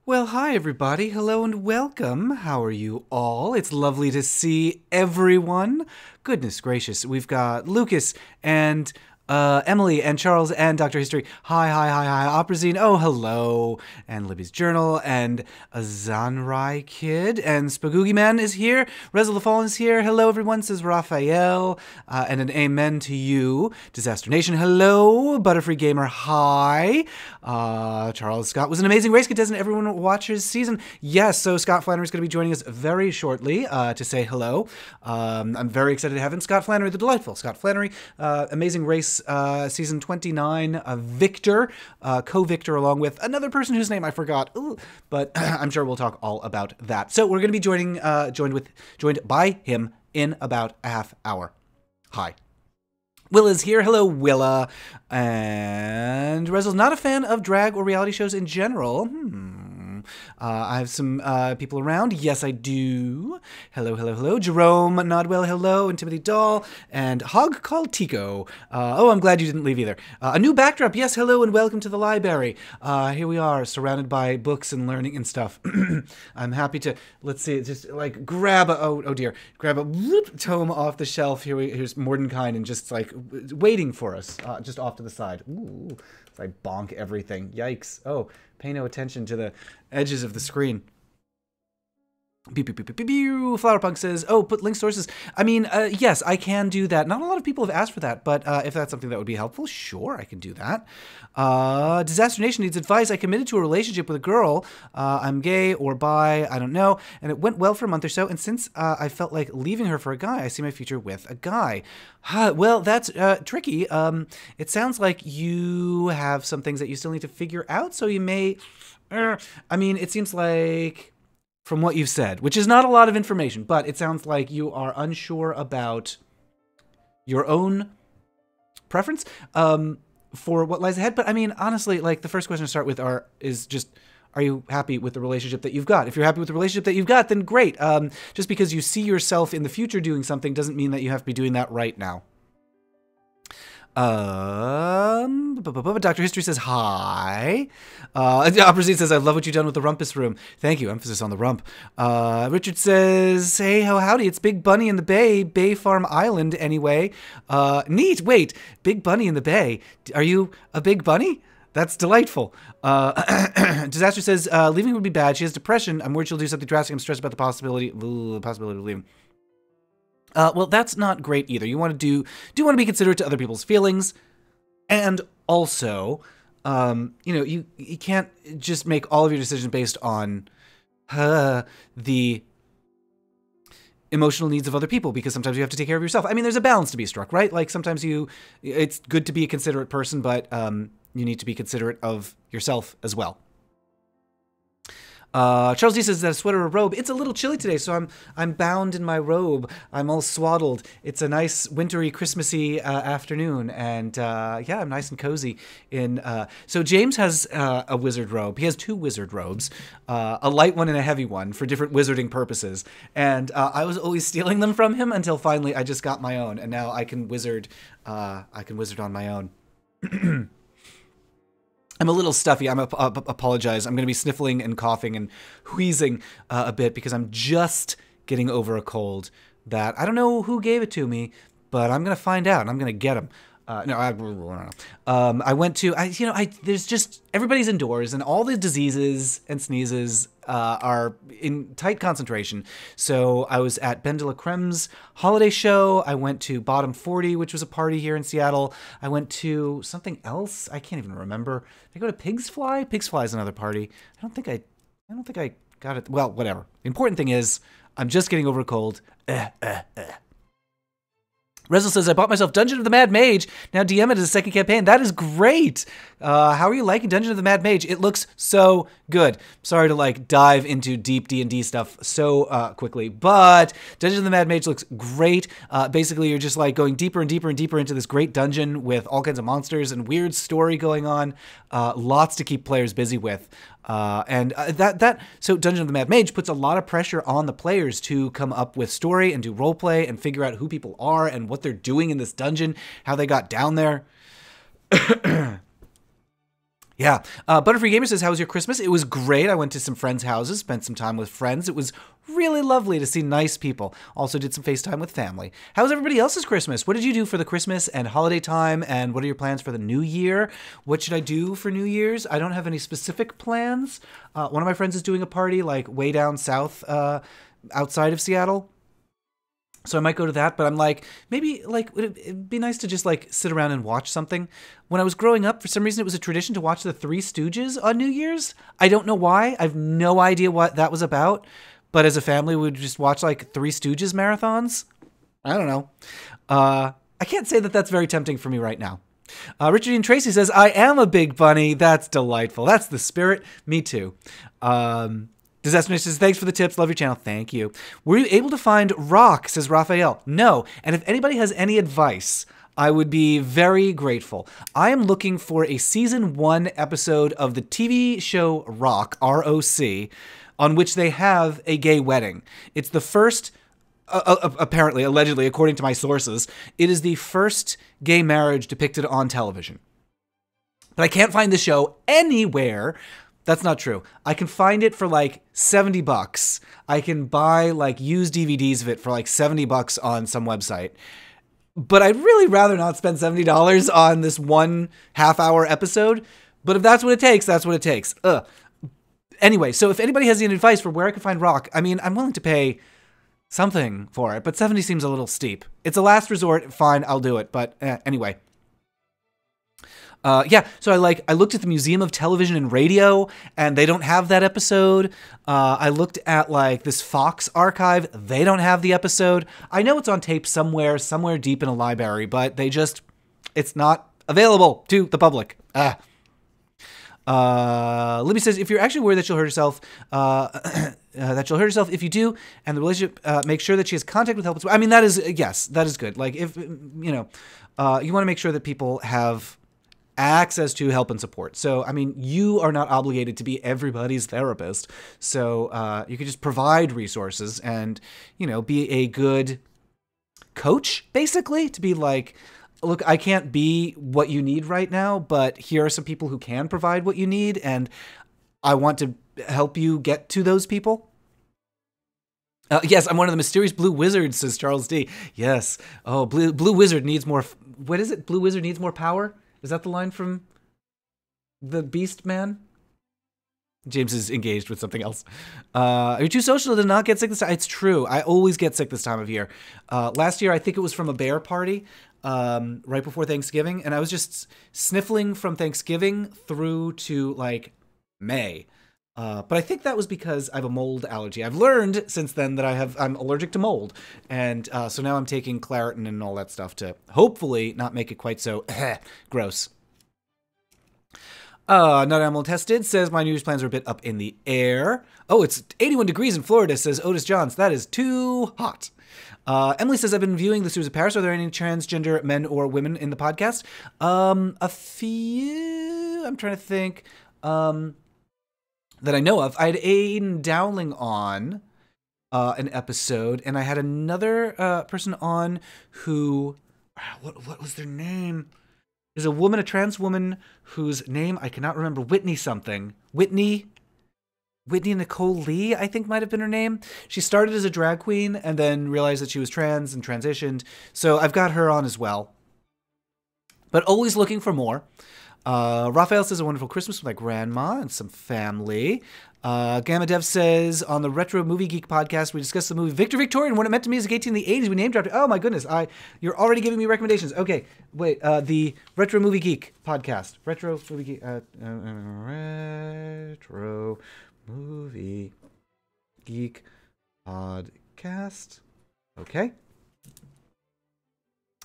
Well, hi everybody. Hello and welcome. How are you all? It's lovely to see everyone. Goodness gracious. We've got Lucas and Emily and Charles and Dr. History. Hi, hi, hi, hi. Oprazine. Oh, hello. And Libby's Journal and a Zanrai Kid and Spagoogie Man is here. Rezel the Fallen is here. Hello, everyone, says Raphael. And an amen to you. Disaster Nation. Hello. Butterfree Gamer. Hi. Charles Scott was an amazing race contestant. Everyone watch his season. Yes, so Scott Flanary is going to be joining us very shortly to say hello. I'm very excited to have him. Scott Flanary, the delightful Scott Flanary. Amazing race. Season 29, Victor, co-Victor, along with another person whose name I forgot. Ooh, but I'm sure we'll talk all about that. So we're going to be joined by him in about a half hour. Hi. Willa's here. Hello, Willa. And Rezel's not a fan of drag or reality shows in general. I have some people around. Yes, I do. Hello, hello, hello. Jerome Nodwell, hello. And Timothy Dahl. And Hog called Tico. Oh, I'm glad you didn't leave either. A new backdrop. Yes, hello and welcome to the library. Here we are, surrounded by books and learning and stuff. I'm happy to, let's see, just like grab a, oh dear, grab a tome off the shelf. Here's Mordenkind and just like waiting for us, just off to the side. Ooh, if I bonk everything. Yikes. Oh, pay no attention to the edges of the screen. Flowerpunk says, oh, put link sources. I mean, yes, I can do that. Not a lot of people have asked for that, but if that's something that would be helpful, sure, I can do that. Disaster Nation needs advice. I committed to a relationship with a girl. I'm gay or bi, I don't know, and it went well for a month or so, and since I felt like leaving her for a guy, I see my future with a guy. Well, that's tricky. It sounds like you have some things that you still need to figure out, so you may... I mean, it seems like... From what you've said, which is not a lot of information, but it sounds like you are unsure about your own preference for what lies ahead. But I mean, honestly, like the first question to start with is just, are you happy with the relationship that you've got? If you're happy with the relationship that you've got, then great. Just because you see yourself in the future doing something doesn't mean that you have to be doing that right now. Dr. History says hi. Opera Z says, I love what you've done with the Rumpus Room. Thank you. Emphasis on the rump. Richard says, hey, howdy. It's Big Bunny in the Bay Farm Island anyway. Neat. Wait, Big Bunny in the Bay. Are you a big bunny? That's delightful. Disaster says, leaving would be bad. She has depression. I'm worried she'll do something drastic. I'm stressed about the possibility of leaving. Well, that's not great either. You want to want to be considerate to other people's feelings, and also, you can't just make all of your decisions based on the emotional needs of other people, because sometimes you have to take care of yourself. I mean, there's a balance to be struck, right? Like sometimes it's good to be a considerate person, but you need to be considerate of yourself as well. Charles D says, is that a sweater or a robe? It's a little chilly today, so I'm bound in my robe. I'm all swaddled. It's a nice wintry, Christmassy afternoon, and yeah, I'm nice and cozy. So James has a wizard robe. He has two wizard robes, a light one and a heavy one for different wizarding purposes. And I was always stealing them from him until finally I just got my own, and now I can wizard. I can wizard on my own. I'm a little stuffy. Apologize. I'm going to be sniffling and coughing and wheezing a bit because I'm just getting over a cold that I don't know who gave it to me, but I'm going to find out and I'm going to get him. No, I don't know. I went to, there's just, everybody's indoors and all the diseases and sneezes are in tight concentration. So I was at Ben de la Creme's holiday show. I went to Bottom 40, which was a party here in Seattle. I went to something else. I can't even remember. Did I go to Pig's Fly? Pig's Fly is another party. I don't think I got it. Well, whatever. The important thing is I'm just getting over a cold. Rezel says, I bought myself Dungeon of the Mad Mage. Now DM it as a second campaign. That is great. How are you liking Dungeon of the Mad Mage? It looks so good. Sorry to dive into deep D&D stuff so quickly, but Dungeon of the Mad Mage looks great. Basically, you're just going deeper and deeper and deeper into this great dungeon with all kinds of monsters and weird story going on. Lots to keep players busy with. So Dungeon of the Mad Mage puts a lot of pressure on the players to come up with story and do roleplay and figure out who people are and what they're doing in this dungeon, how they got down there. Yeah. Butterfree Gamer says, how was your Christmas? It was great. I went to some friends' houses, spent some time with friends. It was really lovely to see nice people. Also did some FaceTime with family. How was everybody else's Christmas? What did you do for the Christmas and holiday time? And what are your plans for the new year? What should I do for New Year's? I don't have any specific plans. One of my friends is doing a party way down south outside of Seattle. So I might go to that, but I'm maybe it'd be nice to just sit around and watch something. When I was growing up, for some reason, it was a tradition to watch the Three Stooges on New Year's. I don't know why. I have no idea what that was about. But as a family, we would just watch Three Stooges marathons. I don't know. I can't say that that's very tempting for me right now. Richard and Tracy says, I am a big bunny. That's delightful. That's the spirit. Me too. Disaster says, thanks for the tips. Love your channel. Thank you. Were you able to find Rock, says Raphael? No. And if anybody has any advice, I would be very grateful. I am looking for a season 1 episode of the TV show Rock, R-O-C, on which they have a gay wedding. It's the first, apparently, allegedly, according to my sources, it is the first gay marriage depicted on television. But I can't find the show anywhere. That's not true. I can find it for $70. I can buy used DVDs of it for $70 on some website. But I'd really rather not spend $70 on this one half-hour episode. But if that's what it takes, that's what it takes. Anyway, so if anybody has any advice for where I can find rock, I mean, I'm willing to pay something for it, but 70 seems a little steep. It's a last resort. Fine, I'll do it. But anyway. Yeah, so I looked at the Museum of Television and Radio, and they don't have that episode. I looked at like this Fox archive. They don't have the episode. I know it's on tape somewhere deep in a library, but it's not available to the public. Libby says, if you're actually worried that she'll hurt herself, if you do, and the relationship, make sure that she has contact with help. I mean, that is good. Like, if, you want to make sure that people have access to help and support. So, I mean, you are not obligated to be everybody's therapist. So, you can just provide resources and, be a good coach, basically, to be like, look, I can't be what you need right now, but here are some people who can provide what you need, and I want to help you get to those people. Yes, I'm one of the mysterious blue wizards, says Charles D. Yes. Oh, blue wizard needs more... What is it? Blue wizard needs more power? Is that the line from the Beast Man? James is engaged with something else. Are you too social to not get sick this time? It's true. I always get sick this time of year. Last year, I think it was from a bear party right before Thanksgiving, and I was just sniffling from Thanksgiving through to, like, May. But I think that was because I have a mold allergy. I've learned since then that I'm allergic to mold, and so now I'm taking Claritin and all that stuff to hopefully not make it quite so gross. Not animal tested says my New Year's plans are a bit up in the air. Oh, it's 81 degrees in Florida, says Otis Johns. That is too hot. Emily says, I've been viewing The Series of Paris. Are there any transgender men or women in the podcast? A few. I'm trying to think that I know of. I had Aiden Dowling on an episode, and I had another person on who... What was their name? There's a woman, a trans woman, whose name I cannot remember. Whitney something. Whitney Nicole Lee, I think might have been her name. She started as a drag queen and then realized that she was trans and transitioned. So I've got her on as well. But always looking for more. Raphael says, a wonderful Christmas with my grandma and some family. Gamma Dev says, on the Retro Movie Geek podcast, we discussed the movie Victor Victoria and what it meant to music 18 in the 80s. We name dropped it. Oh my goodness. You're already giving me recommendations. Okay. Wait, the Retro Movie Geek podcast. Retro Movie Geek, Retro Movie Geek podcast. Okay.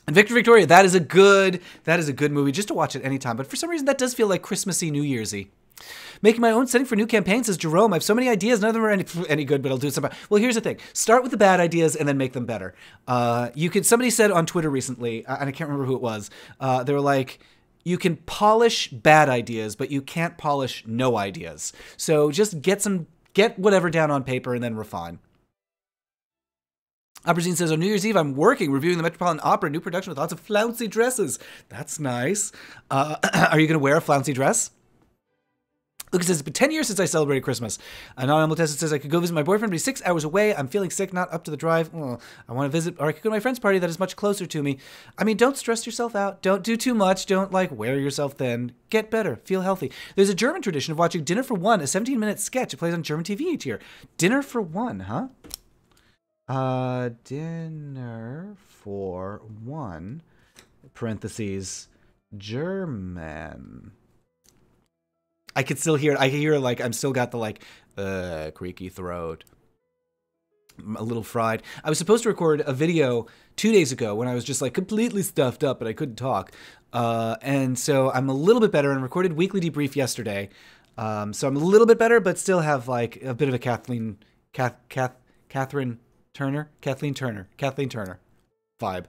And Victor Victoria, that is a good movie just to watch at any time. But for some reason, that does feel like Christmassy, New Year's-y. Making my own setting for new campaigns, says Jerome. I have so many ideas, none of them are any good, but I'll do some. Well, here's the thing. Start with the bad ideas and then make them better. Somebody said on Twitter recently, and I can't remember who it was, they were like, you can polish bad ideas, but you can't polish no ideas. So just get whatever down on paper and then refine. Aberdeen says, on New Year's Eve, I'm working, reviewing the Metropolitan Opera, new production with lots of flouncy dresses. That's nice. Are you going to wear a flouncy dress? Lucas says, it's been 10 years since I celebrated Christmas. Anonymous Tessa says, I could go visit my boyfriend, but he's 6 hours away. I'm feeling sick, not up to the drive. I want to visit, or I could go to my friend's party that is much closer to me. I mean, don't stress yourself out. Don't do too much. Don't, wear yourself thin. Get better. Feel healthy. There's a German tradition of watching Dinner for One, a 17-minute sketch. It plays on German TV each year. Dinner for One, huh? Dinner for One, parentheses, German. I could still hear it. I can hear I'm still got the creaky throat. A little fried. I was supposed to record a video 2 days ago when I was just completely stuffed up, but I couldn't talk. And so I'm a little bit better and recorded Weekly Debrief yesterday. So I'm a little bit better, but still have a bit of a Kathleen Turner vibe.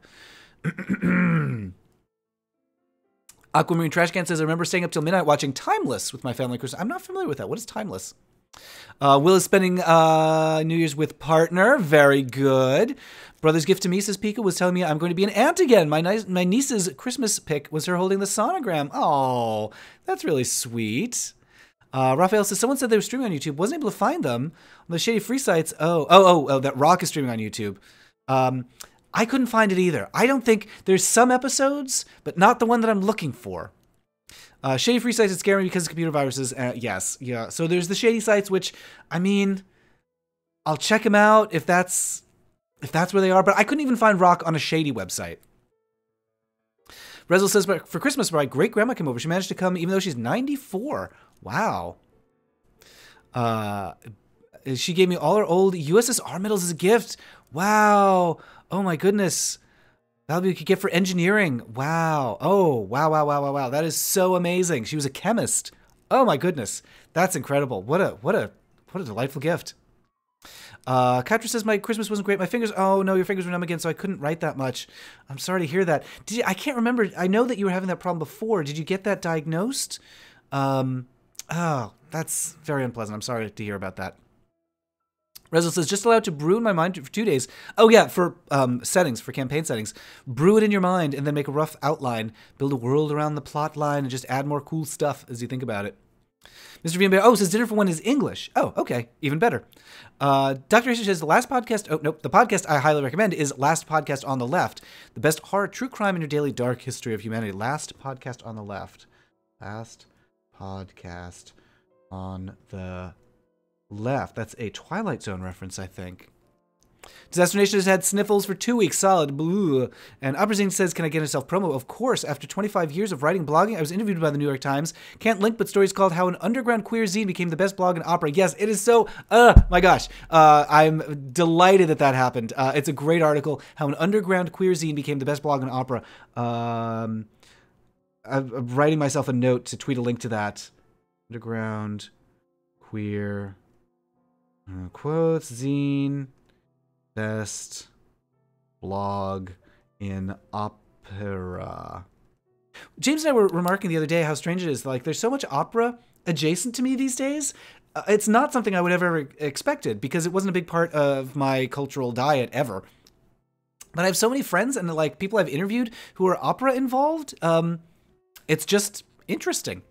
Aquamarine Trash Can says, I remember staying up till midnight watching Timeless with my family. I'm not familiar with that. What is Timeless? Will is spending New Year's with partner. Very good. Brother's gift to me, says Pika, was telling me I'm going to be an aunt again. My niece's Christmas pic was her holding the sonogram. Oh, that's really sweet. Raphael says, someone said they were streaming on YouTube. Wasn't able to find them on the Shady Free sites. Oh, that Rock is streaming on YouTube. I couldn't find it either. I don't think there's some episodes, but not the one that I'm looking for. Shady free sites that scare me because of computer viruses. Yes, yeah. So there's the shady sites, which, I mean, I'll check them out if that's where they are. But I couldn't even find rock on a shady website. Rezel says, for Christmas, my great grandma came over. She managed to come even though she's 94. Wow. She gave me all her old USSR medals as a gift. Wow. Oh my goodness. That'll be what you could get for engineering. Wow. Oh, wow, wow, wow, wow, wow. That is so amazing. She was a chemist. Oh my goodness. That's incredible. What a delightful gift. Katra says, my Christmas wasn't great. My fingers, oh no, your fingers were numb again, so I couldn't write that much. I'm sorry to hear that. I can't remember. I know that you were having that problem before. Did you get that diagnosed? Oh, that's very unpleasant. I'm sorry to hear about that. Rezel says, just allowed to brew in my mind for 2 days. Oh yeah, for settings, for campaign settings. Brew it in your mind and then make a rough outline. Build a world around the plot line and just add more cool stuff as you think about it. Mr. VMB, says Dinner for One is English. Oh, okay, even better. Dr. Research says the last podcast, the podcast I highly recommend is Last Podcast on the Left. The best horror true crime in your daily dark history of humanity. Last Podcast on the Left. Last Podcast on the Left. That's a Twilight Zone reference, I think. Disaster Nation has had sniffles for 2 weeks, solid, blue. And Upperzine says, can I get a self-promo? Of course, after 25 years of writing blogging, I was interviewed by the New York Times. Can't link, but stories called How an Underground Queer Zine Became the Best Blog in Opera. Yes, it is so, my gosh. I'm delighted that happened. It's a great article, How an Underground Queer Zine Became the Best Blog in Opera. I'm writing myself a note to tweet a link to that. Underground Queer, quotes, zine. Best blog in opera. James and I were remarking the other day how strange it is. Like, there's so much opera adjacent to me these days. It's not something I would have ever expected because it wasn't a big part of my cultural diet ever. But I have so many friends and like people I've interviewed who are opera involved. It's just interesting.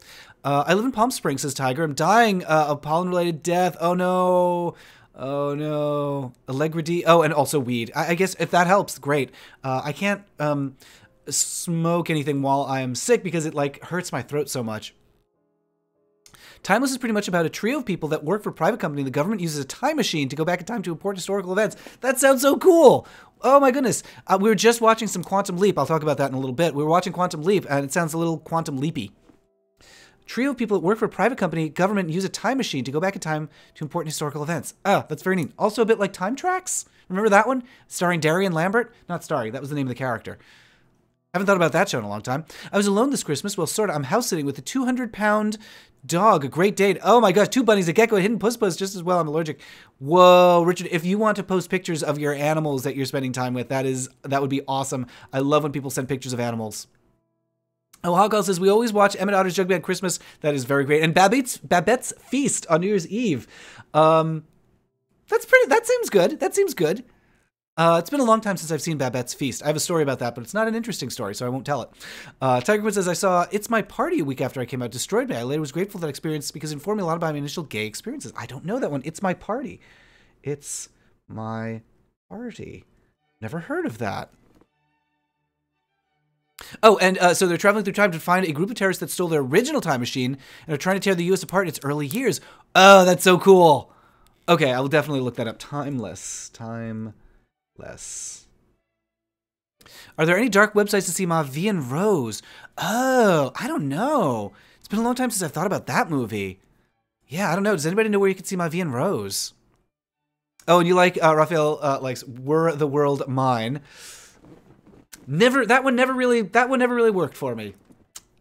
I live in Palm Springs, says Tiger. I'm dying of pollen-related death. Oh no. Oh no, Allegra D. Oh, and also weed. I guess if that helps, great. I can't smoke anything while I am sick because it like hurts my throat so much. Timeless is pretty much about a trio of people that work for a private company. The government uses a time machine to go back in time to important historical events. That sounds so cool. Oh my goodness. We were just watching some Quantum Leap. I'll talk about that in a little bit. We were watching Quantum Leap and it sounds a little Quantum Leapy. Trio of people that work for a private company, government, use a time machine to go back in time to important historical events. Oh, that's very neat. Also a bit like Time Tracks. Remember that one? Starring Darian Lambert? Not starring, that was the name of the character. I haven't thought about that show in a long time. I was alone this Christmas. Well, sort of. I'm house sitting with a 200-pound dog, a Great Dane. Oh my gosh, 2 bunnies, a gecko, a hidden puss just as well. I'm allergic. Whoa, Richard, if you want to post pictures of your animals that you're spending time with, that would be awesome. I love when people send pictures of animals. Oh, Hoggle says, we always watch Emmett Otter's Jug Band Christmas. That is very great. And Babette's Feast on New Year's Eve. That seems good. That seems good. It's been a long time since I've seen Babette's Feast. I have a story about that, but it's not an interesting story, so I won't tell it. Tiger Quinn says, I saw It's My Party a week after I came out. Destroyed me. I later was grateful for that experience because it informed me a lot about my initial gay experiences. I don't know that one. It's My Party. It's My Party. Never heard of that. Oh, and so they're traveling through time to find a group of terrorists that stole their original time machine and are trying to tear the U.S. apart in its early years. Oh, that's so cool. Okay, I will definitely look that up. Timeless. Are there any dark websites to see Ma V and Rose? Oh, I don't know. It's been a long time since I've thought about that movie. Yeah, I don't know. Does anybody know where you can see Ma V and Rose? Oh, and you like, Raphael likes Were the World Mine. That one never really worked for me.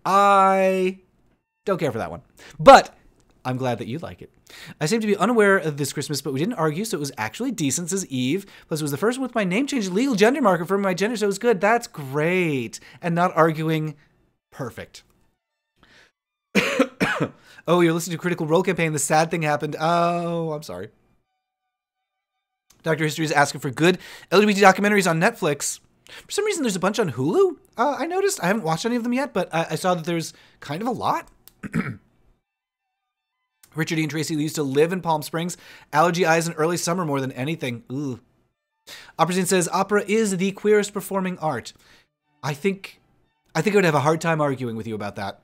I don't care for that one. But I'm glad that you like it. I seem to be unaware of this Christmas, but we didn't argue, so it was actually decent, says Eve. Plus, it was the first one with my name changed, legal gender marker for my gender, so it was good. That's great. And not arguing. Perfect. Oh, you're listening to Critical Role Campaign. The sad thing happened. Oh, I'm sorry. Dr. History is asking for good LGBT documentaries on Netflix. For some reason, there's a bunch on Hulu. I noticed. I haven't watched any of them yet, but I saw that there's kind of a lot. Richard E. and Tracy used to live in Palm Springs. Allergy eyes in early summer more than anything. Ooh. Opera says, opera is the queerest performing art. I think I would have a hard time arguing with you about that.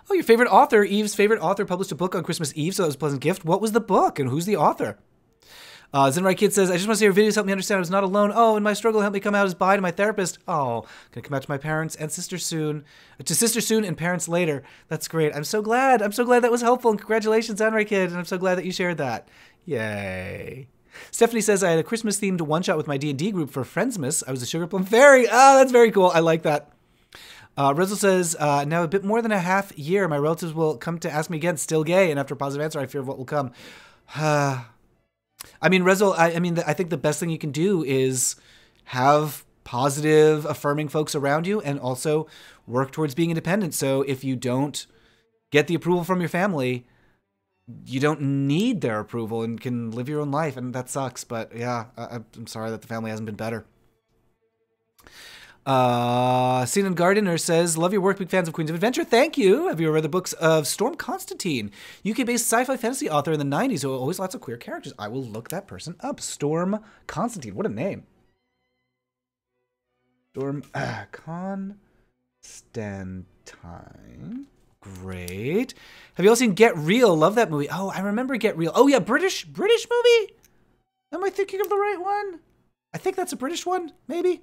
Oh, your favorite author, Eve's favorite author, published a book on Christmas Eve, so that was a pleasant gift. What was the book, and who's the author? Zenrai Kid says, I just want to say your videos help me understand I was not alone. Oh, and my struggle helped me come out as bi to my therapist. Oh, gonna come out to my parents and sister soon. To sister soon and parents later. That's great. I'm so glad. I'm so glad that was helpful. And congratulations, Zenrai Kid. And I'm so glad that you shared that. Yay. Stephanie says, I had a Christmas-themed one-shot with my D&D group for Friendsmas. I was a Sugar Plum Fairy. Oh, that's very cool. I like that. Rezel says, now a bit more than a half year, my relatives will come to ask me again, still gay, and after a positive answer, I fear of what will come. I mean, Rezel, I think the best thing you can do is have positive, affirming folks around you and also work towards being independent. So if you don't get the approval from your family, you don't need their approval and can live your own life. And that sucks. But yeah, I'm sorry that the family hasn't been better. Sinan Gardiner says, love your work, big fans of Queens of Adventure. Thank you. Have you ever read the books of Storm Constantine, UK-based sci-fi fantasy author in the 90s who always lots of queer characters? I will look that person up. Storm Constantine. What a name. Storm Constantine. Great. Have you all seen Get Real? Love that movie. Oh, I remember Get Real. Oh, yeah, British movie? Am I thinking of the right one? I think that's a British one, maybe?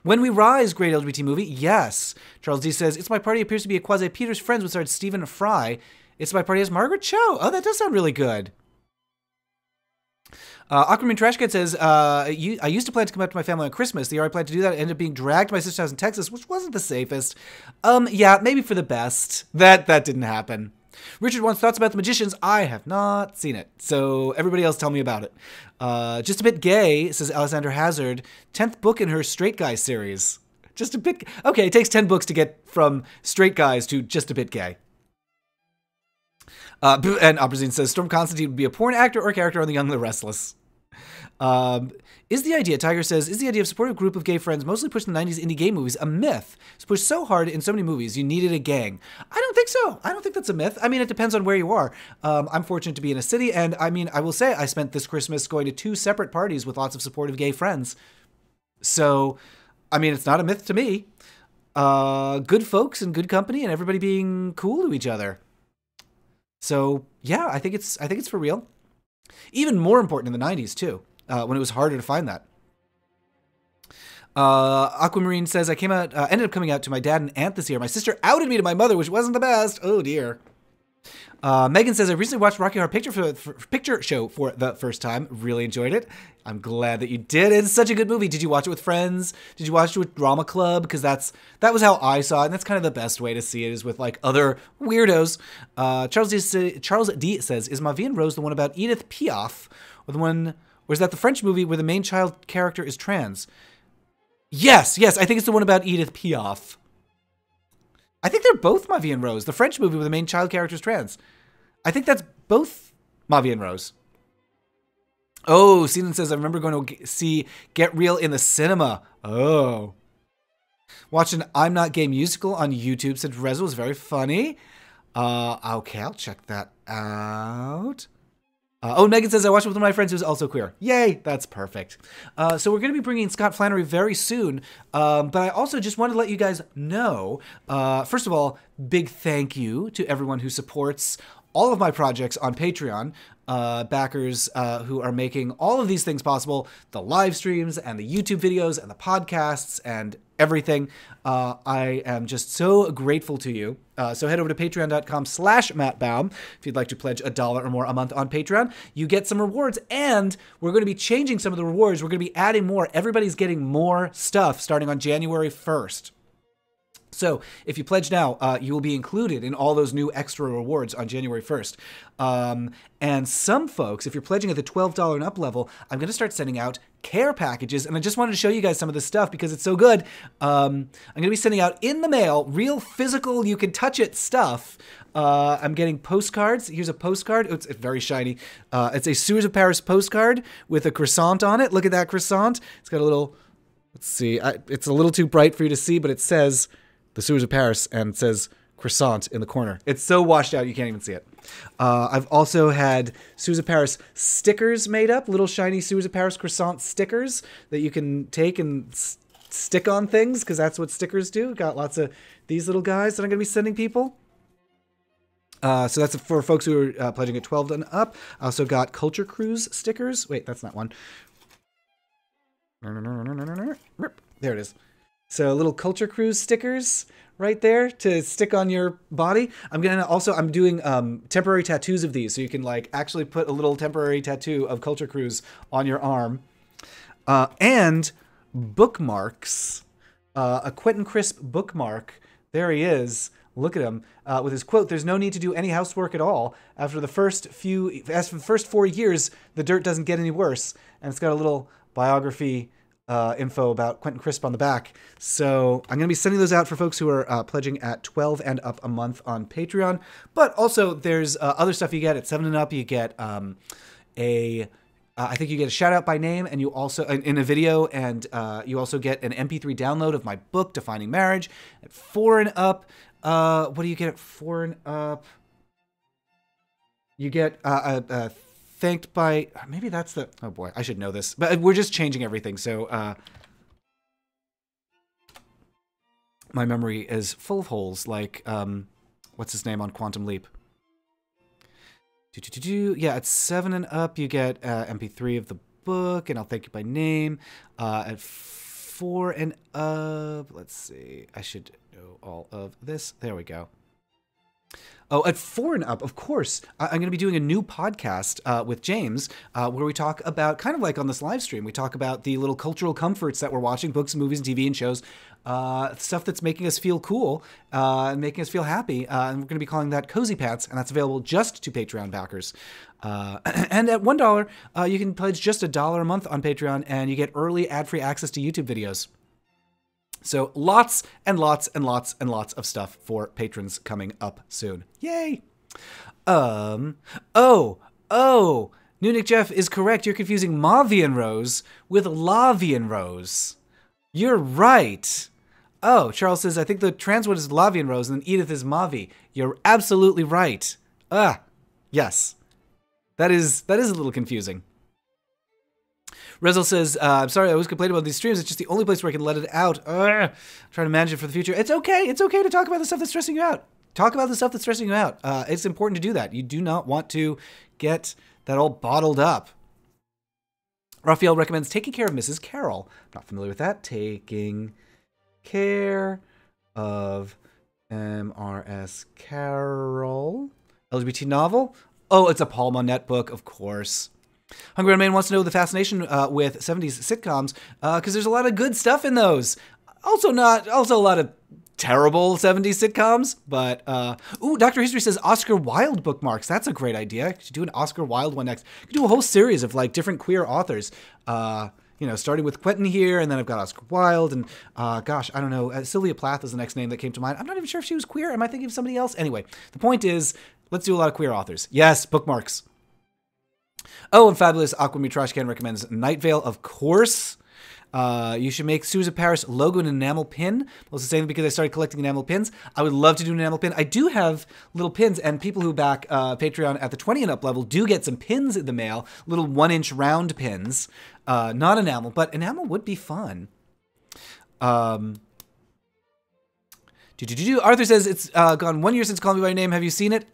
When We Rise, great LGBT movie. Yes. Charles D says, It's My Party appears to be a quasi-Peter's Friends with stars Stephen Fry. It's My Party as Margaret Cho. Oh, that does sound really good. Aquamarine Trashcat says, I used to plan to come out to my family on Christmas. The year I planned to do that, I ended up being dragged to my sister's house in Texas, which wasn't the safest. Yeah, maybe for the best. That didn't happen. Richard wants thoughts about The Magicians. I have not seen it, so everybody else tell me about it. Just a bit gay, says Alexander Hazard. 10th book in her Straight Guy series. Just a bit... Okay, it takes 10 books to get from straight guys to just a bit gay. And Opposite says, Storm Constantine would be a porn actor or character on The Young and the Restless. Tiger says, is the idea of supporting a group of gay friends mostly pushed in the 90s indie gay movies a myth? It's pushed so hard in so many movies, you needed a gang. I don't think so. I don't think that's a myth. I mean, it depends on where you are. I'm fortunate to be in a city, and I mean, I will say I spent this Christmas going to 2 separate parties with lots of supportive gay friends. So, I mean, it's not a myth to me. Good folks and good company and everybody being cool to each other. So, yeah, I think it's for real. Even more important in the 90s, too. When it was harder to find that. Aquamarine says, I ended up coming out to my dad and aunt this year. My sister outed me to my mother, which wasn't the best. Oh, dear. Megan says, I recently watched Rocky Horror Picture Show for the first time. Really enjoyed it. I'm glad that you did. It's such a good movie. Did you watch it with friends? Did you watch it with Drama Club? Because that was how I saw it, and that's kind of the best way to see it, is with, like, other weirdos. Charles D says, is Ma Vie en Rose the one about Edith Piaf? Or is that the French movie where the main child character is trans? Yes, I think it's the one about Edith Piaf. I think they're both Ma Vie en Rose. The French movie where the main child character is trans. I think that's both Ma Vie en Rose. Oh, Seanan says, I remember going to see Get Real in the cinema. Oh. Watch an I'm Not Gay musical on YouTube, said Reza, was very funny. Okay, I'll check that out. Megan says, I watched it with one of my friends who's also queer. Yay, that's perfect. So we're going to be bringing Scott Flanary very soon, but I also just wanted to let you guys know, first of all, big thank you to everyone who supports all of my projects on Patreon, backers who are making all of these things possible, the live streams and the YouTube videos and the podcasts and everything. I am just so grateful to you. So head over to patreon.com/MattBaum if you'd like to pledge $1 or more a month on Patreon. You get some rewards, and we're going to be changing some of the rewards. We're going to be adding more. Everybody's getting more stuff starting on January 1st. So if you pledge now, you will be included in all those new extra rewards on January 1st. And some folks, if you're pledging at the $12 and up level, I'm going to start sending out care packages. And I just wanted to show you guys some of this stuff because it's so good. I'm going to be sending out in the mail real physical, you can touch it stuff. I'm getting postcards. Here's a postcard. It's very shiny. It's a Sewers of Paris postcard with a croissant on it. Look at that croissant. It's got a little, let's see. It's a little too bright for you to see, but it says the Sewers of Paris, and it says croissant in the corner. It's so washed out you can't even see it. I've also had Sewers of Paris stickers made up, little shiny Sewers of Paris croissant stickers that you can take and stick on things, because that's what stickers do. Got lots of these little guys that I'm going to be sending people. So that's for folks who are pledging at 12 and up. I also got Culture Cruise stickers. Wait, that's not one. There it is. So little Culture Cruise stickers right there to stick on your body. I'm doing temporary tattoos of these, so you can like actually put a little temporary tattoo of Culture Cruise on your arm. And bookmarks. A Quentin Crisp bookmark. There he is. Look at him with his quote, "There's no need to do any housework at all. After the first 4 years, the dirt doesn't get any worse." And it's got a little biography info about Quentin Crisp on the back. So I'm going to be sending those out for folks who are pledging at 12 and up a month on Patreon. But also there's other stuff you get at 7 and up. You get I think you get a shout out by name, and you also in a video, and you also get an MP3 download of my book, Defining Marriage. At 4 and up, what do you get at 4 and up? You get thanked by, maybe that's the, oh boy, I should know this, but we're just changing everything. So my memory is full of holes, like what's his name on Quantum Leap? Yeah, at 7 and up, you get MP3 of the book, and I'll thank you by name. At 4 and up, let's see, I should know all of this. There we go. Oh, at 4 and up, of course, I'm going to be doing a new podcast with James where we talk about, kind of like on this live stream, we talk about the little cultural comforts that we're watching, books, movies, and TV and shows, stuff that's making us feel cool and making us feel happy. And we're going to be calling that Cozy Pants, and that's available just to Patreon backers. And at $1, you can pledge just $1 a month on Patreon, and you get early ad-free access to YouTube videos. So lots and lots and lots and lots of stuff for patrons coming up soon. Yay! New Nick Jeff is correct. You're confusing Mavian Rose with Lavian Rose. You're right. Oh, Charles says, I think the trans one is Lavian Rose and then Edith is Mavi. You're absolutely right. Yes. That is a little confusing. Rezel says, I'm sorry, I always complain about these streams. It's just the only place where I can let it out. I'm trying to manage it for the future. It's okay. It's okay to talk about the stuff that's stressing you out. Talk about the stuff that's stressing you out. It's important to do that. You do not want to get that all bottled up. Raphael recommends Taking Care of Mrs. Carroll. Not familiar with that. Taking Care of M.R.S. Carroll. LGBT novel? Oh, it's a Paul Monette book, of course. Hungry Man wants to know the fascination with 70s sitcoms, because there's a lot of good stuff in those. Also a lot of terrible 70s sitcoms, but, Dr. History says Oscar Wilde bookmarks. That's a great idea. You should do an Oscar Wilde one next. You could do a whole series of, like, different queer authors, starting with Quentin here, and then I've got Oscar Wilde, and, gosh, I don't know, Sylvia Plath is the next name that came to mind. I'm not even sure if she was queer. Am I thinking of somebody else? Anyway, the point is, let's do a lot of queer authors. Yes, bookmarks. Oh, and Fabulous Aquaman Trash Can recommends Night Vale, of course. You should make Suze of Paris logo and enamel pin. Also saying because I started collecting enamel pins. I would love to do an enamel pin. I do have little pins, and people who back Patreon at the 20 and up level do get some pins in the mail. Little 1-inch round pins. Not enamel, but enamel would be fun. Arthur says it's gone 1 year since Call Me By Your Name. Have you seen it?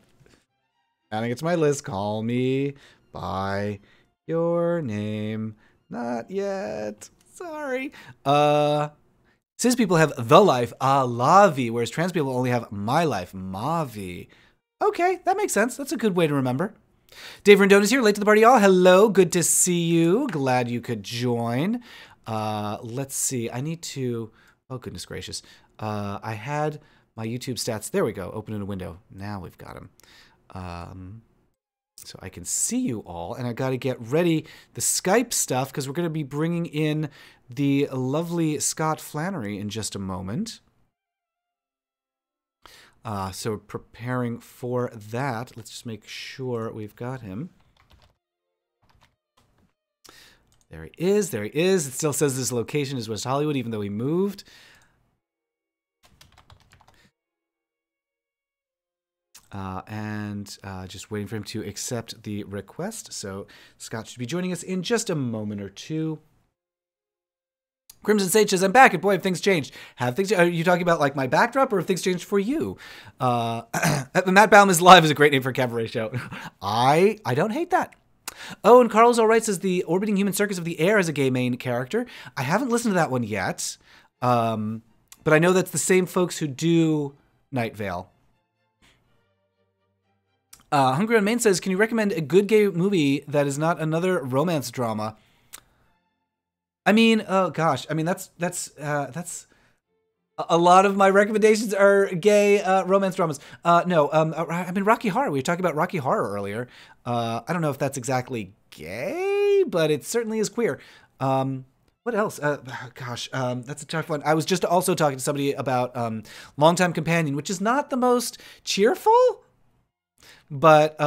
Adding it to my list. Call Me By Your Name. Not yet. Sorry. Cis people have the life, Lavi, whereas trans people only have my life, Mavi. Okay, that makes sense. That's a good way to remember. Dave Rendon is here, late to the party, y'all. Hello, good to see you. Glad you could join. Let's see. I need to. Oh goodness gracious. I had my YouTube stats. There we go. Open in a window. Now we've got them. So I can see you all, and I got to get ready the Skype stuff because we're going to be bringing in the lovely Scott Flanary in just a moment. So we're preparing for that. Let's just make sure we've got him. There he is. There he is. It still says this location is West Hollywood, even though he moved. Just waiting for him to accept the request. So Scott should be joining us in just a moment or two. Crimson Sage says, I'm back, and boy, have things changed. Are you talking about like my backdrop, or have things changed for you? Matt Baum is Live is a great name for a cabaret show. I don't hate that. Oh, and Carlos All Right says the Orbiting Human Circus of the Air is a gay main character. I haven't listened to that one yet, but I know that's the same folks who do Night Vale. Hungry on Main says, can you recommend a good gay movie that is not another romance drama? I mean, oh gosh. I mean, that's a lot of my recommendations are gay romance dramas. I mean, Rocky Horror. We were talking about Rocky Horror earlier. I don't know if that's exactly gay, but it certainly is queer. What else? That's a tough one. I was just also talking to somebody about Longtime Companion, which is not the most cheerful, but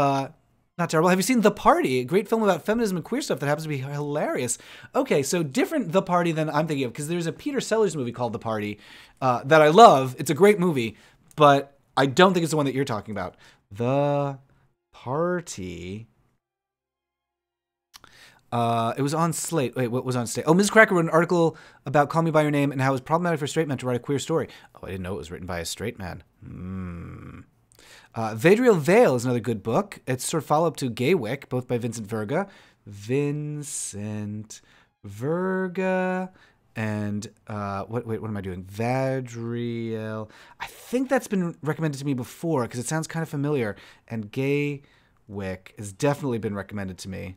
not terrible. Have you seen The Party? A great film about feminism and queer stuff that happens to be hilarious. Okay, so different The Party than I'm thinking of, because there's a Peter Sellers movie called The Party that I love. It's a great movie, but I don't think it's the one that you're talking about. The Party. It was on Slate. Wait, what was on Slate? Oh, Ms. Cracker wrote an article about Call Me By Your Name and how it was problematic for straight men to write a queer story. Oh, I didn't know it was written by a straight man. Vadriel Vale is another good book. It's sort of follow-up to Gaywick, both by Vincent Verga. And what am I doing? Vadriel. I think that's been recommended to me before because it sounds kind of familiar. And Gaywick has definitely been recommended to me.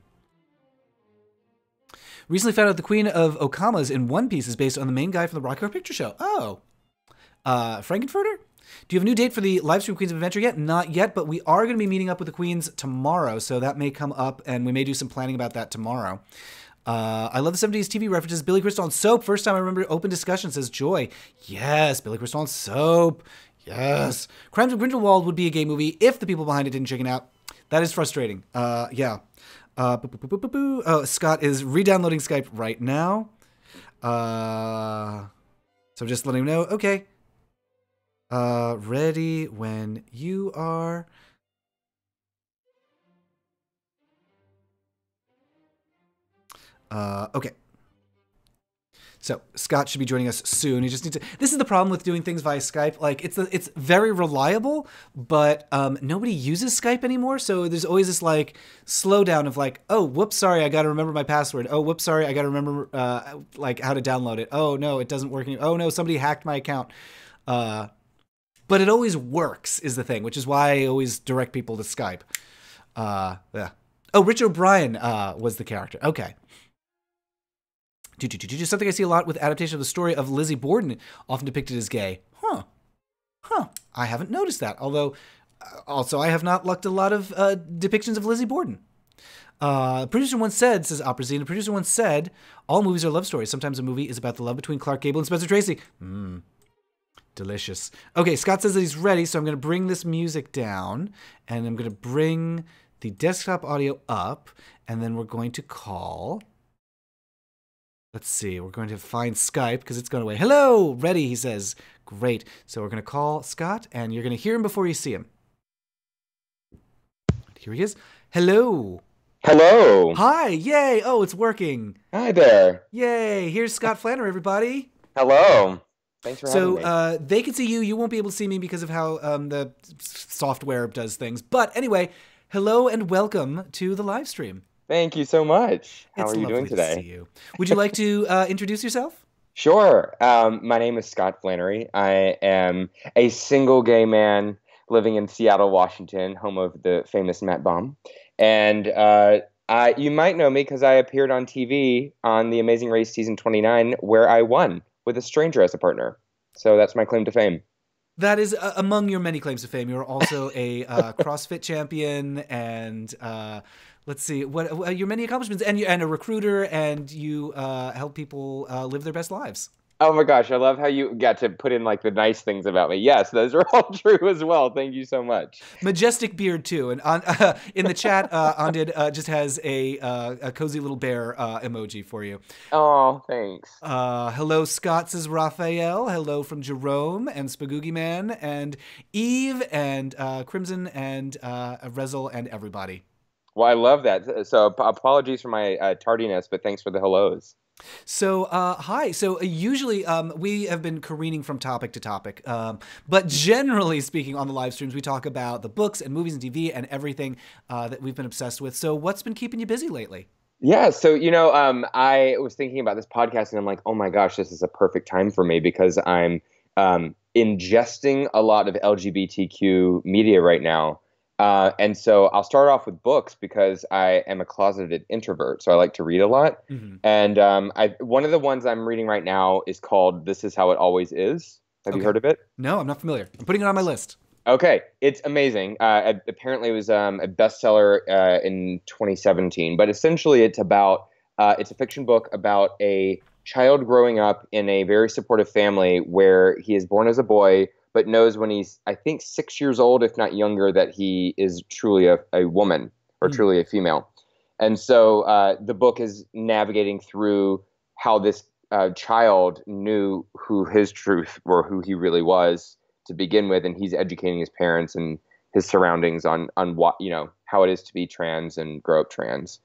Recently found out the Queen of Okamas in One Piece is based on the main guy from the Rocky Horror Picture Show. Oh. Frankenfurter? Do you have a new date for the livestream Queens of Adventure yet? Not yet, but we are going to be meeting up with the Queens tomorrow, so that may come up, and we may do some planning about that tomorrow. I love the 70s TV references. Billy Crystal on Soap. First time I remember open discussion, says Joy. Yes, Billy Crystal on Soap. Yes. Crimes of Grindelwald would be a gay movie if the people behind it didn't chicken out. That is frustrating. Yeah. Oh, Scott is re-downloading Skype right now. So I'm just letting him know. Okay. Ready when you are. Okay. So Scott should be joining us soon. He just needs to. This is the problem with doing things via Skype. Like it's very reliable, but nobody uses Skype anymore. So there's always this like slowdown of like, oh, whoops, sorry, I got to remember my password. Oh, whoops, sorry, I got to remember like how to download it. Oh no, it doesn't work anymore. Oh no, somebody hacked my account. But it always works is the thing, which is why I always direct people to Skype. Yeah. Oh, Rich O'Brien was the character. Okay. Something I see a lot with adaptation of the story of Lizzie Borden, often depicted as gay. Huh. I haven't noticed that. Although, also, I have not looked at a lot of depictions of Lizzie Borden. Producer once said, says Opera Zine, a producer once said, all movies are love stories. Sometimes a movie is about the love between Clark Gable and Spencer Tracy. Delicious. Okay, Scott says that he's ready, so I'm going to bring this music down, and I'm going to bring the desktop audio up, and then we're going to call. Let's see, we're going to find Skype because it's gone away. Hello, ready, he says. Great. So we're going to call Scott, and you're going to hear him before you see him. Here he is. Hello. Hello. Hi, yay. Oh, it's working. Hi there. Yay. Here's Scott Flanary, everybody. Hello. Thanks for having me. So they can see you. You won't be able to see me because of how the software does things. But anyway, hello and welcome to the live stream. Thank you so much. How are you doing today? To see you. Would you like to introduce yourself? Sure. My name is Scott Flanary. I am a single gay man living in Seattle, Washington, home of the famous Matt Baum. And you might know me because I appeared on TV on The Amazing Race Season 29, where I won with a stranger as a partner. So that's my claim to fame. That is among your many claims to fame. You're also a CrossFit champion and let's see, what your many accomplishments, and a recruiter, and you help people live their best lives. Oh my gosh, I love how you got to put in like the nice things about me. Yes, those are all true as well. Thank you so much. Majestic beard too, and on in the chat, Andid just has a cozy little bear emoji for you. Oh, thanks. Hello, Scott, says Raphael. Hello from Jerome and Spagoogie Man and Eve and Crimson and Rezel and everybody. Well, I love that. So apologies for my tardiness, but thanks for the hellos. So, hi. So, usually we have been careening from topic to topic. But generally speaking, on the live streams, we talk about the books and movies and TV and everything that we've been obsessed with. So, what's been keeping you busy lately? Yeah, so I was thinking about this podcast, and I'm like, oh my gosh, this is a perfect time for me because I'm ingesting a lot of LGBTQ media right now. And so I'll start off with books because I am a closeted introvert, so I like to read a lot. Mm-hmm. And one of the ones I'm reading right now is called "This Is How It Always Is." Have you Okay. heard of it? No, I'm not familiar. I'm putting it on my list. Okay, it's amazing. Apparently, it was a bestseller in 2017. But essentially, it's a fiction book about a child growing up in a very supportive family where he is born as a boy, but knows when he's, I think, 6 years old, if not younger, that he is truly a woman or Mm. truly a female. And so the book is navigating through how this child knew who his truth or who he really was to begin with, and he's educating his parents and his surroundings on what how it is to be trans and grow up trans.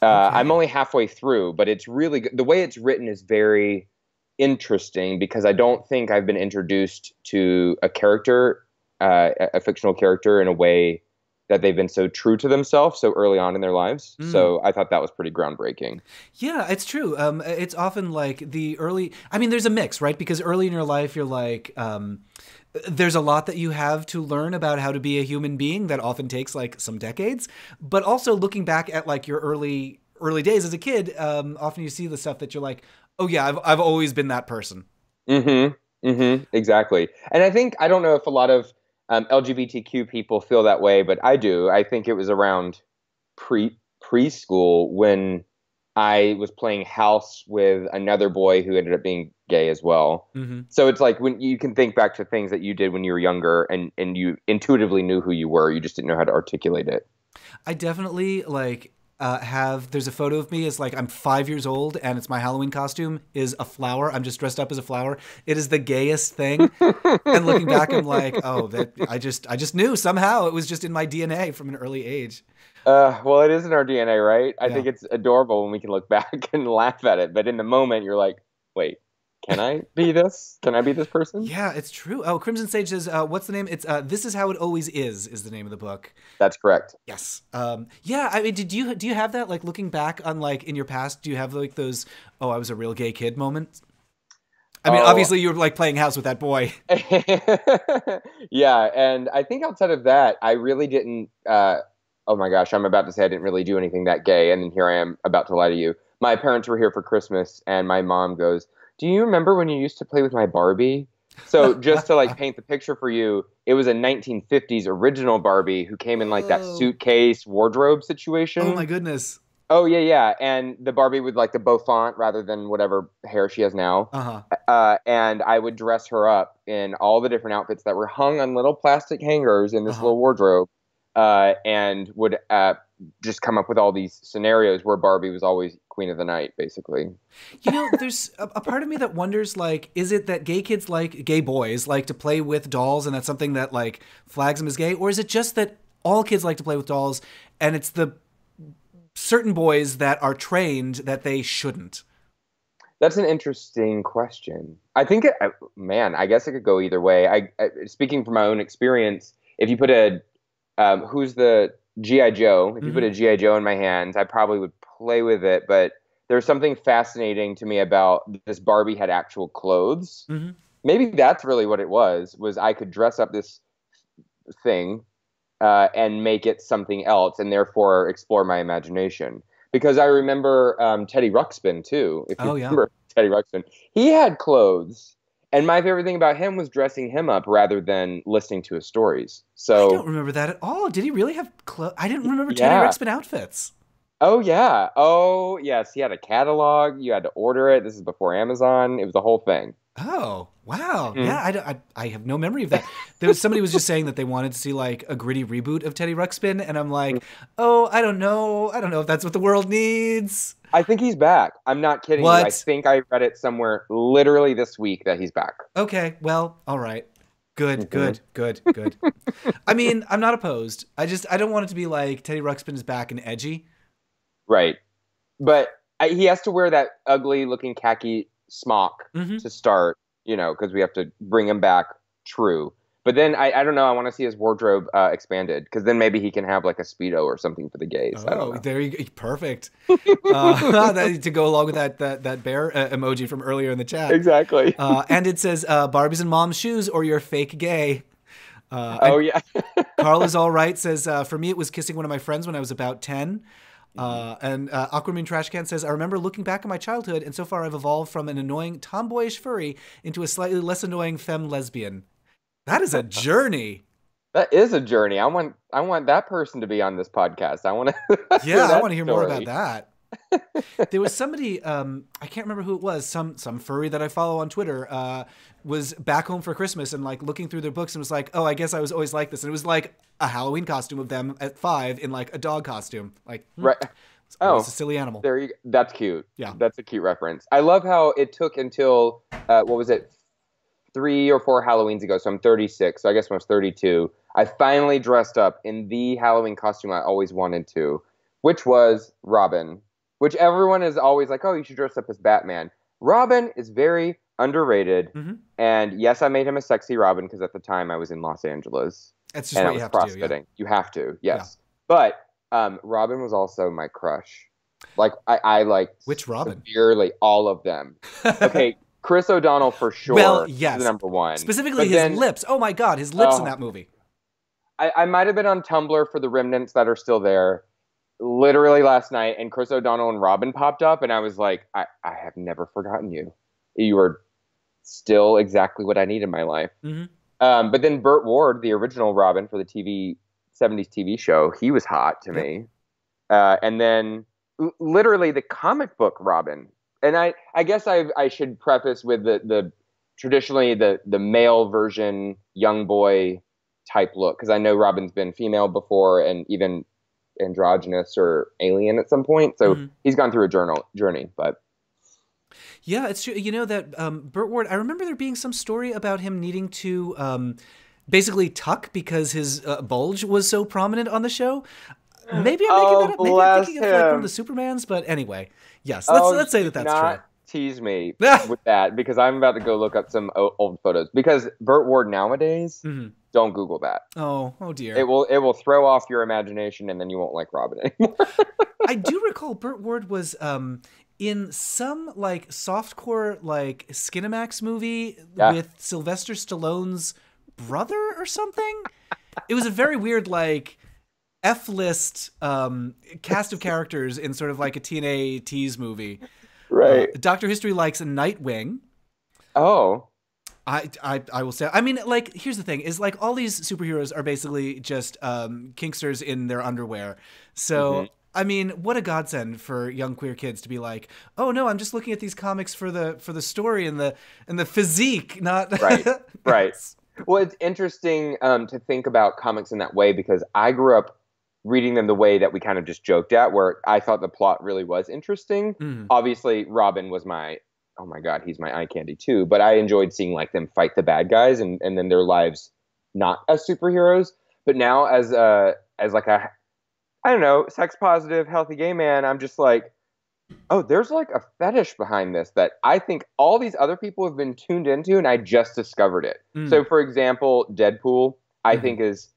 I'm Okay. only halfway through, but it's really good. The way it's written is very interesting because I don't think I've been introduced to a character, a fictional character, in a way that they've been so true to themselves so early on in their lives. Mm. So I thought that was pretty groundbreaking. Yeah, it's true. It's often like the early. I mean, there's a mix, right? Because early in your life, you're like, there's a lot that you have to learn about how to be a human being that often takes like some decades. But also looking back at like your early days as a kid, often you see the stuff that you're like, oh yeah, I've always been that person. Mm-hmm. Mm-hmm. Exactly. And I don't know if a lot of LGBTQ people feel that way, but I do. I think it was around preschool when I was playing house with another boy who ended up being gay as well. Hmm. So it's like when you can think back to things that you did when you were younger and you intuitively knew who you were, you just didn't know how to articulate it. I definitely like have there's a photo of me as like I'm 5 years old and it's my Halloween costume is a flower. I'm just dressed up as a flower. It is the gayest thing. And looking back, I'm like, oh, that I just knew somehow it was just in my DNA from an early age. Well, it is in our DNA, right? I Yeah. think it's adorable when we can look back and laugh at it. But in the moment, you're like, wait, can I be this? Can I be this person? Yeah, it's true. Oh, Crimson Sage says, what's the name? It's This Is How It Always is the name of the book. That's correct. Yes. Yeah, I mean, do you have that like looking back on like in your past, do you have like those oh, I was a real gay kid moments? I mean, Oh, obviously you were like playing house with that boy. yeah. And I think outside of that, I really didn't. Oh my gosh, I'm about to say I didn't really do anything that gay. And then here I am about to lie to you. My parents were here for Christmas, and my mom goes, "Do you remember when you used to play with my Barbie?" So just to like paint the picture for you, it was a 1950s original Barbie who came in like that Whoa. suitcase wardrobe Oh my situation. goodness. Oh yeah, yeah, and the Barbie with like the bouffant rather than whatever hair she has now. Uh-huh. And I would dress her up in all the different outfits that were hung on little plastic hangers in this Uh-huh. little wardrobe, and would just come up with all these scenarios where Barbie was always queen of the night, basically. You know, there's a part of me that wonders, like, is it that gay kids like gay boys like to play with dolls, and that's something that like flags them as gay, or is it just that all kids like to play with dolls, and it's the certain boys that are trained that they shouldn't? That's an interesting question. I think, man, I guess it could go either way. Speaking from my own experience, if you put who's the GI Joe? If you put Hmm. a GI Joe in my hands, I probably would play with it. But there's something fascinating to me about this Barbie had actual clothes. Hmm. Maybe that's really what it was I could dress up this thing and make it something else, and therefore explore my imagination. Because I remember Teddy Ruxpin too. If you Oh yeah. remember Teddy Ruxpin, he had clothes, and my favorite thing about him was dressing him up rather than listening to his stories. I don't So remember that at all. Did he really have clothes? I didn't remember Teddy yeah. Ruxpin outfits. Oh yeah. Oh yes. He had a catalog. You had to order it. This is before Amazon. It was the whole thing. Oh, wow. Mhm. Yeah, I have no memory of that. There was somebody was just saying that they wanted to see like a gritty reboot of Teddy Ruxpin, and I'm like, oh, I don't know. I don't know if that's what the world needs. I think he's back. I'm not kidding you. I What? think I read it somewhere literally this week that he's back. Okay, well, all right. Good, Hmm. good, good, good. I mean, I'm not opposed. I don't want it to be like Teddy Ruxpin is back and edgy. Right. But he has to wear that ugly looking khaki smock to start, because we have to bring him back true. But then I don't know. I want to see his wardrobe expanded, because then maybe he can have like a Speedo or something for the gays. I don't know. There you go. Perfect. To go along with that bear emoji from earlier in the chat. Exactly. And it says Barbies and mom's shoes or you're fake gay. Yeah. Carl is all right. Says for me it was kissing one of my friends when I was about 10. And Aquamarine Trashcan says, I remember looking back at my childhood, and so far I've evolved from an annoying tomboyish furry into a slightly less annoying femme lesbian. That is a journey. That is a journey. I want that person to be on this podcast. I want to. Yeah, I want to hear more about that. There was somebody, I can't remember who it was, some furry that I follow on Twitter, was back home for Christmas and like looking through their books and was like, oh, I guess I was always like this. And it was like a Halloween costume of them at 5 in like a dog costume. Like, right. It's a silly animal. There you go. That's cute. Yeah. That's a cute reference. I love how it took until, what was it? 3 or 4 Halloweens ago. So I'm 36. So I guess when I was 32, I finally dressed up in the Halloween costume I always wanted to, which was Robin. Which everyone is always like, oh, you should dress up as Batman. Robin is very underrated. And yes, I made him a sexy Robin because at the time I was in Los Angeles. That's just what you have to do. Yeah. You have to, yes. Yeah. But Robin was also my crush. Like, I like which Robin? Severely, all of them. Okay, Chris O'Donnell for sure. Well, yes. The number one. Specifically his lips. Oh my God, his lips in that movie. I might have been on Tumblr for the remnants that are still there. Literally last night, and Chris O'Donnell and Robin popped up, and I was like, I have never forgotten you. You are still exactly what I need in my life. But then Burt Ward, the original Robin for the 70s TV show, he was hot to me. And then literally the comic book Robin. And I guess I should preface with the traditionally the male version, young boy type look, because I know Robin's been female before and even androgynous or alien at some point, so he's gone through a journey. But yeah, it's true. You know that Burt Ward, I remember there being some story about him needing to basically tuck because his bulge was so prominent on the show. Maybe I'm making that up. Maybe I'm thinking of like one of the Supermans, but anyway, yes, let's say that's true. Tease me with that, because I'm about to go look up some old photos, because Burt Ward nowadays, don't Google that. Oh dear. It will throw off your imagination, and then you won't like Robin anymore. I do recall Burt Ward was in some like softcore like Skinamax movie with Sylvester Stallone's brother or something. It was a very weird like F-list cast of characters in sort of like a TNA tease movie. Right. Dr. History likes Nightwing. Oh. I will say, I mean, like, here's the thing, is like all these superheroes are basically just kinksters in their underwear. So, I mean, what a godsend for young queer kids to be like, oh no, I'm just looking at these comics for the story and the physique, not right. Well, it's interesting to think about comics in that way, because I grew up reading them the way that we kind of just joked at, where I thought the plot really was interesting. Obviously, Robin was oh my God, he's my eye candy too. But I enjoyed seeing like them fight the bad guys and then their lives not as superheroes. But now as like a, I don't know, sex positive, healthy gay man, I'm just like, oh, there's like a fetish behind this that I think all these other people have been tuned into, and I just discovered it. So for example, Deadpool, I think is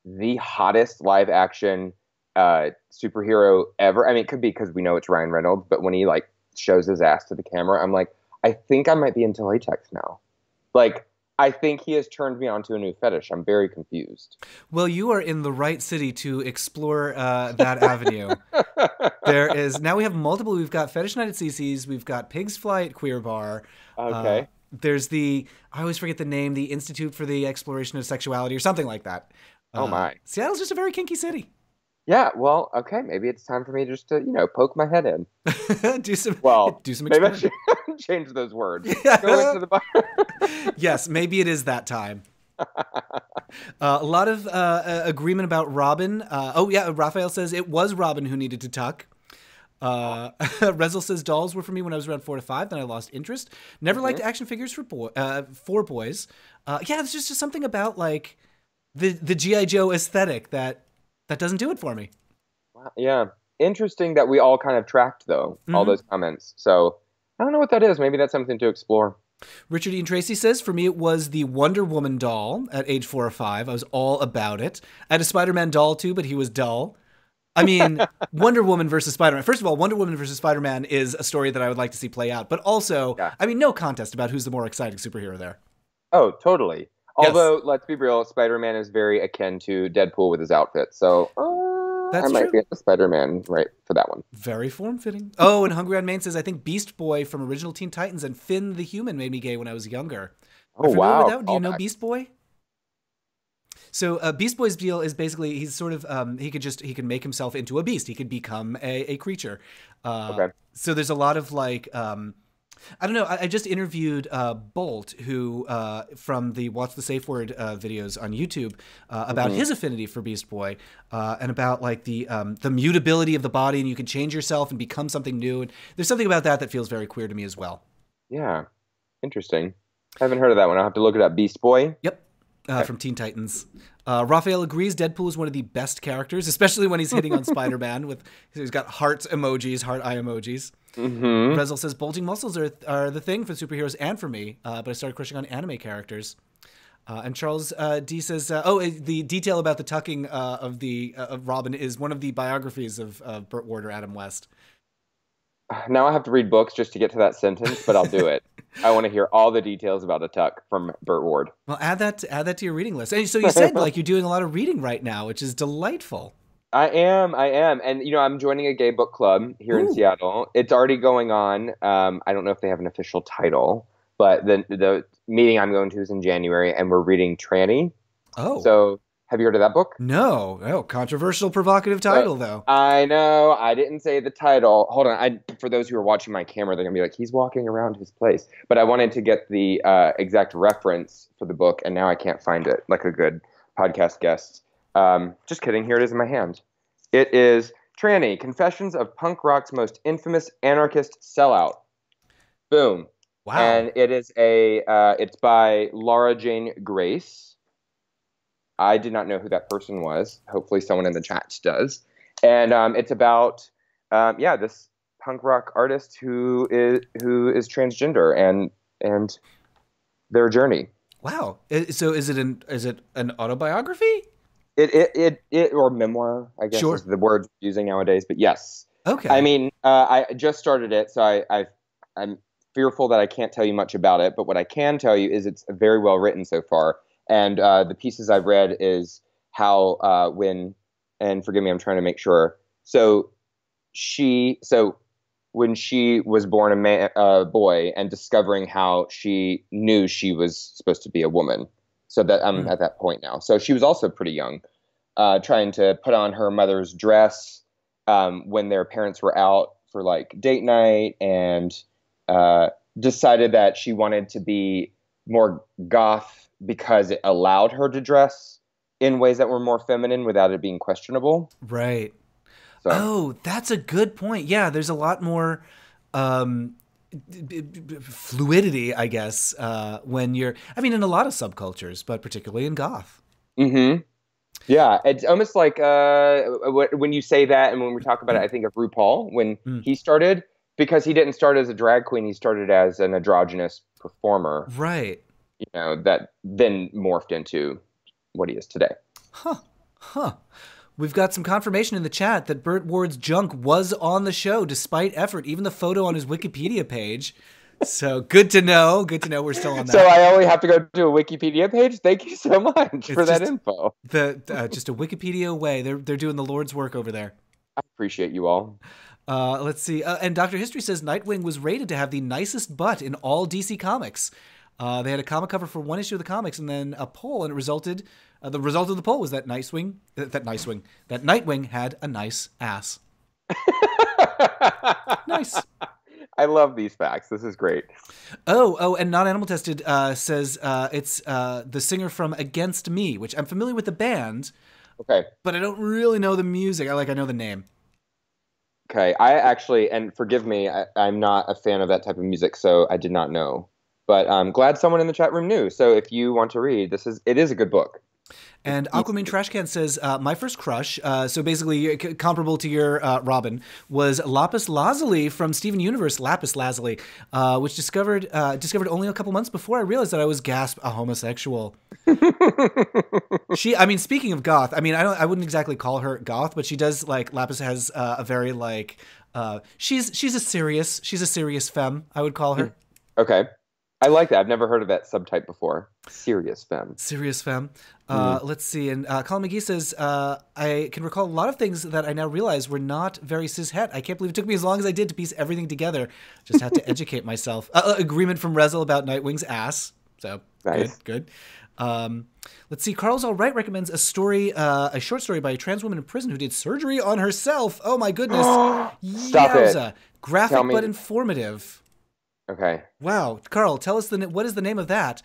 the hottest live action superhero ever. I mean, it could be because we know it's Ryan Reynolds, but when he like shows his ass to the camera, I'm like, I think I might be into latex now. Like, I think he has turned me onto a new fetish. I'm very confused. Well, you are in the right city to explore that avenue. There is, now we have multiple, we've got Fetish Night at CC's, we've got Pig's Flight Queer Bar. Okay. There's I always forget the name, the Institute for the Exploration of Sexuality or something like that. Oh my. Seattle's just a very kinky city. Yeah, well, okay, maybe it's time for me just to, poke my head in. do some maybe I should change those words. Go into the bar. Yes, maybe it is that time. A lot of agreement about Robin. Raphael says it was Robin who needed to tuck. Rezel says dolls were for me when I was around 4 to 5. Then I lost interest. Never liked action figures for boys. It's just something about like the G.I. Joe aesthetic that doesn't do it for me. Yeah. interesting that we all kind of tracked, though, all those comments. So I don't know what that is. Maybe that's something to explore. Richard Ian Tracy says, for me, it was the Wonder Woman doll at age 4 or 5. I was all about it. I had a Spider-Man doll, too, but he was dull. I mean, Wonder Woman versus Spider-Man. First of all, Wonder Woman versus Spider-Man is a story that I would like to see play out. But also, I mean, no contest about who's the more exciting superhero there. Oh, totally. Although, let's be real, Spider-Man is very akin to Deadpool with his outfit. So I might be at the Spider-Man right for that one. Very form-fitting. Oh, and Hungry on Main says, I think Beast Boy from original Teen Titans and Finn the Human made me gay when I was younger. Oh, wow. With that? Do you know Beast Boy? So Beast Boy's deal is basically he's sort of he can make himself into a beast. He could become a creature. So there's a lot of like I don't know. I just interviewed Bolt, who from the Watch the Safe Word videos on YouTube about his affinity for Beast Boy and about like the mutability of the body, and you can change yourself and become something new. And there's something about that feels very queer to me as well. Yeah, interesting. I haven't heard of that one. I'll have to look it up. Beast Boy. Yep. From Teen Titans. Raphael agrees Deadpool is one of the best characters, especially when he's hitting on Spider-Man. He's got heart emojis, heart eye emojis. Rezel says, bolting muscles are the thing for superheroes and for me, but I started crushing on anime characters. And Charles D says, the detail about the tucking of Robin is one of the biographies of Burt Ward or Adam West. Now I have to read books just to get to that sentence, but I'll do it. I want to hear all the details about a tuck from Burt Ward. Well, add that to your reading list. And so you said like you're doing a lot of reading right now, which is delightful. I am. And, I'm joining a gay book club here in Seattle. It's already going on. I don't know if they have an official title, but the meeting I'm going to is in January, and we're reading Tranny. Oh. So have you heard of that book? No. Oh, controversial, provocative title, though. I know. I didn't say the title. Hold on. For those who are watching my camera, they're going to be like, he's walking around his place. But I wanted to get the exact reference for the book, and now I can't find it like a good podcast guest. Just kidding. Here it is in my hand. It is Tranny, Confessions of Punk Rock's Most Infamous Anarchist Sellout. Boom. Wow. And it is it's by Laura Jane Grace. I did not know who that person was. Hopefully someone in the chat does. And it's about, this punk rock artist who is transgender and their journey. Wow. So is it an autobiography? It or memoir, I guess is the word using nowadays. But yes. Okay. I mean, I just started it, so I'm fearful that I can't tell you much about it. But what I can tell you is it's very well written so far. And the pieces I've read is how and forgive me, I'm trying to make sure. So when she was born a boy and discovering how she knew she was supposed to be a woman. So that I'm at that point now. So she was also pretty young, trying to put on her mother's dress when their parents were out for like date night, and decided that she wanted to be more goth because it allowed her to dress in ways that were more feminine without it being questionable. Right. So. Oh, that's a good point. Yeah, there's a lot more fluidity, I guess, when you're, I mean, in a lot of subcultures, but particularly in goth. Mm-hmm. Yeah, it's almost like when you say that, and when we talk about it, I think of RuPaul when he started, because he didn't start as a drag queen, he started as an androgynous performer. Right. That then morphed into what he is today. Huh. We've got some confirmation in the chat that Burt Ward's junk was on the show despite effort, even the photo on his Wikipedia page. So good to know. Good to know we're still on that. So I only have to go to a Wikipedia page? Thank you so much for that info. Just a Wikipedia way. They're doing the Lord's work over there. I appreciate you all. Let's see. And Dr. History says Nightwing was rated to have the nicest butt in all DC Comics. They had a comic cover for one issue of the comics and then a poll, and it resulted. The result of the poll was that Nightwing had a nice ass. Nice. I love these facts. This is great. Oh, and Not Animal Tested says it's the singer from Against Me, which I'm familiar with the band. Okay. But I don't really know the music. I know the name. Okay. I actually, and forgive me, I'm not a fan of that type of music, so I did not know. But I'm glad someone in the chat room knew. So if you want to read, it is a good book. And Aquaman Trashcan says, my first crush, so basically comparable to your Robin, was Lapis Lazuli from Steven Universe, Lapis Lazuli, which discovered only a couple months before I realized that I was, gasp, a homosexual. I mean, speaking of goth, I mean, I wouldn't exactly call her goth, but she does, like, Lapis has a very, like, she's a serious femme, I would call her. Okay. I like that. I've never heard of that subtype before. Serious femme. Serious femme. Let's see. And Colin McGee says, I can recall a lot of things that I now realize were not very cishet. I can't believe it took me as long as I did to piece everything together. Just had to educate myself. Agreement from Rezel about Nightwing's ass. So, nice. Good. Let's see. Carl's All Right recommends a short story by a trans woman in prison who did surgery on herself. Oh, my goodness. Stop it. Graphic but informative. Okay. Wow. Carl, tell us what is the name of that?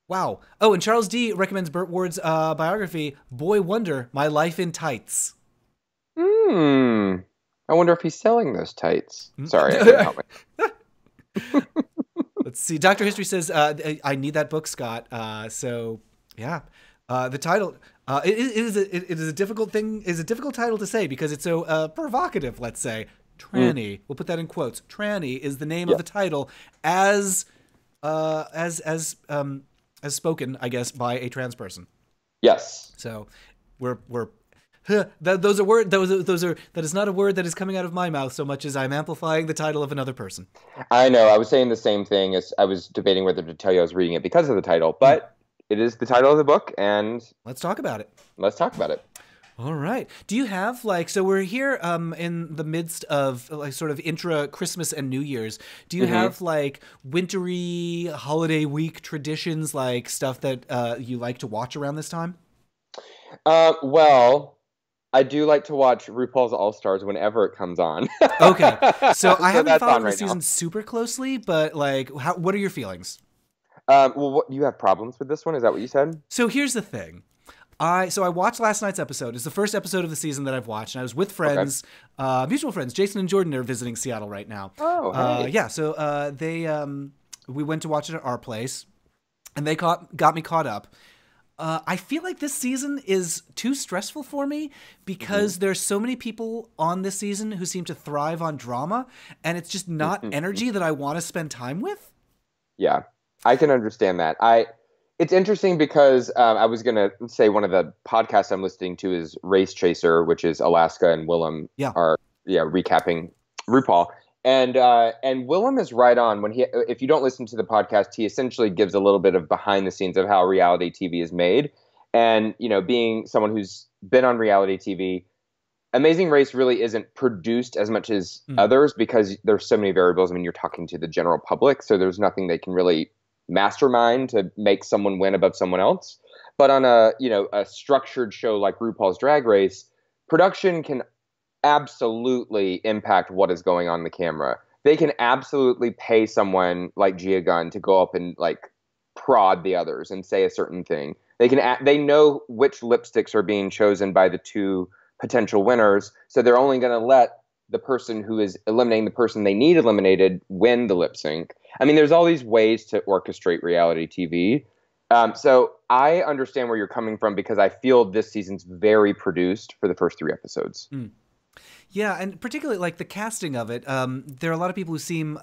Wow. Oh, and Charles D. recommends Burt Ward's biography, Boy Wonder, My Life in Tights. I wonder if he's selling those tights. Sorry, I didn't help me. Let's see. Dr. History says, I need that book, Scott. So, yeah. The title, it is a difficult thing, is a difficult title to say because it's so provocative, let's say. Tranny. We'll put that in quotes. Tranny is the name of the title as spoken, I guess, by a trans person. Yes. So that is not a word that is coming out of my mouth so much as I'm amplifying the title of another person. I know. I was saying the same thing as I was debating whether to tell you I was reading it because of the title, but it is the title of the book, and let's talk about it. All right. Do you have, so we're here in the midst of, sort of intra-Christmas and New Year's. Do you have, wintry holiday week traditions, stuff that you like to watch around this time? Well, I do like to watch RuPaul's All-Stars whenever it comes on. Okay. So I haven't followed the season super closely, but, what are your feelings? You have problems with this one? Is that what you said? So here's the thing. I watched last night's episode. It's the first episode of the season that I've watched, and I was with friends, mutual friends. Jason and Jordan are visiting Seattle right now. Oh, hey. Yeah. So we went to watch it at our place, and they got me caught up. I feel like this season is too stressful for me because there's so many people on this season who seem to thrive on drama, and it's just not energy that I want to spend time with. Yeah, I can understand that. It's interesting because I was going to say one of the podcasts I'm listening to is Race Chaser, which is Alaska and Willem are recapping RuPaul. And Willem is right on when if you don't listen to the podcast, he essentially gives a little bit of behind the scenes of how reality TV is made. And, being someone who's been on reality TV, Amazing Race really isn't produced as much as others because there's so many variables. I mean, you're talking to the general public, so there's nothing they can really mastermind to make someone win above someone else. But on a structured show like RuPaul's Drag Race, production can absolutely impact what is going on the camera. They can absolutely pay someone like Gia Gunn to go up and prod the others and say a certain thing. They know which lipsticks are being chosen by the two potential winners, so they're only going to let the person who is eliminating the person they need eliminated win the lip sync. I mean, there's all these ways to orchestrate reality TV. So I understand where you're coming from because I feel this season's very produced for the first 3 episodes. Yeah, and particularly the casting of it. There are a lot of people who seem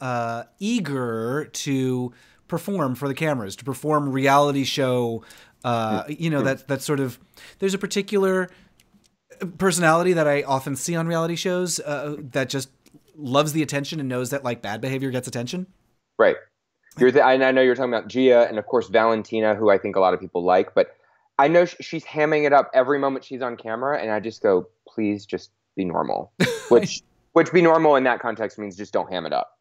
eager to perform for the cameras, to perform reality show. That sort of, there's a particular personality that I often see on reality shows that just loves the attention and knows that bad behavior gets attention. Right. I know you're talking about Gia and of course Valentina, who I think a lot of people like, but I know she's hamming it up every moment she's on camera, and I just go, please just be normal. Which be normal in that context means just don't ham it up.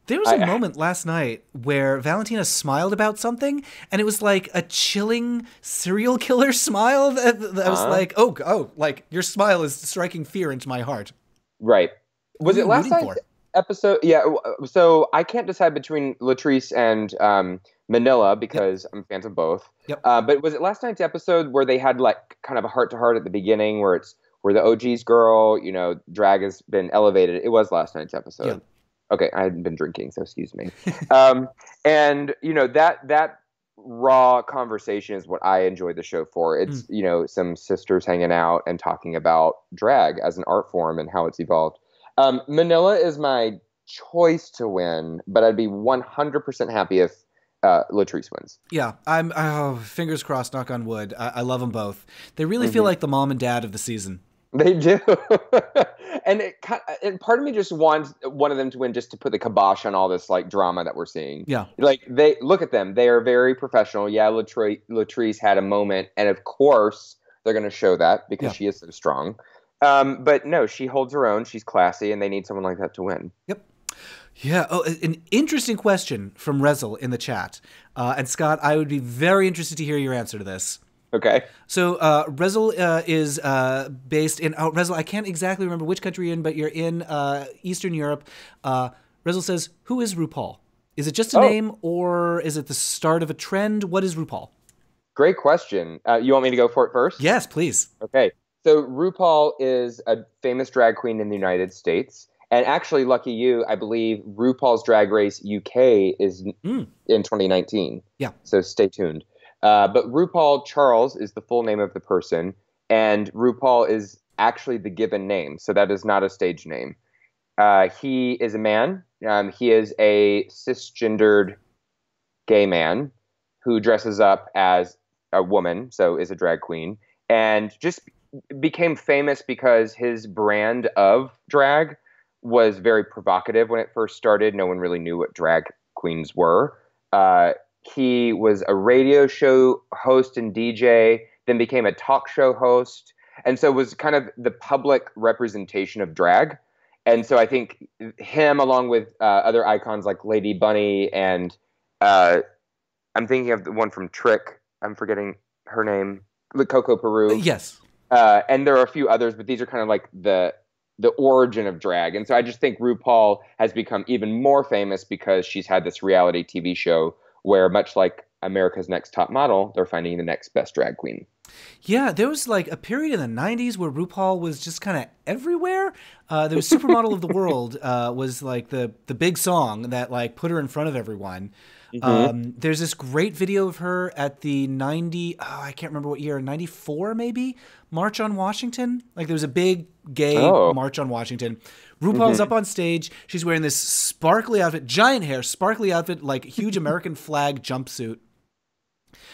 There was a moment last night where Valentina smiled about something, and it was like a chilling serial killer smile that I was your smile is striking fear into my heart. Right. Was it last night's episode? Yeah. So I can't decide between Latrice and Manila because I'm fans of both. Yep. But was it last night's episode where they had kind of a heart-to-heart at the beginning where the OG's girl, drag has been elevated? It was last night's episode. Yeah. Okay, I hadn't been drinking, so excuse me. And that raw conversation is what I enjoy the show for. It's, some sisters hanging out and talking about drag as an art form and how it's evolved. Manila is my choice to win, but I'd be 100% happy if Latrice wins. Yeah, I'm fingers crossed, knock on wood. I love them both. They really feel like the mom and dad of the season. They do. And part of me just wants one of them to win just to put the kibosh on all this like drama that we're seeing. Yeah. Like they look at them. They are very professional. Yeah, Latrice had a moment. And of course they're going to show that because she is so strong. But no, she holds her own. She's classy and they need someone like that to win. Yep. Yeah. Oh, an interesting question from Rezel in the chat. And Scott, I would be very interested to hear your answer to this. Okay. So Rezel is based in Rezel. I can't exactly remember which country you're in, but you're in Eastern Europe. Rezel says, "Who is RuPaul? Is it just a name, or is it the start of a trend? What is RuPaul?" Great question. You want me to go for it first? Yes, please. Okay. So RuPaul is a famous drag queen in the United States. And actually, lucky you, I believe RuPaul's Drag Race UK is in 2019. Yeah. So stay tuned. But RuPaul Charles is the full name of the person, and RuPaul is actually the given name, so that is not a stage name. He is a man. He is a cisgendered gay man who dresses up as a woman, so is a drag queen, and just became famous because his brand of drag was very provocative when it first started. No one really knew what drag queens were. He was a radio show host and DJ, then became a talk show host, and so was kind of the public representation of drag. And so I think him, along with other icons like Lady Bunny and I'm thinking of the one from Trick. I'm forgetting her name, Coco Peru. Yes. And there are a few others, but these are kind of like the origin of drag. And so I just think RuPaul has become even more famous because she's had this reality TV show where, much like America's Next Top Model, they're finding the next best drag queen. Yeah, there was like a period in the 90s where RuPaul was just kind of everywhere. There was Supermodel of the World was like the big song that like put her in front of everyone. There's this great video of her at the I can't remember what year, 94 maybe, March on Washington. Like there was a big gay March on Washington. RuPaul's up on stage. She's wearing this sparkly outfit, giant hair, sparkly outfit, like huge American flag jumpsuit,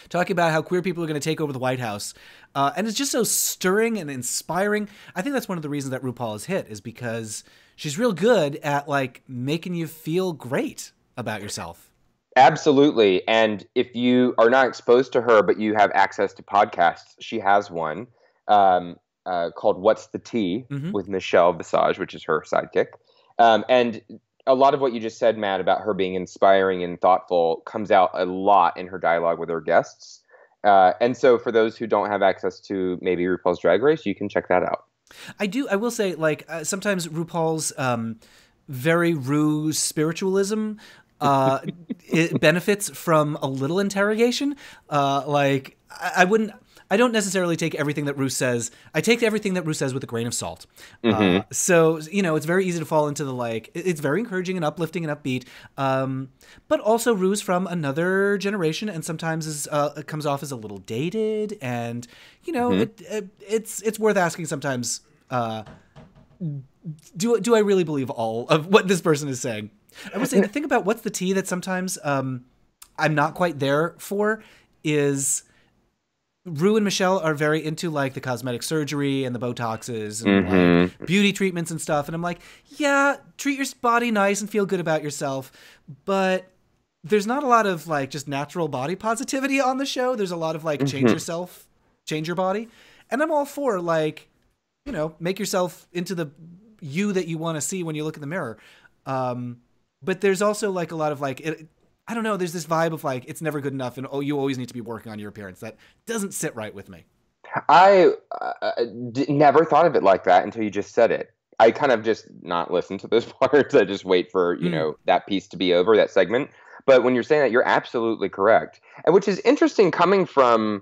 talking about how queer people are going to take over the White House. And it's just so stirring and inspiring. I think that's one of the reasons that RuPaul is hit, is because she's real good at like making you feel great about yourself. Absolutely. And if you are not exposed to her, but you have access to podcasts, she has one called What's the Tea with Michelle Visage, which is her sidekick. And a lot of what you just said, Matt, about her being inspiring and thoughtful comes out a lot in her dialogue with her guests. And so for those who don't have access to maybe RuPaul's Drag Race, you can check that out. I will say, like, sometimes RuPaul's very Ru spiritualism it benefits from a little interrogation. I don't necessarily take everything that Ru says. I take everything that Ru says with a grain of salt. So, it's very easy to fall into the, like, it's very encouraging and uplifting and upbeat. But also Ru's from another generation and sometimes it comes off as a little dated. And, it's worth asking sometimes, do I really believe all of what this person is saying? I would say the thing about What's the Tea that sometimes I'm not quite there for is Ru and Michelle are very into like the cosmetic surgery and the Botoxes and like beauty treatments and stuff. And I'm like, yeah, treat your body nice and feel good about yourself. But there's not a lot of like just natural body positivity on the show. There's a lot of like change yourself, change your body. And I'm all for like, make yourself into the you that you want to see when you look in the mirror. But there's also like a lot of like, I don't know, there's this vibe of like, it's never good enough and you always need to be working on your appearance. That doesn't sit right with me. I never thought of it like that until you just said it. I kind of just not listen to those parts. I just wait for, that piece to be over, that segment. But when you're saying that, you're absolutely correct. And which is interesting coming from,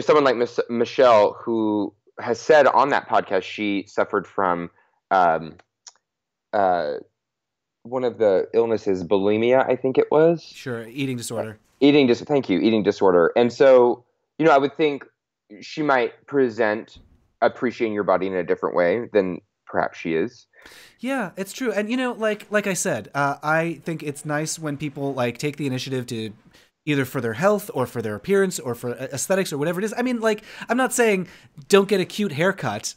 someone like Michelle, who has said on that podcast she suffered from one of the illnesses, bulimia, I think it was. Sure, eating disorder. Thank you, eating disorder. And so, I would think she might present appreciating your body in a different way than perhaps she is. Yeah, it's true. And like I said, I think it's nice when people like take the initiative to either for their health or for their appearance or for aesthetics or whatever it is. I mean, like I'm not saying don't get a cute haircut,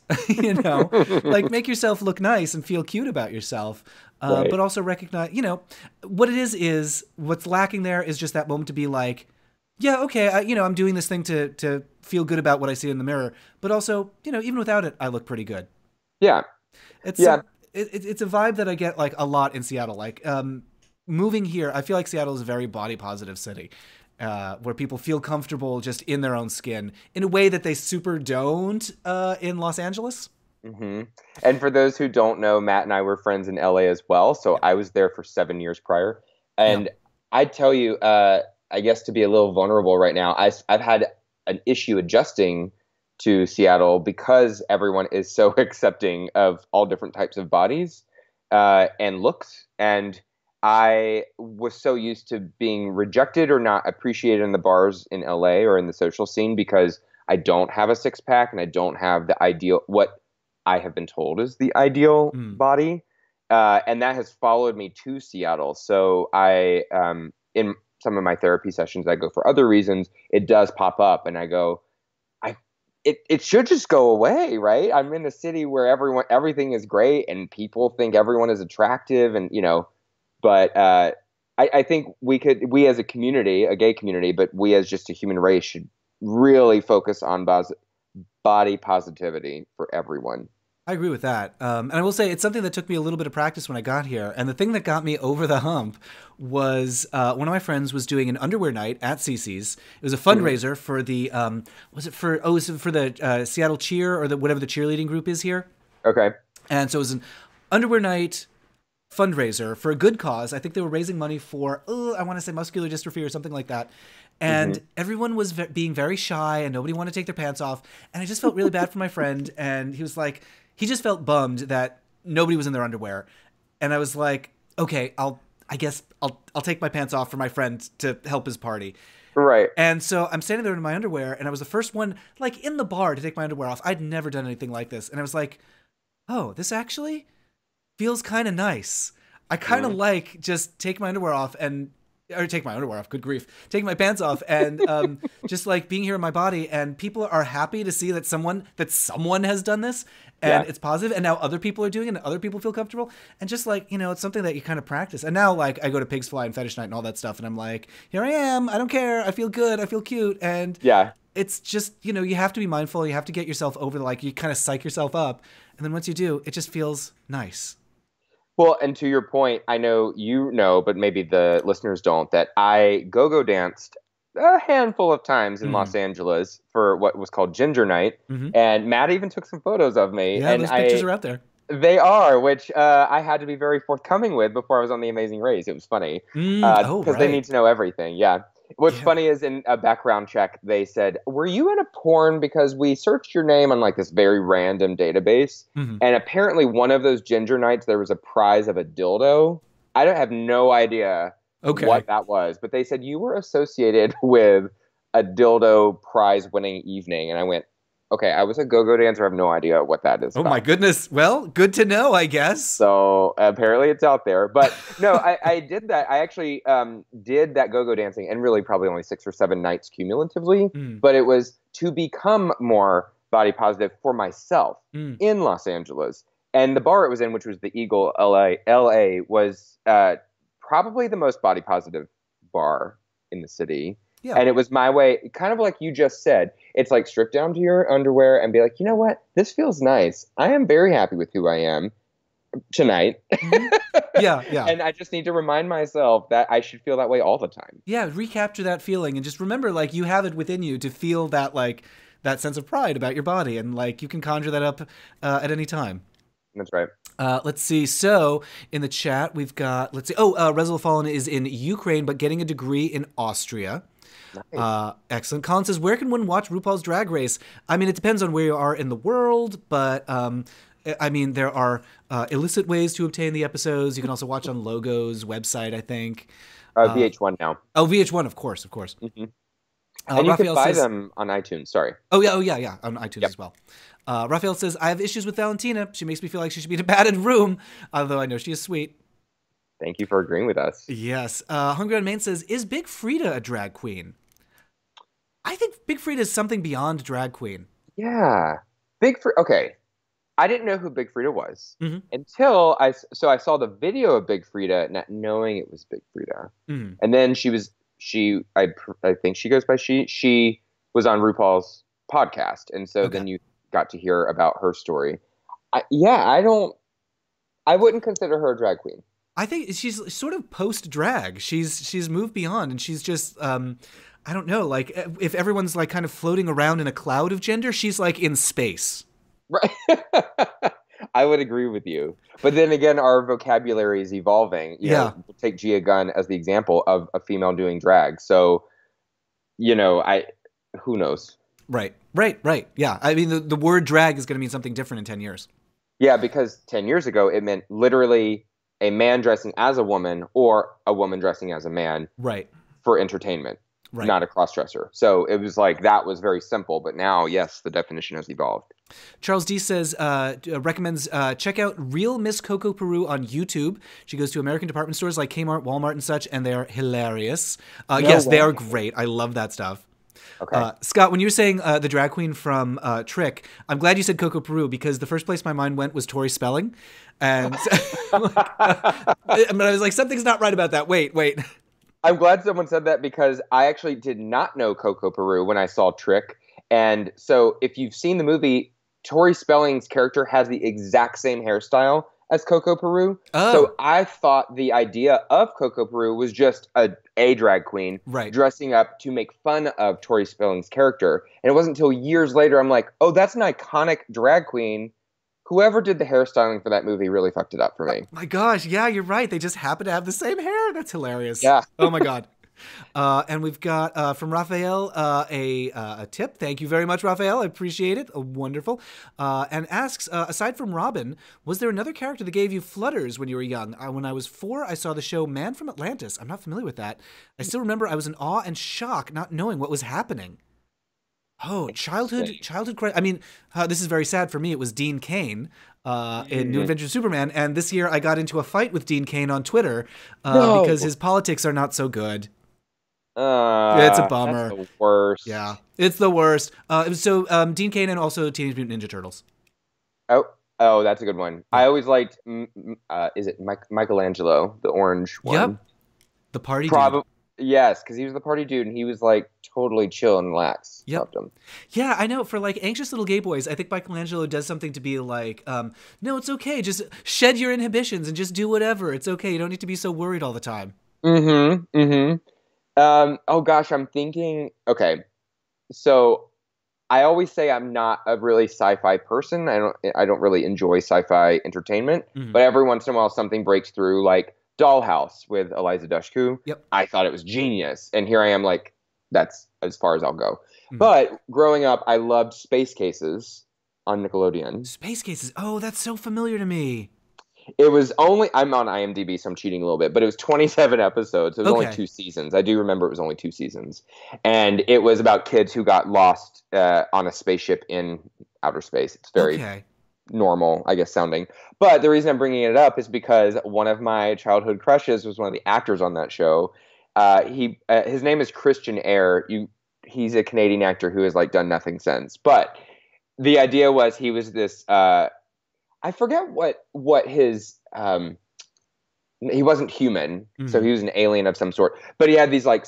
like make yourself look nice and feel cute about yourself. Right. But also recognize, what it is what's lacking there is just that moment to be like, yeah, okay, I'm doing this thing to feel good about what I see in the mirror, but also, even without it, I look pretty good. Yeah. It's Yeah. it's a vibe that I get like a lot in Seattle. Like moving here, I feel like Seattle is a very body positive city, where people feel comfortable just in their own skin in a way that they super don't in Los Angeles. hmm And for those who don't know, Matt and I were friends in LA as well. So Yeah, I was there for 7 years prior. yeah. And I tell you, I guess to be a little vulnerable right now, I've had an issue adjusting to Seattle because everyone is so accepting of all different types of bodies and looks. And I was so used to being rejected or not appreciated in the bars in LA or in the social scene because I don't have a six pack and I don't have the ideal what I have been told is the ideal Mm. body, and that has followed me to Seattle. So in some of my therapy sessions, I go for other reasons. It does pop up, and I go, it should just go away, right? I'm in a city where everything is great, and people think everyone is attractive, and but I think we as a community, a gay community, but we as just a human race should really focus on body positivity for everyone. I agree with that. And I will say it's something that took me a little bit of practice when I got here. And the thing that got me over the hump was one of my friends was doing an underwear night at CC's. It was a Mhm. fundraiser for the, was it for the Seattle Cheer or whatever the cheerleading group is here? Okay. And so it was an underwear night fundraiser for a good cause. I think they were raising money for, I want to say muscular dystrophy or something like that. hmm And everyone was being very shy and nobody wanted to take their pants off. And I just felt really bad for my friend. And he was like, he just felt bummed that nobody was in their underwear. And I was like, okay, I guess I'll take my pants off for my friend to help his party. Right. And so I'm standing there in my underwear and I was the first one like in the bar to take my underwear off. I'd never done anything like this. And I was like, oh, this actually feels kind of nice. I kind of Mhm. like just take my underwear off or take my underwear off. Good grief, take my pants off and just like being here in my body. And people are happy to see that someone has done this, and Yeah. it's positive. And now other people are doing it, and other people feel comfortable. And just like it's something that you kind of practice. And now like I go to Pigs Fly and Fetish Night and all that stuff, and I'm like, here I am. I don't care. I feel good. I feel cute. And Yeah. it's just you have to be mindful. You have to get yourself over like you kind of psych yourself up, and then once you do, it just feels nice. Well, and to your point, I know you know, but maybe the listeners don't, that I go-go danced a handful of times in Mm. Los Angeles for what was called Ginger Night, Hmm. and Matt even took some photos of me, Yeah, and those pictures are out there. they are, which I had to be very forthcoming with before I was on The Amazing Race. It was funny Mm. Oh, because they need right. to know everything. Yeah. What's Yeah. funny is in a background check, they said, "Were you in a porn?" Because we searched your name on like this very random database, Hmm. and apparently one of those ginger nights there was a prize of a dildo. I don't have no idea Okay. what that was, but they said you were associated with a dildo prize winning evening, and I went, "Okay, I was a go-go dancer. I have no idea what that is Oh my about." goodness. Well, good to know, I guess. So apparently it's out there. But no, I did that. I actually did that go-go dancing and really probably only 6 or 7 nights cumulatively. Mm. But it was to become more body positive for myself Mm. in Los Angeles. And the bar it was in, which was the Eagle LA was probably the most body positive bar in the city. Yeah. And it was my way, kind of like you just said. It's like strip down to your underwear and be like, you know what? This feels nice. I am very happy with who I am tonight. Hmm. Yeah. Yeah. And I just need to remind myself that I should feel that way all the time. Yeah. Recapture that feeling and just remember, like, you have it within you to feel that, like, that sense of pride about your body. And, like, you can conjure that up at any time. That's right. Let's see. So in the chat, we've got, let's see. Oh, Rezel Fallen is in Ukraine, but getting a degree in Austria. Nice. Excellent. Colin says, where can one watch RuPaul's Drag Race? I mean, it depends on where you are in the world, but I mean, there are illicit ways to obtain the episodes. You can also watch on Logo's website, I think. VH1 now. Oh, VH1, of course. Mm-hmm. And you can buy them on iTunes. Sorry. Oh yeah, on iTunes as well. Raphael says, I have issues with Valentina. She makes me feel like she should be in a padded room, although I know she is sweet. Thank you for agreeing with us. Yes. Hungry on Main says, is Big Frida a drag queen? I think Big Frida is something beyond drag queen. Yeah. Okay. I didn't know who Big Frida was until I saw the video of Big Frida, not knowing it was Big Frida. Mm-hmm. And then I think she goes by she was on RuPaul's podcast. And so then you got to hear about her story. I wouldn't consider her a drag queen. I think she's sort of post-drag. She's moved beyond, and she's just I don't know, like if everyone's like kind of floating around in a cloud of gender, she's like in space. Right. I would agree with you. But then again, our vocabulary is evolving. You know, we'll take Gia Gunn as the example of a female doing drag. So, who knows? Right. Yeah. I mean, the word drag is going to mean something different in 10 years. Yeah, because 10 years ago, it meant literally a man dressing as a woman or a woman dressing as a man. Right. For entertainment. Right. Not a cross-dresser. So it was like that was very simple. But now, yes, the definition has evolved. Charles D says, recommends check out Real Miss Coco Peru on YouTube. She goes to American department stores like Kmart, Walmart, and such, and they are hilarious. They are great. I love that stuff. Okay. Scott, when you were saying the drag queen from Trick, I'm glad you said Coco Peru because the first place my mind went was Tori Spelling. And but I was like, something's not right about that. Wait. I'm glad someone said that because I actually did not know Coco Peru when I saw Trick. And so if you've seen the movie, Tori Spelling's character has the exact same hairstyle as Coco Peru. Oh. So I thought the idea of Coco Peru was just a drag queen dressing up to make fun of Tori Spelling's character. And it wasn't until years later I'm like, oh, that's an iconic drag queen. Whoever did the hairstyling for that movie really fucked it up for me. Oh my gosh, yeah, you're right. They just happen to have the same hair. That's hilarious. Yeah. Oh my God. And we've got from Raphael a tip. Thank you very much, Raphael. I appreciate it. Wonderful. And asks, aside from Robin, was there another character that gave you flutters when you were young? When I was 4, I saw the show Man from Atlantis. I'm not familiar with that. I still remember I was in awe and shock not knowing what was happening. Oh, childhood. I mean, this is very sad for me. It was Dean Cain in New Adventures of Superman, and this year I got into a fight with Dean Cain on Twitter because his politics are not so good. It's a bummer. That's the worst. Yeah, it's the worst. Dean Cain and also Teenage Mutant Ninja Turtles. Oh, that's a good one. I always liked. Is it Michelangelo, the orange one? Yep. The party dude. Yes, because he was the party dude, and he was like totally chill and relaxed. Yep. Loved him. Yeah, I know. For like anxious little gay boys, I think Michelangelo does something to be like, no, it's okay. Just shed your inhibitions and just do whatever. It's okay. You don't need to be so worried all the time. Oh gosh, I'm thinking. Okay, so I always say I'm not a really sci-fi person. I don't really enjoy sci-fi entertainment. But every once in a while, something breaks through, like Dollhouse with Eliza Dushku. Yep. I thought it was genius. And here I am like, that's as far as I'll go. But growing up, I loved Space Cases on Nickelodeon. Space Cases. Oh, that's so familiar to me. It was I'm on IMDb, so I'm cheating a little bit, but it was 27 episodes. It was only 2 seasons. I do remember it was only 2 seasons. And it was about kids who got lost on a spaceship in outer space. It's very normal, I guess, sounding. But the reason I'm bringing it up is because one of my childhood crushes was one of the actors on that show. His name is Christian Eyre. He's a Canadian actor who has like done nothing since. But the idea was he was this. I forget what his. He wasn't human, so he was an alien of some sort. But he had these like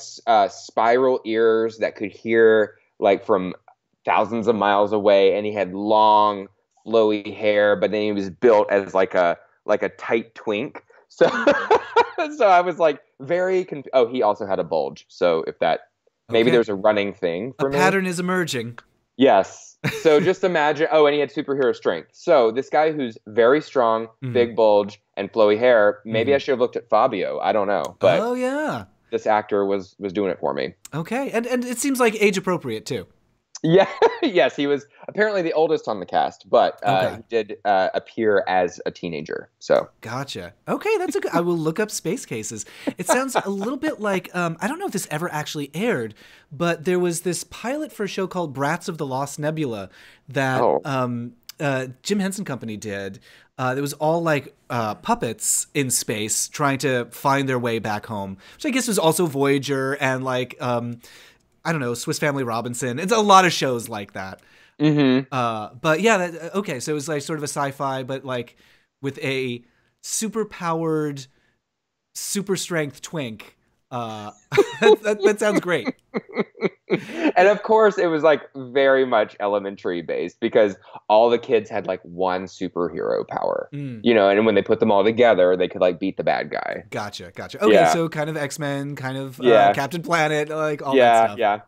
spiral ears that could hear like from thousands of miles away, and he had long, flowy hair. But then he was built as like a tight twink. So, so I was like very confused. Oh, he also had a bulge. So if that maybe there's a running thing for me. A pattern is emerging. Yes. So just imagine. Oh, and he had superhero strength. So this guy who's very strong, big bulge, and flowy hair. Maybe I should have looked at Fabio. I don't know. But this actor was doing it for me. Okay, and it seems like age appropriate too. Yeah, yes, he was apparently the oldest on the cast, but Okay. he did appear as a teenager. So Gotcha. Okay, that's a good. I will look up Space Cases. It sounds a little bit like I don't know if this ever actually aired, but there was this pilot for a show called Brats of the Lost Nebula that oh, Jim Henson Company did. It was all like puppets in space trying to find their way back home, which I guess was also Voyager and like I don't know, Swiss Family Robinson. It's a lot of shows like that. mm-hmm. But yeah, okay. So it was like sort of a sci-fi, but like with a super powered, super strength twink. That sounds great. And of course, it was like very much elementary based because all the kids had like one superhero power, Mm, and when they put them all together, they could like beat the bad guy. gotcha. Okay, Yeah, so kind of X-Men, kind of yeah, Captain Planet, like all that yeah, stuff.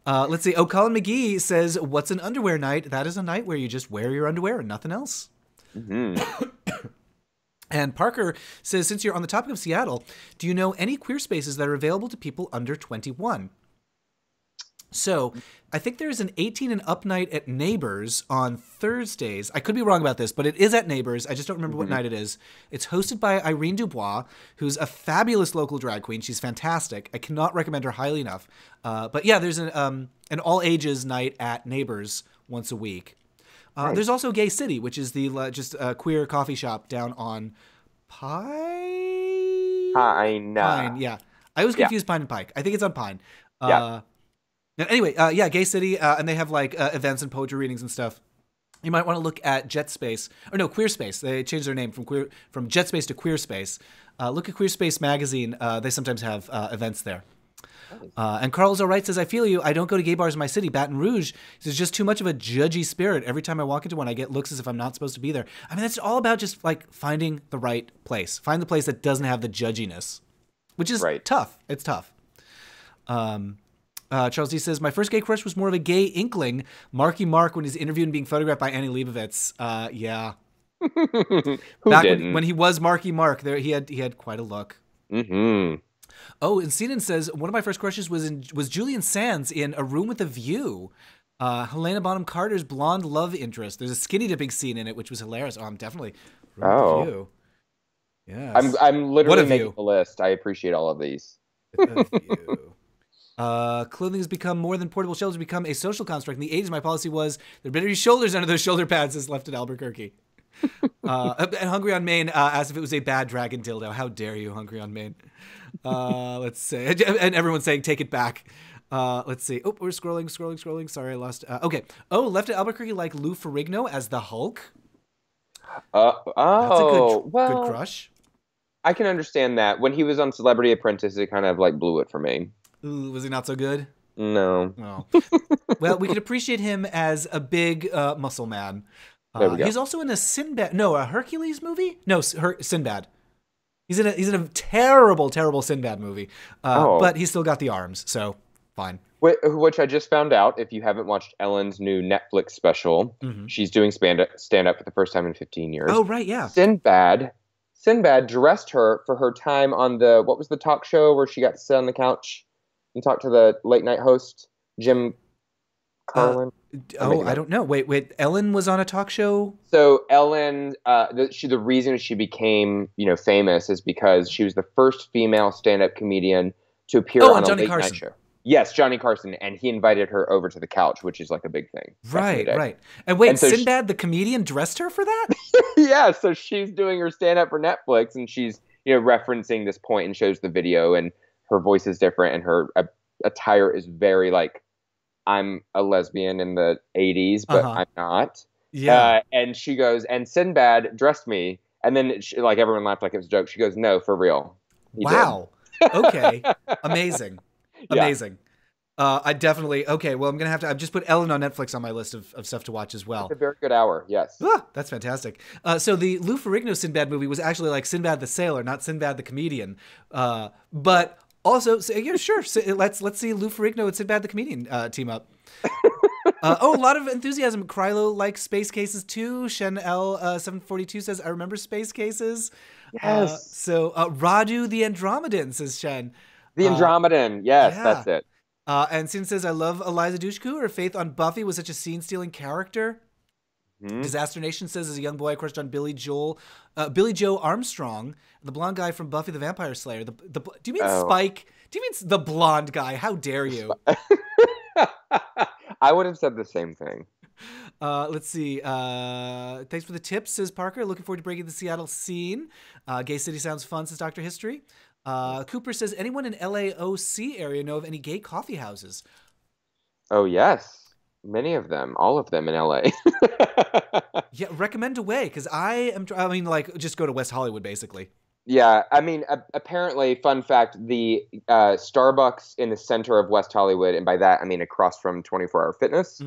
yeah. Let's see. Oh, Colin McGee says, "What's an underwear night? That is a night where you just wear your underwear and nothing else." hmm And Parker says, since you're on the topic of Seattle, do you know any queer spaces that are available to people under 21? So I think there's an 18 and up night at Neighbors on Thursdays. I could be wrong about this, but it is at Neighbors. I just don't remember what night it is. It's hosted by Irene Dubois, who's a fabulous local drag queen. She's fantastic. I cannot recommend her highly enough. But yeah, there's an all ages night at Neighbors once a week. Nice. There's also Gay City, which is the just queer coffee shop down on Pine. Pine, yeah. I always confuse Pine and Pike. I think it's on Pine. Yeah. Anyway, yeah, Gay City, and they have like events and poetry readings and stuff. You might want to look at Jet Space, or no, Queer Space. They changed their name from Jet Space to Queer Space. Look at Queer Space magazine. They sometimes have events there. And Carl's all right says, I feel you. I don't go to gay bars in my city. Baton Rouge is just too much of a judgy spirit. Every time I walk into one, I get looks as if I'm not supposed to be there. I mean, that's all about just like finding the right place. Find the place that doesn't have the judginess, which is tough. It's tough. Charles D says, my first gay crush was more of a gay inkling. Marky Mark when he's interviewed and being photographed by Annie Leibovitz. Yeah. Back when he was Marky Mark, there he had quite a look. Mm-hmm. Oh, and Sinan says, one of my first crushes was Julian Sands in A Room with a View. Helena Bonham Carter's blonde love interest. There's a skinny dipping scene in it, which was hilarious. Oh, I'm definitely Room with a View. Yes. I'm literally making a list. I appreciate all of these. Clothing has become more than portable shelters, become a social construct. In the 80s, my policy was there better be shoulders under those shoulder pads as left at Albuquerque. And Hungry on Main asked if it was a bad dragon dildo. How dare you, Hungry on Main? Let's see. And everyone's saying, take it back. Let's see. Oh, we're scrolling. Sorry, I lost. Okay. Oh, left at Albuquerque like Lou Ferrigno as the Hulk. That's a good crush. I can understand that. When he was on Celebrity Apprentice, it kind of like blew it for me. Ooh, was he not so good? No. Oh. Well, we could appreciate him as a big muscle man. There we go. He's also in a a Hercules movie? No, Sinbad. He's in a terrible Sinbad movie. But he's still got the arms, so fine. Which I just found out, if you haven't watched Ellen's new Netflix special, she's doing stand-up for the first time in 15 years. Oh, right, yeah. Sinbad dressed her for her time on what was the talk show where she got to sit on the couch and talk to the late night host, Jim Carlin? I don't know. Wait. Ellen was on a talk show? So Ellen, the reason she became, famous is because she was the first female stand-up comedian to appear on a late night show. Yes, Johnny Carson, and he invited her over to the couch, which is like a big thing. Right. And wait, so Sinbad the comedian dressed her for that? Yeah, so she's doing her stand-up for Netflix, and she's referencing this point and shows the video, and her voice is different, and her attire is very like, I'm a lesbian in the 80s, but I'm not. Yeah. And she goes, and Sinbad dressed me, and then everyone laughed like it was a joke. She goes, no, for real. Wow. Okay. Amazing. Yeah. I definitely, okay, well, I've just put Ellen on Netflix on my list of stuff to watch as well. It's a very good hour, yes. That's fantastic. So the Lou Ferrigno Sinbad movie was actually like Sinbad the Sailor, not Sinbad the Comedian. But also, yeah, sure, let's see Lou Ferrigno and Sinbad the Comedian team up. A lot of enthusiasm. Krylo likes Space Cases too. Chanel 742 says, I remember Space Cases. Yes. Radu the Andromedan, says Shen. The Andromedan, yes, that's it. And Sin says, I love Eliza Dushku. Her faith on Buffy was such a scene-stealing character. Disaster Nation says, as a young boy, I crushed on Billy Joe Armstrong, the blonde guy from Buffy the Vampire Slayer. Do you mean Spike? Do you mean the blonde guy? How dare you? I would have said the same thing. Let's see. Thanks for the tips, says Parker. Looking forward to breaking the Seattle scene. Gay City sounds fun, says Dr. History. Cooper says, anyone in LAOC area know of any gay coffee houses? Oh, yes. Many of them. All of them in LA. Yeah, recommend away, because just go to West Hollywood, basically. Yeah, I mean, apparently, fun fact, the Starbucks in the center of West Hollywood, and by that I mean across from 24 Hour Fitness,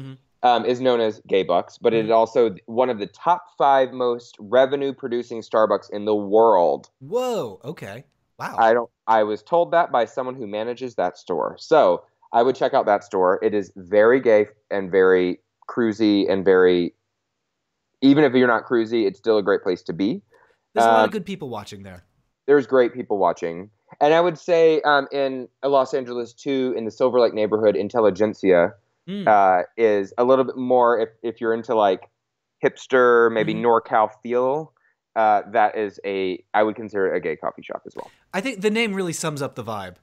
is known as Gay Bucks, but it is also one of the top 5 most revenue-producing Starbucks in the world. Whoa, okay. Wow. I was told that by someone who manages that store. So I would check out that store. It is very gay and very cruisy and very, even if you're not cruisy, it's still a great place to be. There's a lot of good people watching there. There's great people watching. And I would say in Los Angeles, too, in the Silver Lake neighborhood, Intelligentsia is a little bit more, if you're into like hipster, maybe NorCal feel, that is I would consider it a gay coffee shop as well. I think the name really sums up the vibe.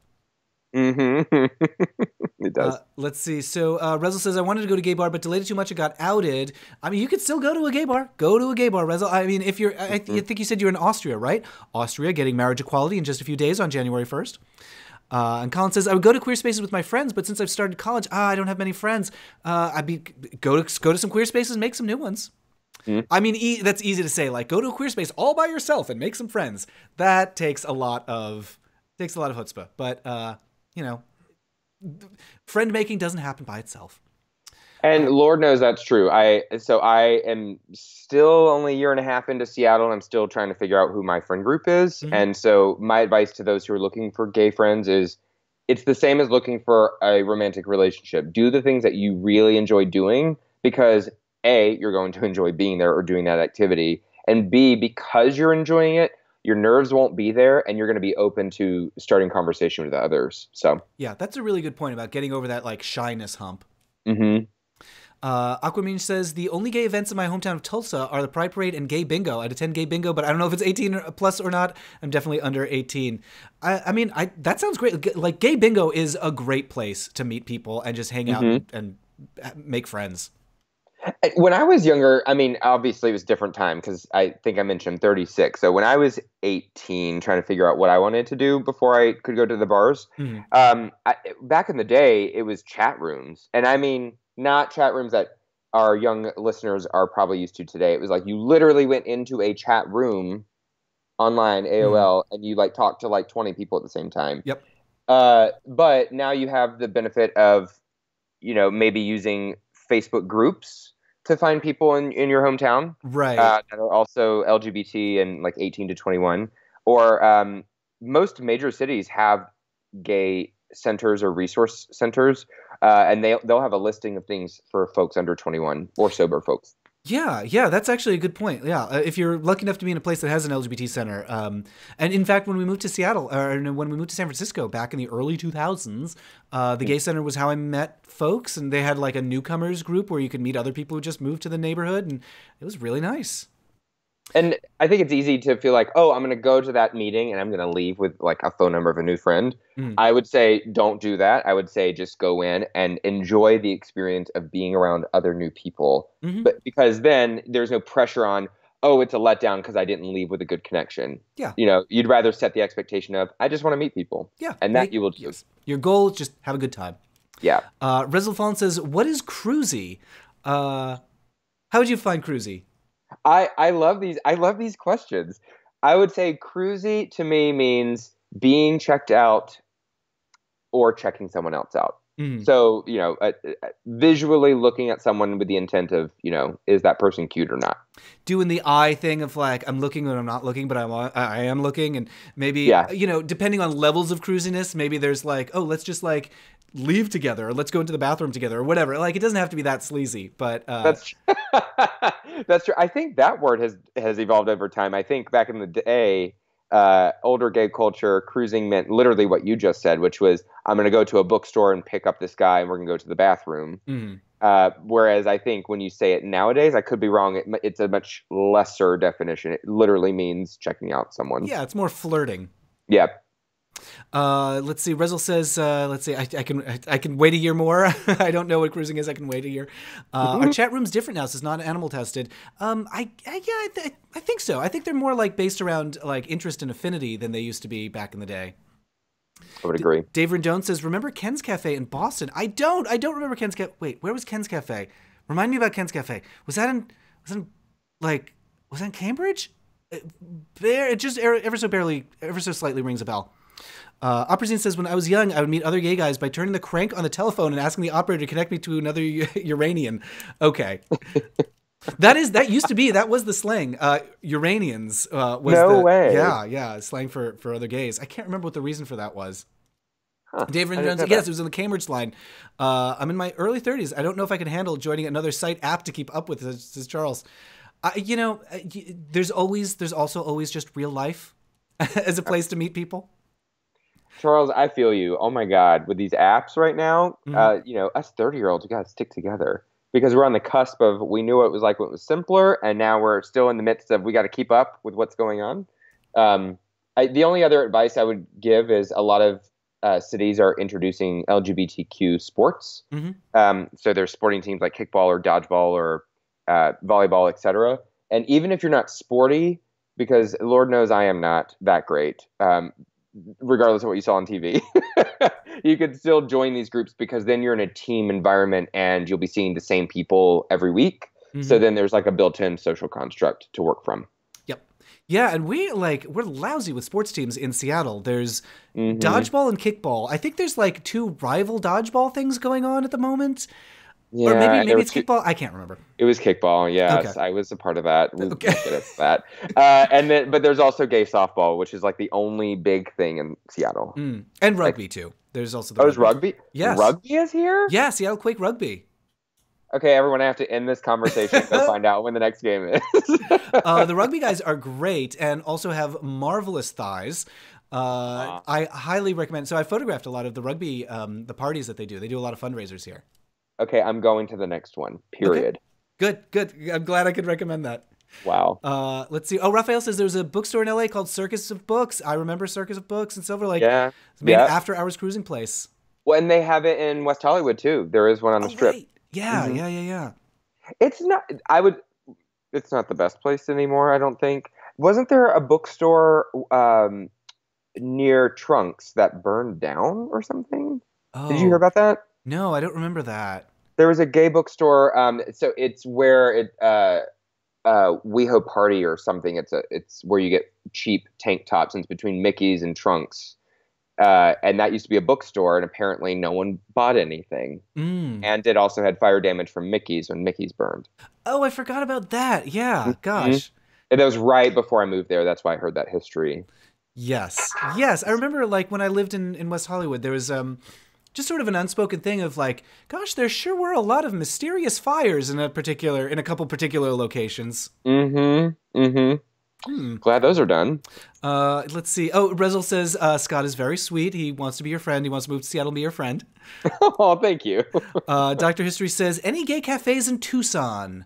It does. Let's see. So Rezel says, I wanted to go to gay bar, but delayed it too much and got outed. I mean, you could still go to a gay bar. Go to a gay bar, Rezel. I mean, if you're, I think you said you're in Austria, right? Austria getting marriage equality in just a few days on January 1st. And Colin says, I would go to queer spaces with my friends, but since I've started college, I don't have many friends. Go to some queer spaces, make some new ones. I mean, that's easy to say. Like, go to a queer space all by yourself and make some friends. That takes a lot of chutzpah. But friend making doesn't happen by itself. And Lord knows that's true. I am still only a year and a half into Seattle, and I'm still trying to figure out who my friend group is. And so my advice to those who are looking for gay friends is, it's the same as looking for a romantic relationship. Do the things that you really enjoy doing, because A, you're going to enjoy being there or doing that activity, and B, because you're enjoying it, your nerves won't be there, and you're going to be open to starting conversation with others. So yeah, that's a really good point about getting over that like shyness hump. Aquamine says, the only gay events in my hometown of Tulsa are the Pride Parade and Gay Bingo. I'd attend Gay Bingo, but I don't know if it's 18 plus or not. I'm definitely under 18. I mean, that sounds great. Like, Gay Bingo is a great place to meet people and just hang out and make friends. When I was younger, I mean, obviously it was a different time, because I think I mentioned 36. So when I was 18, trying to figure out what I wanted to do before I could go to the bars, back in the day, it was chat rooms. And I mean, not chat rooms that our young listeners are probably used to today. It was like you literally went into a chat room online, AOL, and you like talked to like 20 people at the same time. Yep. But now you have the benefit of, maybe using Facebook groups to find people in your hometown, right? That are also LGBT and like 18 to 21. Or most major cities have gay centers or resource centers, and they'll have a listing of things for folks under 21 or sober folks. Yeah, that's actually a good point. Yeah, if you're lucky enough to be in a place that has an LGBT center, and in fact, when we moved to Seattle, or when we moved to San Francisco back in the early 2000s, the gay center was how I met folks, and they had like a newcomers group where you could meet other people who just moved to the neighborhood, and it was really nice. And I think it's easy to feel like, oh, I'm going to go to that meeting and I'm going to leave with like a phone number of a new friend. I would say don't do that. I would say just go in and enjoy the experience of being around other new people. But because then there's no pressure on, oh, it's a letdown because I didn't leave with a good connection. Yeah. You'd rather set the expectation of, I just want to meet people. Yeah. And that you will do. Yes. Your goal is just have a good time. Yeah. Rezel Fallen says, what is cruisy? How would you find cruisy? I love these questions. I would say cruisy to me means being checked out or checking someone else out. So, visually looking at someone with the intent of, is that person cute or not? Doing the eye thing of like, I'm looking but I'm not looking, but I am looking. And maybe, depending on levels of cruisiness, maybe there's like, oh, let's just like leave together, or let's go into the bathroom together, or whatever. Like, it doesn't have to be that sleazy, but that's that's true. I think that word has evolved over time. I think back in the day, older gay culture, cruising meant literally what you just said, which was I'm going to go to a bookstore and pick up this guy, and we're going to go to the bathroom. Mm-hmm. Whereas I think when you say it nowadays, I could be wrong. It's a much lesser definition. It literally means checking out someone. Yeah, it's more flirting. Yeah. Let's see. Rezel says, let's see. I can wait a year more. I don't know what cruising is. I can wait a year. Our chat room's different now. So it's not animal tested. I think so. I think they're more like based around like interest and affinity than they used to be back in the day. I would agree. Dave Rendon says, remember Ken's Cafe in Boston? I don't remember Ken's Cafe. Wait, where was Ken's Cafe? Remind me about Ken's Cafe. Was that in Cambridge? It just ever so slightly rings a bell. Oprazine says, when I was young, I would meet other gay guys by turning the crank on the telephone and asking the operator to connect me to another Uranian. Okay. That was the slang. Uranians way. Yeah, slang for other gays. I can't remember what the reason for that was. Huh. David Jones, yes, it was in the Cambridge line. I'm in my early 30s. I don't know if I can handle joining another site app to keep up with, says Charles. There's also always just real life as a place to meet people. Charles, I feel you. Oh my God, with these apps right now, us 30-year-olds, we gotta stick together because we're on the cusp of we knew what it was like when it was simpler, and now we're still in the midst of we got to keep up with what's going on. The only other advice I would give is a lot of cities are introducing LGBTQ sports. Mm-hmm. So there's sporting teams like kickball or dodgeball or volleyball, etc. And even if you're not sporty, because Lord knows I am not that great. Regardless of what you saw on TV, you could still join these groups because then you're in a team environment and you'll be seeing the same people every week. Mm-hmm. So then there's like a built-in social construct to work from. Yep. Yeah, and we're lousy with sports teams in Seattle. There's dodgeball and kickball. I think there's like 2 rival dodgeball things going on at the moment. Yeah, or maybe it's kickball. I can't remember. It was kickball. Yes, okay. I was a part of that. Okay. That. But there's also gay softball, which is like the only big thing in Seattle. And rugby too. There's also there's rugby. Yes, rugby is here. Yeah, Seattle Quake rugby. Okay, everyone, I have to end this conversation and go find out when the next game is. The rugby guys are great and also have marvelous thighs. I highly recommend. So I photographed a lot of the rugby, the parties that they do. They do a lot of fundraisers here. Okay, I'm going to the next one, period. Okay. Good. I'm glad I could recommend that. Wow. Let's see. Oh, Raphael says there's a bookstore in LA called Circus of Books. I remember Circus of Books in Silver Lake. Yeah. It's made after-hours cruising place. Well, and they have it in West Hollywood, too. There is one on the Strip. Right. Yeah, yeah. It's not the best place anymore, I don't think. Wasn't there a bookstore near Trunks that burned down or something? Oh. Did you hear about that? No, I don't remember that. There was a gay bookstore. So it's where WeHo Party or something. It's where you get cheap tank tops, and it's between Mickey's and Trunks. And that used to be a bookstore, and apparently no one bought anything. And it also had fire damage from Mickey's when Mickey's burned. Oh, I forgot about that. Yeah, gosh. And that was right before I moved there. That's why I heard that history. Yes. I remember like when I lived in West Hollywood, there was just sort of an unspoken thing of like, gosh, there sure were a lot of mysterious fires in a couple particular locations. Glad those are done. Let's see. Oh, Rezel says Scott is very sweet. He wants to be your friend. He wants to move to Seattle and be your friend. Oh, thank you. Dr. History says, any gay cafes in Tucson?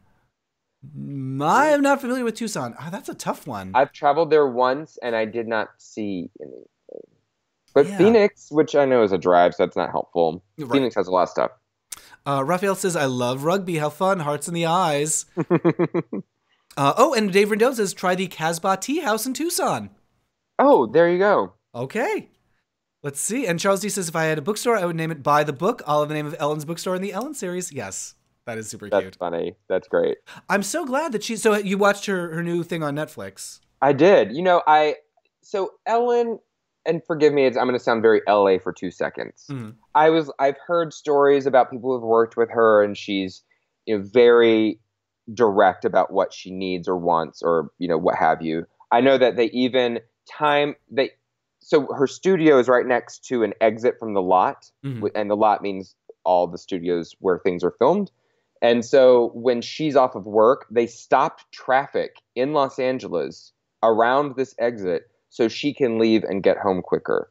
I am not familiar with Tucson. That's a tough one. I've traveled there once and I did not see anything. But Phoenix, which I know is a drive, so that's not helpful. Right. Phoenix has a lot of stuff. Raphael says, I love rugby. How fun. Hearts in the eyes. And Dave Rendon says, try the Casbah Tea House in Tucson. Oh, there you go. Okay. Let's see. And Charles D says, if I had a bookstore, I would name it By the Book. I'll have the name of Ellen's bookstore in the Ellen series. Yes. That is super cute. That's funny. That's great. I'm so glad that so you watched her new thing on Netflix. I did. So Ellen, and forgive me, I'm going to sound very LA for 2 seconds. I've heard stories about people who've worked with her, and she's, very direct about what she needs or wants or, what have you. I know that so her studio is right next to an exit from the lot, and the lot means all the studios where things are filmed. And so when she's off of work, they stopped traffic in Los Angeles around this exit so she can leave and get home quicker.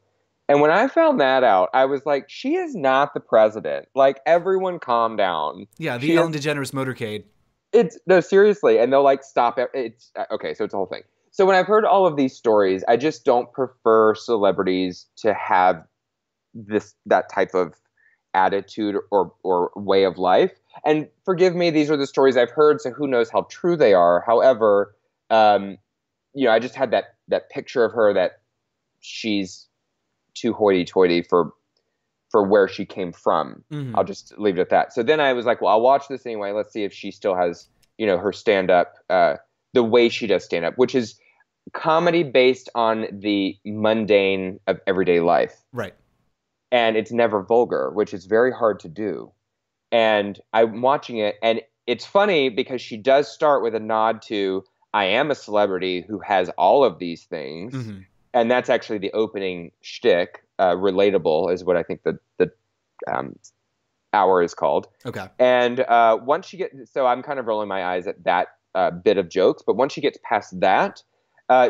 And when I found that out, I was like, she is not the president. Like, everyone calm down. Yeah, the Ellen DeGeneres motorcade. It's no, seriously. And they'll like stop it. It's okay. So it's a whole thing. So when I've heard all of these stories, I just don't prefer celebrities to have that type of attitude or way of life. And forgive me, these are the stories I've heard, so who knows how true they are. However, I just had that picture of her that she's too hoity-toity for where she came from. Mm-hmm. I'll just leave it at that. So then I was like, well, I'll watch this anyway. Let's see if she still has, her stand-up, the way she does stand-up, which is comedy based on the mundane of everyday life. Right. And it's never vulgar, which is very hard to do. And I'm watching it, and it's funny because she does start with a nod to, I am a celebrity who has all of these things. Mm-hmm. And that's actually the opening shtick. Relatable is what I think the hour is called. Okay. And once so I'm kind of rolling my eyes at that bit of jokes, but once she gets past that,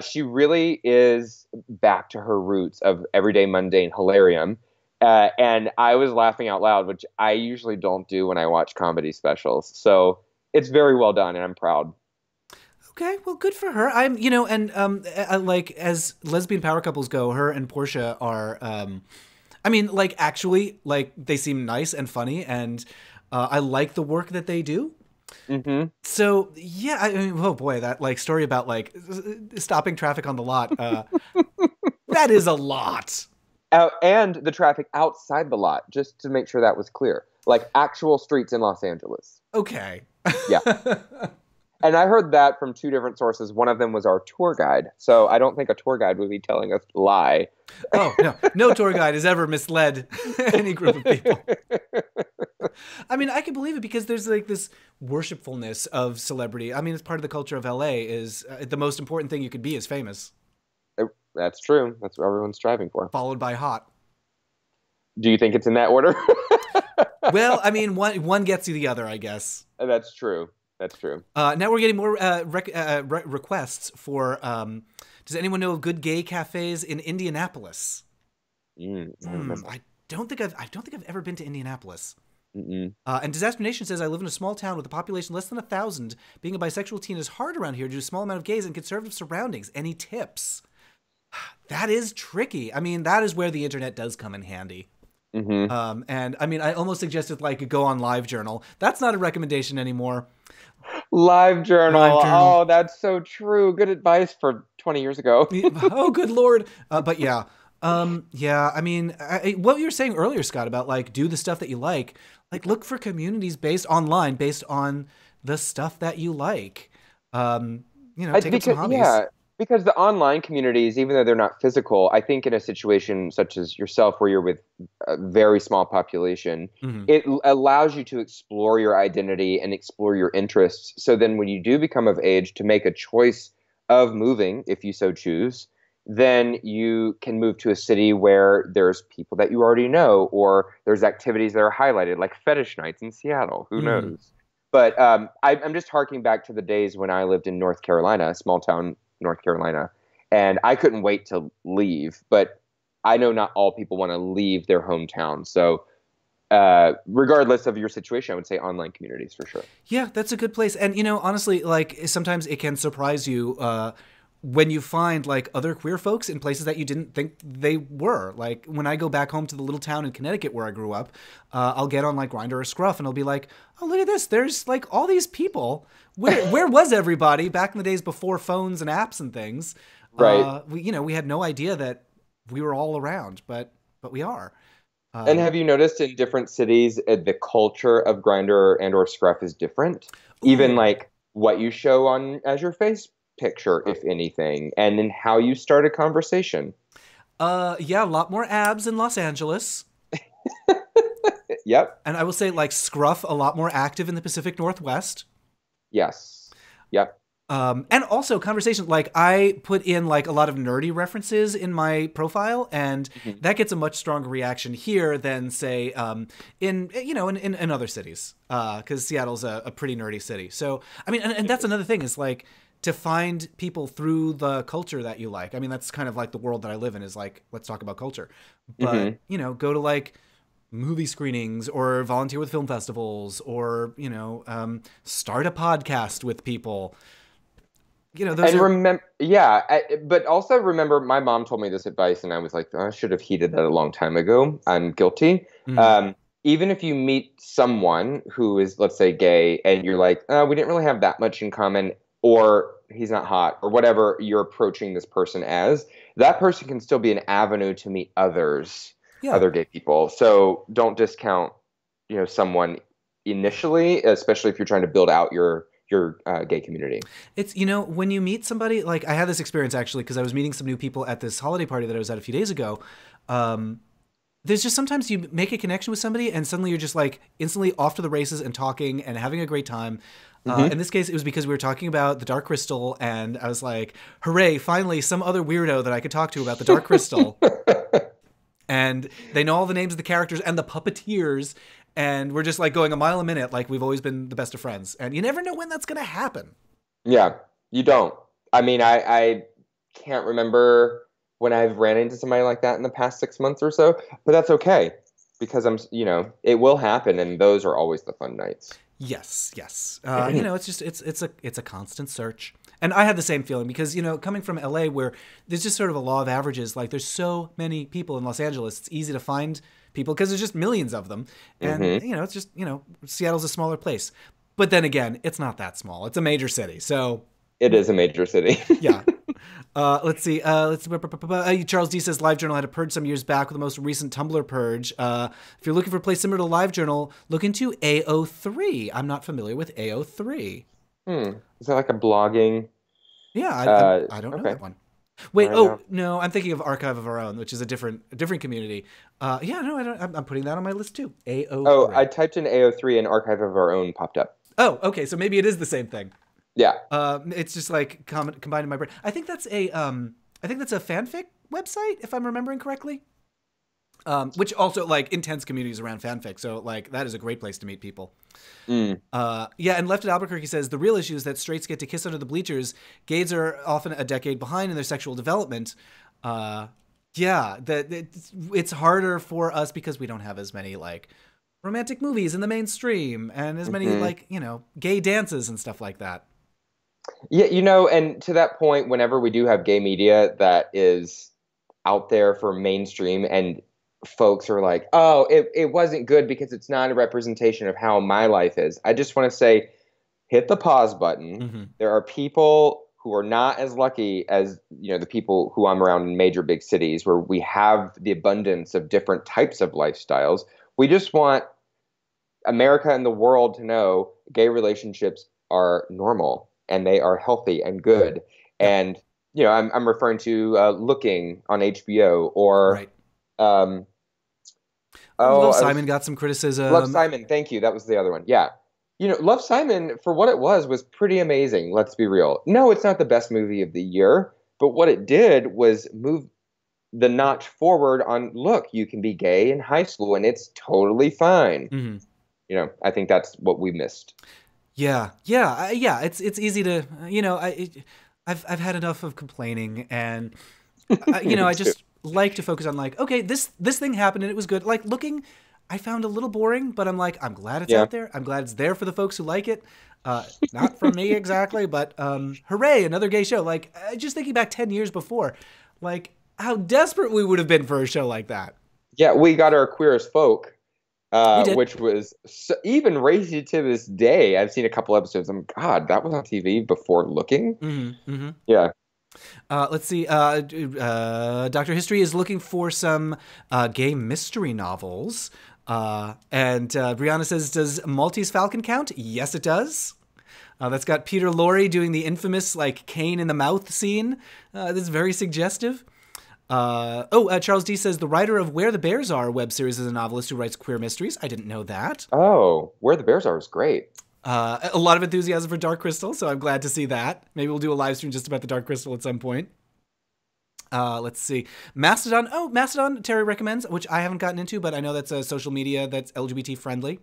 she really is back to her roots of everyday mundane hilarium. And I was laughing out loud, which I usually don't do when I watch comedy specials. So it's very well done, and I'm proud. Okay, well, good for her. I'm, like, as lesbian power couples go, her and Portia are, actually, like, they seem nice and funny, and I like the work that they do. Mm-hmm. So, yeah, oh boy, that, like, story about, like, stopping traffic on the lot, that is a lot. And the traffic outside the lot, just to make sure that was clear. Like, actual streets in Los Angeles. Okay. Yeah. And I heard that from two different sources. One of them was our tour guide. So I don't think a tour guide would be telling us lie. Oh, no. No tour guide has ever misled any group of people. I mean, I can believe it because there's like this worshipfulness of celebrity. I mean, it's part of the culture of LA is the most important thing you could be is famous. That's true. That's what everyone's striving for. Followed by hot. Do you think it's in that order? Well, I mean, one gets you the other, I guess. That's true. That's true. Now we're getting more requests for. Does anyone know of good gay cafes in Indianapolis? I don't think I've ever been to Indianapolis. And Disaster Nation says, I live in a small town with a population less than 1,000. Being a bisexual teen is hard around here due to a small amount of gays and conservative surroundings. Any tips? That is tricky. I mean, that is where the internet does come in handy. Mm-hmm. And I mean, I almost suggested like go on LiveJournal. That's not a recommendation anymore. LiveJournal. Oh, that's so true. Good advice for 20 years ago. Oh, good Lord. But yeah. Yeah, I mean, what you were saying earlier, Scott, about like do the stuff that you like look for communities based online, based on the stuff that you like. Take up some hobbies. Yeah, because the online communities, even though they're not physical, I think in a situation such as yourself where you're with a very small population, mm-hmm. it allows you to explore your identity and explore your interests. So then when you do become of age to make a choice of moving, if you so choose, then you can move to a city where there's people that you already know, or there's activities that are highlighted, like fetish nights in Seattle. Who knows? But I'm just harking back to the days when I lived in North Carolina, small town North Carolina, and I couldn't wait to leave. But I know not all people want to leave their hometown. So regardless of your situation, I would say online communities for sure. Yeah, that's a good place. And, honestly, like sometimes it can surprise you when you find like other queer folks in places that you didn't think they were. Like when I go back home to the little town in Connecticut where I grew up, I'll get on like Grindr or Scruff and I'll be like, oh, look at this. There's like all these people. Where was everybody back in the days before phones and apps and things? Right. We had no idea that we were all around, but we are. And have you noticed in different cities, the culture of Grindr and or Scruff is different? Ooh. Even like what you show on as your face picture, if anything, and then how you start a conversation. Yeah, a lot more abs in Los Angeles. Yep. And I will say like Scruff a lot more active in the Pacific Northwest. Yes. Yep. And also conversation, like I put in like a lot of nerdy references in my profile, and that gets a much stronger reaction here than say in other cities, because Seattle's a pretty nerdy city. So I mean, and that's another thing is like to find people through the culture that you like. I mean, that's kind of like the world that I live in, is like, let's talk about culture. But, you know, go to like movie screenings or volunteer with film festivals or, you know, start a podcast with people. You know, those but also remember, my mom told me this advice, and I was like, oh, I should have heeded that a long time ago. I'm guilty. Even if you meet someone who is, let's say, gay, and you're like, we didn't really have that much in common, or he's not hot, or whatever you're approaching this person as, that person can still be an avenue to meet other gay people. So don't discount, you know, someone initially, especially if you're trying to build out your gay community. It's, you know, when you meet somebody, like I had this experience actually, because I was meeting some new people at this holiday party that I was at a few days ago. There's just sometimes you make a connection with somebody and suddenly you're just like instantly off to the races and talking and having a great time. In this case, it was because we were talking about the Dark Crystal, and I was like, hooray, finally some other weirdo that I could talk to about the Dark Crystal. And they know all the names of the characters and the puppeteers, and we're just like going a mile a minute, like we've always been the best of friends. And you never know when that's going to happen. Yeah, you don't. I mean, I can't remember when I've ran into somebody like that in the past 6 months or so, but that's okay, because it will happen, and those are always the fun nights. Yes. You know, it's just it's a constant search. And I had the same feeling because, you know, coming from LA where there's just sort of a law of averages, like there's so many people in Los Angeles, it's easy to find people because there's just millions of them. And, you know, it's just, you know, Seattle's a smaller place. But then again, it's not that small. It's a major city. So it is a major city. Yeah. Let's see. Charles D says LiveJournal had a purge some years back with the most recent Tumblr purge. If you're looking for a place similar to LiveJournal, look into AO3. I'm not familiar with AO3. Is that like a blogging? Yeah, I don't know that one. Wait, no, I'm thinking of Archive of Our Own, which is a different community. Yeah, no, I'm putting that on my list too. AO3. Oh, I typed in AO3 and Archive of Our Own popped up. Oh, okay, so maybe it is the same thing. Yeah. It's just like combined in my brain. I think that's a fanfic website, if I'm remembering correctly. Which also like intense communities around fanfic. So like that is a great place to meet people. Yeah, and Left at Albuquerque says the real issue is that straights get to kiss under the bleachers. Gays are often a decade behind in their sexual development. Yeah, it's harder for us because we don't have as many like romantic movies in the mainstream and as many like, you know, gay dances and stuff like that. Yeah, you know, and to that point, whenever we do have gay media that is out there for mainstream and folks are like, oh, it wasn't good because it's not a representation of how my life is. I just want to say, hit the pause button. There are people who are not as lucky as, you know, the people who I'm around in major big cities where we have the abundance of different types of lifestyles. We just want America and the world to know gay relationships are normal and they are healthy and good. And, you know, I'm referring to Looking on HBO or Love Simon got some criticism. Love Simon, thank you. That was the other one. Yeah. You know, Love Simon, for what it was pretty amazing. Let's be real. No, it's not the best movie of the year, but what it did was move the notch forward on, look, you can be gay in high school and it's totally fine. You know, I think that's what we missed. Yeah. It's easy to, you know, I've had enough of complaining, and you know, I just like to focus on like, okay, this thing happened and it was good. Like Looking, I found a little boring, but I'm like, I'm glad it's out there. I'm glad it's there for the folks who like it. Not for me exactly, but hooray, another gay show. Like just thinking back 10 years before, like how desperate we would have been for a show like that. Yeah, we got our Queer as Folk. Which was even racy to this day. I've seen a couple episodes. God, that was on TV before Looking. Yeah. Let's see. Dr. History is looking for some gay mystery novels. And Brianna says, does Maltese Falcon count? Yes, it does. That's got Peter Lorre doing the infamous like cane in the mouth scene. That's very suggestive. Charles D says the writer of Where the Bears Are web series is a novelist who writes queer mysteries. I didn't know that. Oh, Where the Bears Are is great. A lot of enthusiasm for Dark Crystal, so I'm glad to see that. Maybe we'll do a live stream just about the Dark Crystal at some point. Let's see. Mastodon. Oh, Mastodon, Terry recommends, which I haven't gotten into, but I know that's a social media that's LGBT friendly.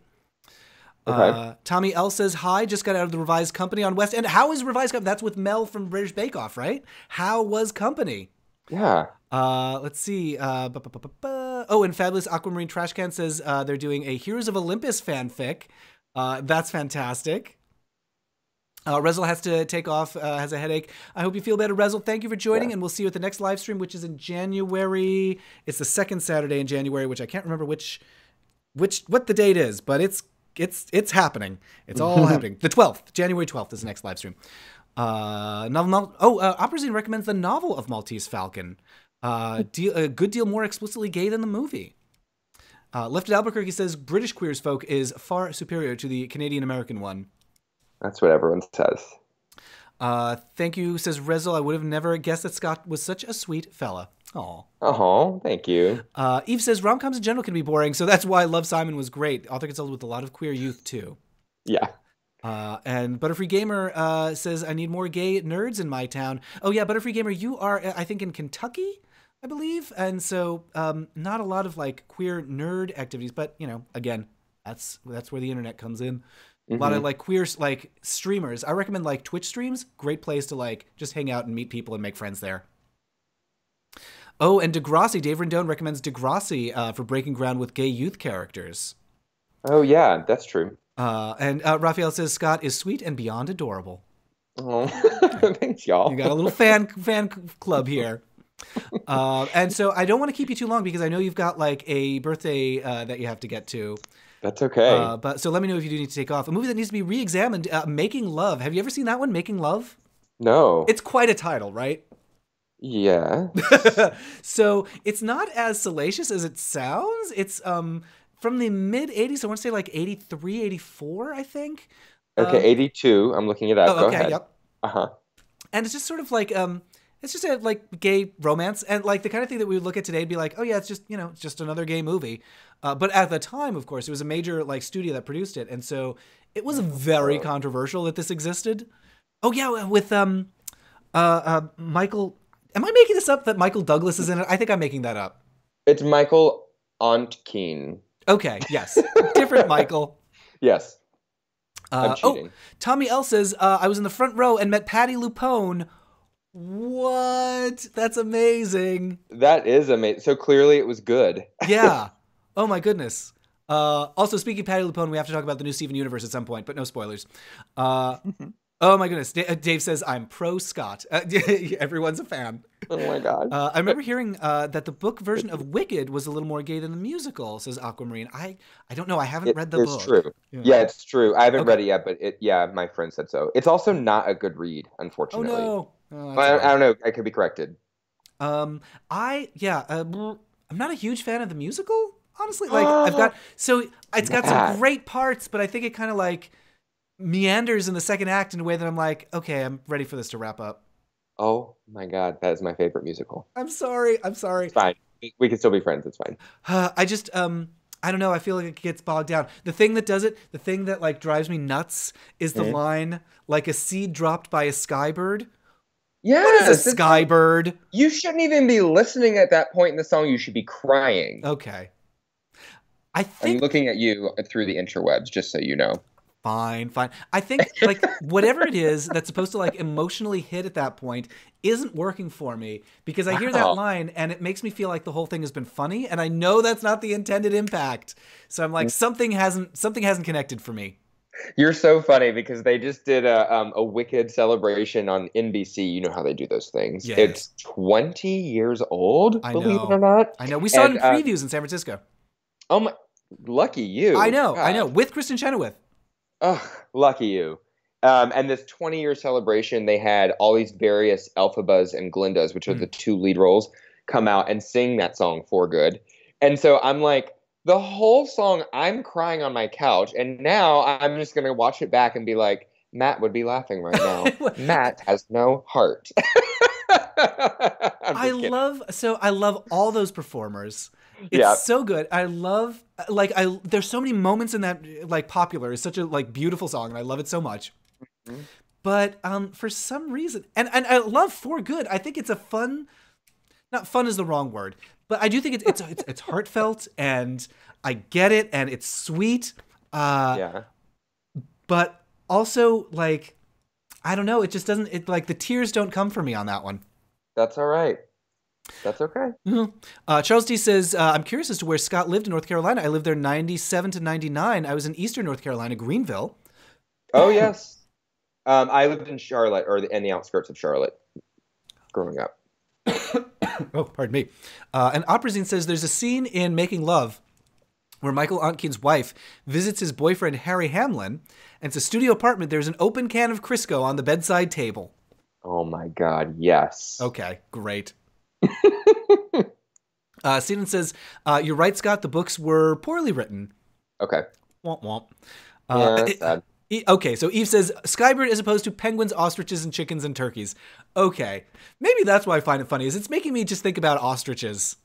Tommy L says, hi, just got out of the Revised Company on West End. How is Revised Company? That's with Mel from British Bake Off, right? How was Company? Yeah. Let's see. Oh, and Fabulous Aquamarine Trash Can says they're doing a Heroes of Olympus fanfic. That's fantastic. Rezel has to take off, has a headache. I hope you feel better, Rezel. Thank you for joining, and we'll see you at the next live stream, which is in January. It's the second Saturday in January, which I can't remember what the date is, but it's happening. It's all happening. The 12th, January 12th is the next live stream. Oprazine recommends the novel of Maltese Falcon. A good deal more explicitly gay than the movie. Lifted Albuquerque says British Queers Folk is far superior to the Canadian American one. That's what everyone says. Thank you, says Rezel. I would have never guessed that Scott was such a sweet fella. Aw. Oh, thank you. Eve says rom-coms in general can be boring, so that's why Love, Simon was great. Author consulted with a lot of queer youth, too. Yeah. And Butterfree Gamer says, I need more gay nerds in my town. Oh, yeah, Butterfree Gamer, you are, I think, in Kentucky, I believe. And so not a lot of, like, queer nerd activities. But, you know, again, that's where the internet comes in. A lot of, like, queer, like, streamers. I recommend, like, Twitch streams. Great place to, like, just hang out and meet people and make friends there. Oh, and Degrassi. Dave Rendon recommends Degrassi for breaking ground with gay youth characters. Oh, yeah, that's true. And Raphael says Scott is sweet and beyond adorable. Oh, thanks, y'all. You got a little fan club here. And so I don't want to keep you too long because I know you've got, like, a birthday that you have to get to. That's okay. But so let me know if you do need to take off. A movie that needs to be re-examined, Making Love. Have you ever seen that one, Making Love? No. It's quite a title, right? Yeah. So it's not as salacious as it sounds. It's from the mid-'80s. I want to say like 83, 84, I think. Okay, 82. I'm looking it up. Oh, okay, go ahead. Yep. Uh-huh. And it's just sort of like it's just a like gay romance, and like the kind of thing that we would look at today and be like, oh yeah, it's just, you know, it's just another gay movie. But at the time, of course, it was a major like studio that produced it, and so it was very controversial that this existed. Oh yeah, with Michael. Am I making this up that Michael Douglas is in it? I think I'm making that up. It's Michael Ontkeen. Okay, yes, different Michael. Yes. I'm cheating. Tommy L says, I was in the front row and met Patti LuPone. What? That's amazing. That is amazing. So clearly it was good. Yeah. Oh my goodness. Also, speaking of Patti LuPone, we have to talk about the new Steven Universe at some point, but no spoilers. Oh my goodness. Dave says, I'm pro Scott. Everyone's a fan. Oh my God. I remember hearing that the book version of Wicked was a little more gay than the musical, says Aquamarine. I don't know. I haven't read the book. It's true. Yeah, it's true. I haven't read it yet, but my friend said so. It's also not a good read, unfortunately. Oh no. I don't know. I could be corrected. I'm not a huge fan of the musical, honestly. Like it's got some great parts, but I think it kind of like meanders in the second act in a way that I'm like, okay, I'm ready for this to wrap up. Oh my God, that is my favorite musical. I'm sorry. It's fine. We can still be friends. It's fine. I just I don't know. I feel like it gets bogged down. The thing that does it, the thing that like drives me nuts, is the line like a seed dropped by a skybird. Yeah, what is a skybird? You shouldn't even be listening at that point in the song. You should be crying. Okay. I'm looking at you through the interwebs, just so you know. Fine. I think like whatever it is that's supposed to like emotionally hit at that point isn't working for me because I hear that line and it makes me feel like the whole thing has been funny, and I know that's not the intended impact. So I'm like, something hasn't connected for me. You're so funny because they just did a Wicked celebration on NBC. You know how they do those things. Yeah. It's 20 years old, believe it or not. I know. We saw it in previews in San Francisco. Oh my, lucky you. I know. With Kristen Chenoweth. Oh, lucky you. And this 20-year celebration, they had all these various Elphabas and Glindas, which are the two lead roles, come out and sing that song for good. And so I'm like, the whole song, I'm crying on my couch, and now I'm just going to watch it back and be like, Matt would be laughing right now. Matt has no heart. I love all those performers. It's so good. I love there's so many moments in that like Popular is such a like beautiful song, and I love it so much. Mm-hmm. But for some reason, and I love For Good. I think it's a fun. Not fun is the wrong word, but I do think it's heartfelt, and I get it, and it's sweet. but also like I don't know. It just doesn't. It like the tears don't come for me on that one. That's all right. That's okay. Charles D says, I'm curious as to where Scott lived in North Carolina. I lived there 97 to 99. I was in Eastern North Carolina, Greenville. Oh, yes. I lived in Charlotte, or in the outskirts of Charlotte, growing up. Oh, pardon me. And Oprazine says there's a scene in Making Love where Michael Ontkean's wife visits his boyfriend, Harry Hamlin, and it's a studio apartment. There's an open can of Crisco on the bedside table. Oh, my God. Yes. Okay, great. Steven says, you're right, Scott. The books were poorly written. Okay. Womp womp. Yeah, that's sad. Okay, so Eve says, Skybird as opposed to penguins, ostriches, and chickens and turkeys. Okay. Maybe that's why I find it funny, is it's making me just think about ostriches.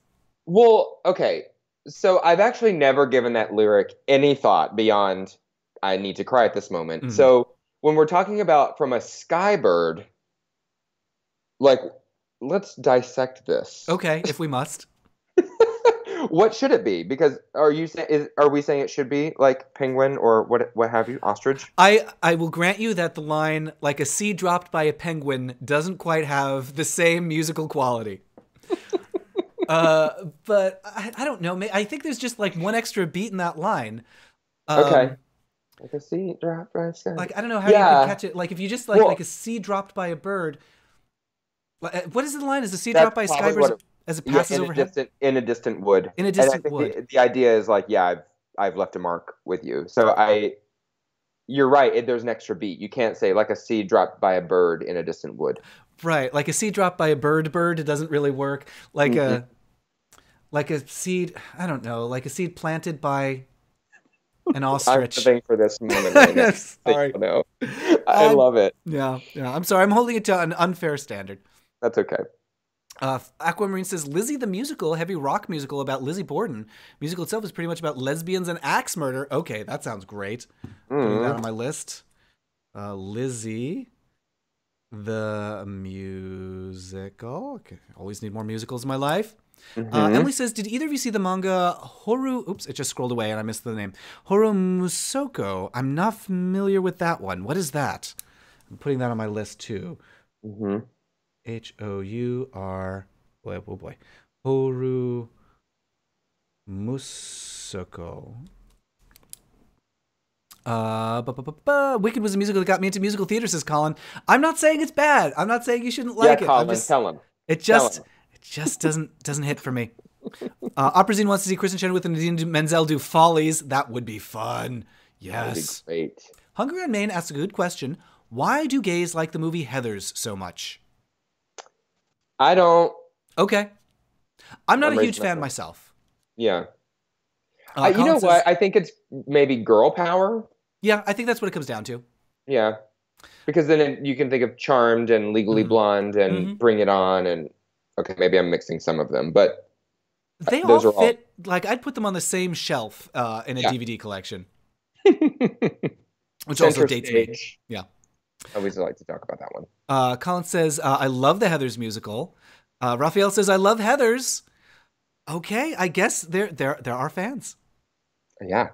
Well, okay. So I've actually never given that lyric any thought beyond I need to cry at this moment. Mm-hmm. So when we're talking about from a skybird, like, let's dissect this. Okay, if we must. What should it be? Because are we saying it should be like penguin or what have you, ostrich? I will grant you that the line like a seed dropped by a penguin doesn't quite have the same musical quality. But I don't know. I think there's just like one extra beat in that line. Okay. Like a seed dropped by a sky. Like I don't know how you could catch it. Like if you just like a seed dropped by a bird. What is the line? Is the seed dropped by a skybird as it passes overhead? In a distant wood. In a distant wood. The idea is like, yeah, I've left a mark with you. So you're right. There's an extra beat. You can't say like a seed dropped by a bird in a distant wood. Right. Like a seed dropped by a bird, it doesn't really work. Like a seed, I don't know, like a seed planted by an ostrich. I'm living for this moment. Right sorry. No. I love it. Yeah. I'm sorry. I'm holding it to an unfair standard. That's okay. Aquamarine says, Lizzie the musical, heavy rock musical about Lizzie Borden. Musical itself is pretty much about lesbians and axe murder. Okay, that sounds great. Putting that on my list. Lizzie the musical. Okay, always need more musicals in my life. Emily says, did either of you see the manga Horu... Oops, it just scrolled away and I missed the name. Horu Musoko. I'm not familiar with that one. What is that? I'm putting that on my list too. Hour... boy. Horu Musoko. Wicked was a musical that got me into musical theater, says Colin. I'm not saying it's bad. I'm not saying you shouldn't like it. Colin, tell him. It just doesn't hit for me. Oprazine wants to see Kristen Chenoweth and Nadine Menzel do Follies. That would be fun. Yes. That would be great. Hungry on Maine asks a good question. Why do gays like the movie Heathers so much? I don't. Okay. I'm not a huge fan myself. Yeah. You know what? I think it's maybe girl power. Yeah, I think that's what it comes down to. Yeah. Because then you can think of Charmed and Legally Blonde and Bring It On and okay, maybe I'm mixing some of them, but they all fit. Like I'd put them on the same shelf in a DVD collection, which also dates me. Yeah, I always like to talk about that one. Colin says, "I love the Heathers musical." Raphael says, "I love Heathers." Okay, I guess there are fans. Yeah.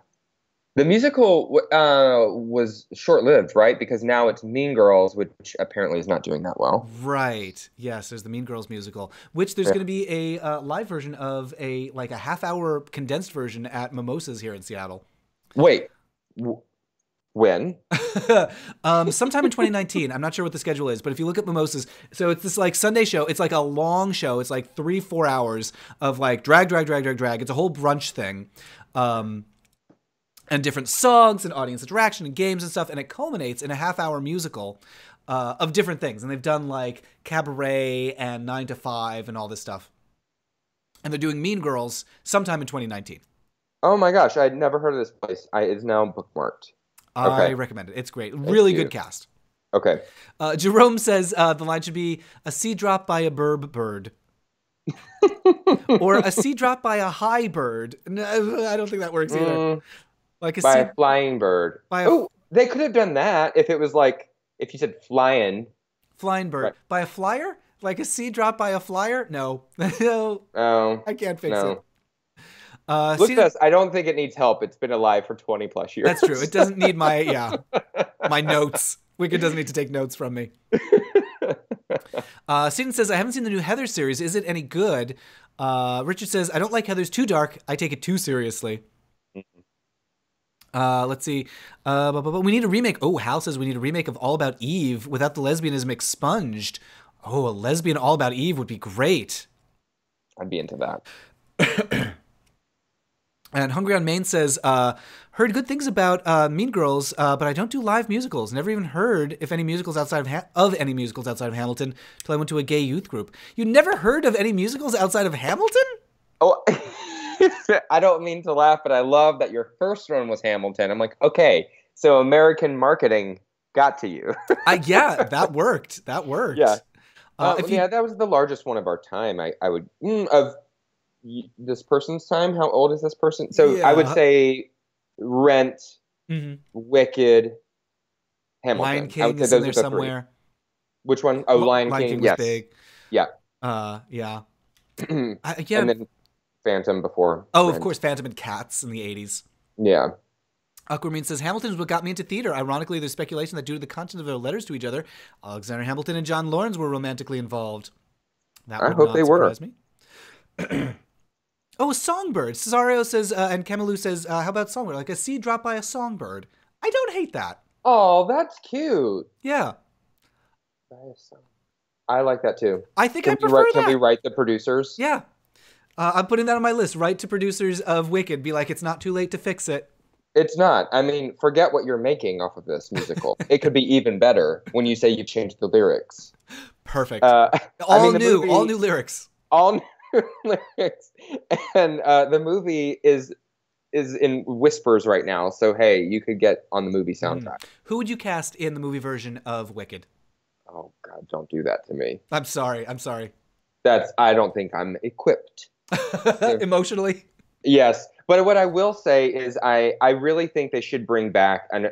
The musical was short-lived, right? Because now it's Mean Girls, which apparently is not doing that well. Right. Yes, there's the Mean Girls musical, which there's going to be a live version of a half-hour condensed version at Mimosas here in Seattle. Wait. When? Sometime in 2019. I'm not sure what the schedule is, but if you look at Mimosas, so it's this like Sunday show. It's like a long show. It's like 3-4 hours of like drag. It's a whole brunch thing. And different songs and audience interaction and games and stuff. And it culminates in a half-hour musical of different things. And they've done like Cabaret and 9 to 5 and all this stuff. And they're doing Mean Girls sometime in 2019. Oh my gosh, I had never heard of this place. It's now bookmarked. I recommend it. It's great. Really good cast. Okay. Jerome says the line should be a seed drop by a bird. Or a seed drop by a high bird. No, I don't think that works either. Like a flying bird. Oh, they could have done that if it was like, if you said flying bird. Right. By a flyer? Like a seed drop by a flyer? No. No. Oh, I can't fix it. Look at us. I don't think it needs help. It's been alive for 20 plus years. That's true. It doesn't need my notes. Wicked doesn't need to take notes from me. Steven says, I haven't seen the new Heather series. Is it any good? Richard says, I don't like Heather's too dark. I take it too seriously. Let's see. But we need a remake. Oh, Hal says we need a remake of All About Eve without the lesbianism expunged. Oh, a lesbian All About Eve would be great. I'd be into that. And Hungry on Main says, heard good things about Mean Girls, but I don't do live musicals. Never even heard if any musicals outside of any musicals outside of Hamilton till I went to a gay youth group. You never heard of any musicals outside of Hamilton? Oh, I don't mean to laugh, but I love that your first one was Hamilton. I'm like, okay, so American marketing got to you. Yeah, that worked. That worked. Yeah. That was the largest one of our time. I would of this person's time. How old is this person? So Yeah. I would say Rent, Wicked, Hamilton. Lion King is in there somewhere. 3. Which one? Oh, Lion King. Was Yes. big. Yeah. Yeah. And then Phantom before. Oh, Rent. of course, Phantom and Cats in the 80s. Yeah. Aquamarine says, Hamilton is what got me into theater. Ironically, there's speculation that due to the content of their letters to each other, Alexander Hamilton and John Lawrence were romantically involved. That would not surprise me. Oh, a songbird. Cesario says, and Camelou says, how about songbird? Like a seed dropped by a songbird. I don't hate that. Oh, that's cute. Yeah. I like that too. I think I prefer that. Can we write the producers? Yeah. I'm putting that on my list. Write to producers of Wicked. Be like, it's not too late to fix it. It's not. I mean, forget what you're making off of this musical. It could be even better when you say you changed the lyrics. Perfect. All new lyrics. All new lyrics. And the movie is in whispers right now. So, hey, you could get on the movie soundtrack. Who would you cast in the movie version of Wicked? Oh, God, don't do that to me. I'm sorry. I don't think I'm equipped. Emotionally? Yes. But what I will say is I really think they should bring back an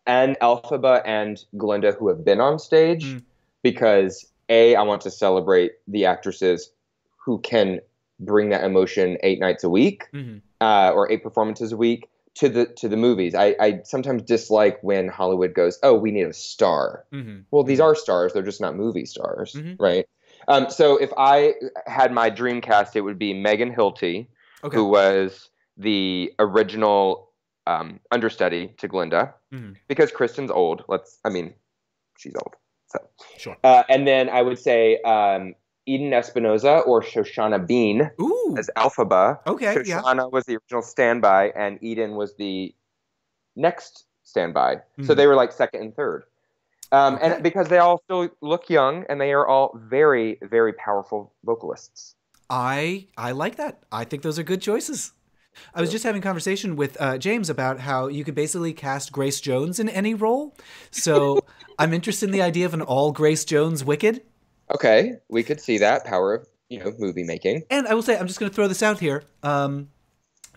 Elphaba and Glinda who have been on stage because, I want to celebrate the actresses who can bring that emotion 8 nights a week or 8 performances a week to the movies. I sometimes dislike when Hollywood goes, oh, we need a star. Well, these are stars. They're just not movie stars, right? So if I had my dream cast, it would be Megan Hilty, who was the original understudy to Glinda, because Kristen's old. She's old. So sure. And then I would say Eden Espinosa or Shoshana Bean as Elphaba. Okay, Shoshana was the original standby, and Eden was the next standby. So they were like second and third. And because they all still look young, and they are all very, very powerful vocalists. I like that. I think those are good choices. I was just having a conversation with James about how you could basically cast Grace Jones in any role. So I'm interested in the idea of an all Grace Jones Wicked. Okay, we could see that power of movie making. And I will say, I'm just going to throw this out here: Janelle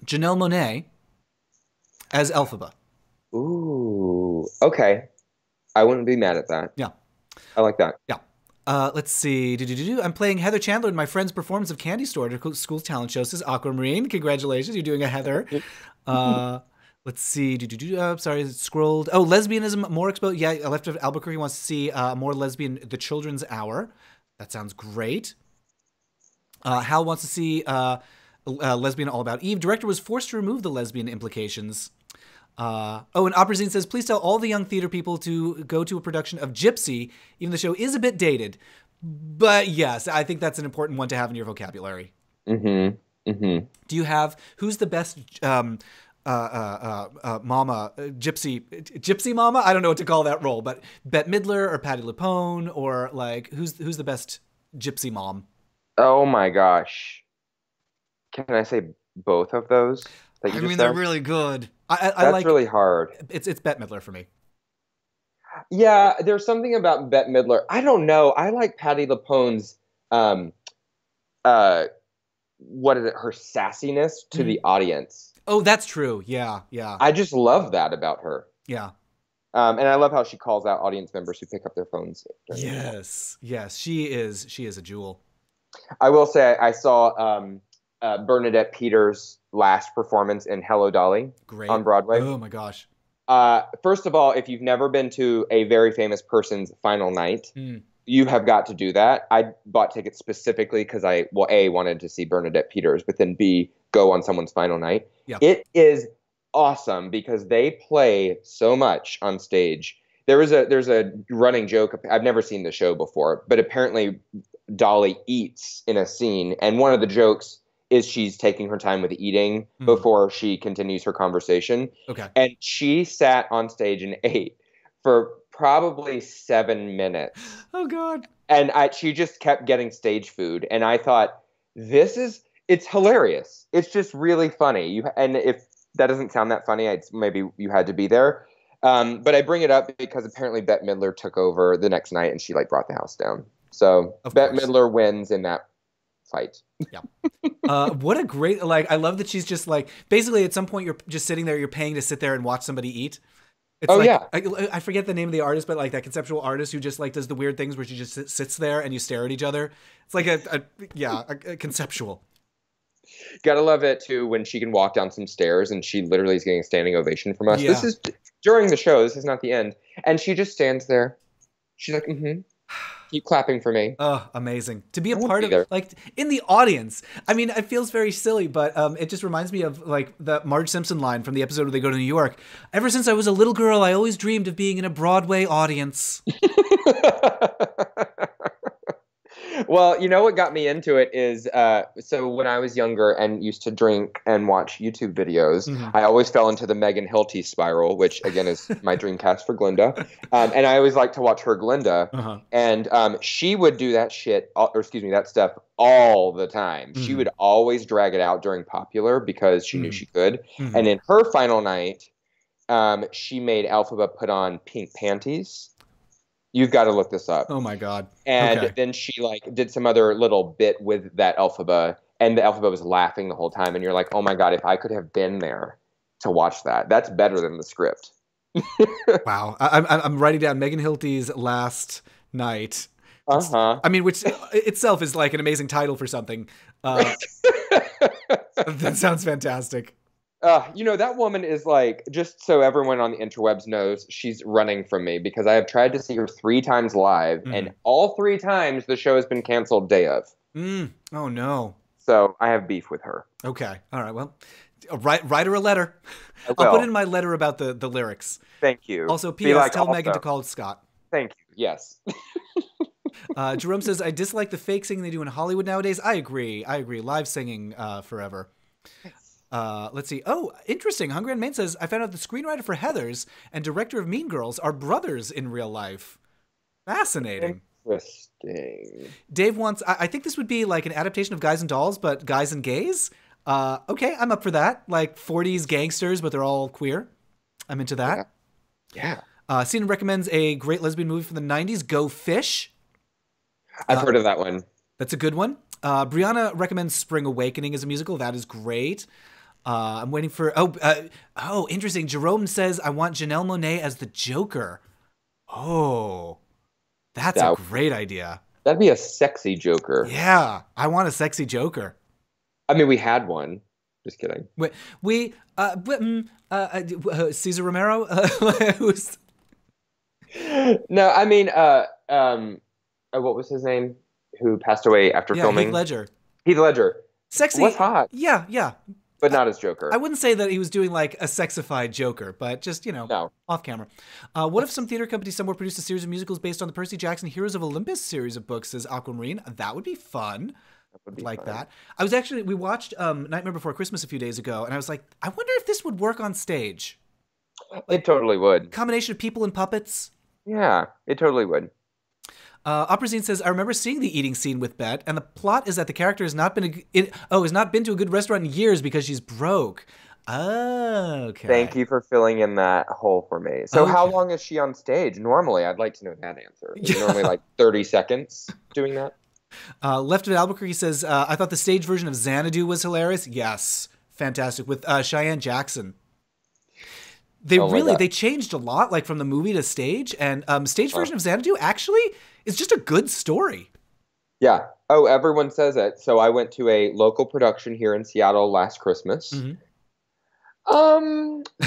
Monae as Elphaba. Ooh, okay. I wouldn't be mad at that. Yeah, I like that. Yeah. Let's see. I'm playing Heather Chandler in my friend's performance of Candy Store at a school talent show, says Aquamarine. Congratulations, you're doing a Heather. Let's see. Sorry, it scrolled. Oh, lesbianism more exposed. Yeah, I left of Albuquerque wants to see more lesbian, The Children's Hour. That sounds great. Hal wants to see lesbian All About Eve. Director was forced to remove the lesbian implications. And Oprazine says, please tell all the young theater people to go to a production of Gypsy, even the show is a bit dated. But yes, I think that's an important one to have in your vocabulary. Do you have, who's the best mama, gypsy mama? I don't know what to call that role, but Bette Midler or Patti LuPone, or like, who's the best gypsy mom? Oh my gosh. Can I say both of those? They're really good. That's really hard. It's Bette Midler for me. Yeah, there's something about Bette Midler. I don't know. I like Patti LuPone's, her sassiness to the audience. Oh, that's true. Yeah, yeah. I just love that about her. Yeah. And I love how she calls out audience members who pick up their phones. Yes, she is a jewel. I will say I saw Bernadette Peters' last performance in Hello, Dolly Great. on Broadway. Oh my gosh. First of all, if you've never been to a very famous person's final night, you have got to do that. I bought tickets specifically because A, wanted to see Bernadette Peters, but then B, go on someone's final night. Yeah. It is awesome because they play so much on stage. There's a running joke. I've never seen the show before, but apparently Dolly eats in a scene, and one of the jokes is she's taking her time with eating before she continues her conversation. Okay. And she sat on stage and ate for probably 7 minutes. Oh God. And she just kept getting stage food. And I thought, it's hilarious. It's just really funny. And if that doesn't sound that funny, maybe you had to be there. But I bring it up because apparently Bette Midler took over the next night and she brought the house down. So Bette Midler wins in that fight. Yeah. What a great, I love that she's just basically at some point you're just sitting there, you're paying to sit there and watch somebody eat. It's I forget the name of the artist, but that conceptual artist who just does the weird things where she just sits there and you stare at each other. It's like a conceptual. Gotta love it too when she can walk down some stairs and she literally is getting a standing ovation from us. Yeah. This is during the show. This is not the end. And she just stands there. She's like, keep clapping for me. Oh, amazing. To be a part of, in the audience. I mean, it feels very silly, but it just reminds me of, the Marge Simpson line from the episode where they go to New York. Ever since I was a little girl, I always dreamed of being in a Broadway audience. Well, you know what got me into it is, so when I was younger and used to drink and watch YouTube videos, I always fell into the Megan Hilty spiral, which again is my dream cast for Glinda. And I always liked to watch her Glinda. And she would do that that stuff all the time. She would always drag it out during Popular because she knew she could. And in her final night, she made Elphaba put on pink panties. You've got to look this up. Oh my God. And then she did some other little bit with that Elphaba, and the Elphaba was laughing the whole time. And you're like, oh my God, if I could have been there to watch that, that's better than the script. Wow. I'm writing down Megan Hilty's last night. I mean, which itself is an amazing title for something. That sounds fantastic. That woman is just so everyone on the interwebs knows, she's running from me because I have tried to see her 3 times live, and all 3 times the show has been canceled day of. Oh, no. So I have beef with her. Okay. All right. Well, write her a letter. I'll put in my letter about the lyrics. Thank you. Also, P.S. Tell Megan to call Scott. Thank you. Yes. Jerome says, I dislike the fake singing they do in Hollywood nowadays. I agree. Live singing forever. Let's see. Oh, interesting. Hungry and Main says, I found out the screenwriter for Heathers and director of Mean Girls are brothers in real life. Fascinating. Interesting. Dave wants, I think this would be an adaptation of Guys and Dolls, but guys and gays. Okay, I'm up for that. 40s gangsters, but they're all queer. I'm into that. Yeah. Cena recommends a great lesbian movie from the 90s, Go Fish. I've heard of that one. That's a good one. Brianna recommends Spring Awakening as a musical. That is great. I'm waiting for... Oh, interesting. Jerome says, I want Janelle Monae as the Joker. Oh, that's a great idea. That'd be a sexy Joker. Yeah, I want a sexy Joker. I mean, we had one. Just kidding. Cesar Romero? Who's... No, I mean, what was his name? Who passed away after filming? Heath Ledger. Sexy. Was hot. Yeah. But not as Joker. I wouldn't say that he was doing a sexified Joker, but just, off camera. What if some theater company somewhere produced a series of musicals based on the Percy Jackson Heroes of Olympus series of books, says Aquamarine? That would be fun. That would be fun. That. I was we watched Nightmare Before Christmas a few days ago, and I was like, I wonder if this would work on stage. It totally would. Combination of people and puppets. Yeah, it totally would. Oprazine says, I remember seeing the eating scene with Bette, and the plot is that the character has not been to a good restaurant in years because she's broke. Oh, okay. Thank you for filling in that hole for me. So how long is she on stage? Normally, I'd like to know that answer. Is it normally 30 seconds doing that? Left of Albuquerque says, I thought the stage version of Xanadu was hilarious. Yes, fantastic. With Cheyenne Jackson. They changed a lot, from the movie to stage, and stage version of Xanadu actually is just a good story. Yeah. Oh, everyone says it. So I went to a local production here in Seattle last Christmas. Hmm.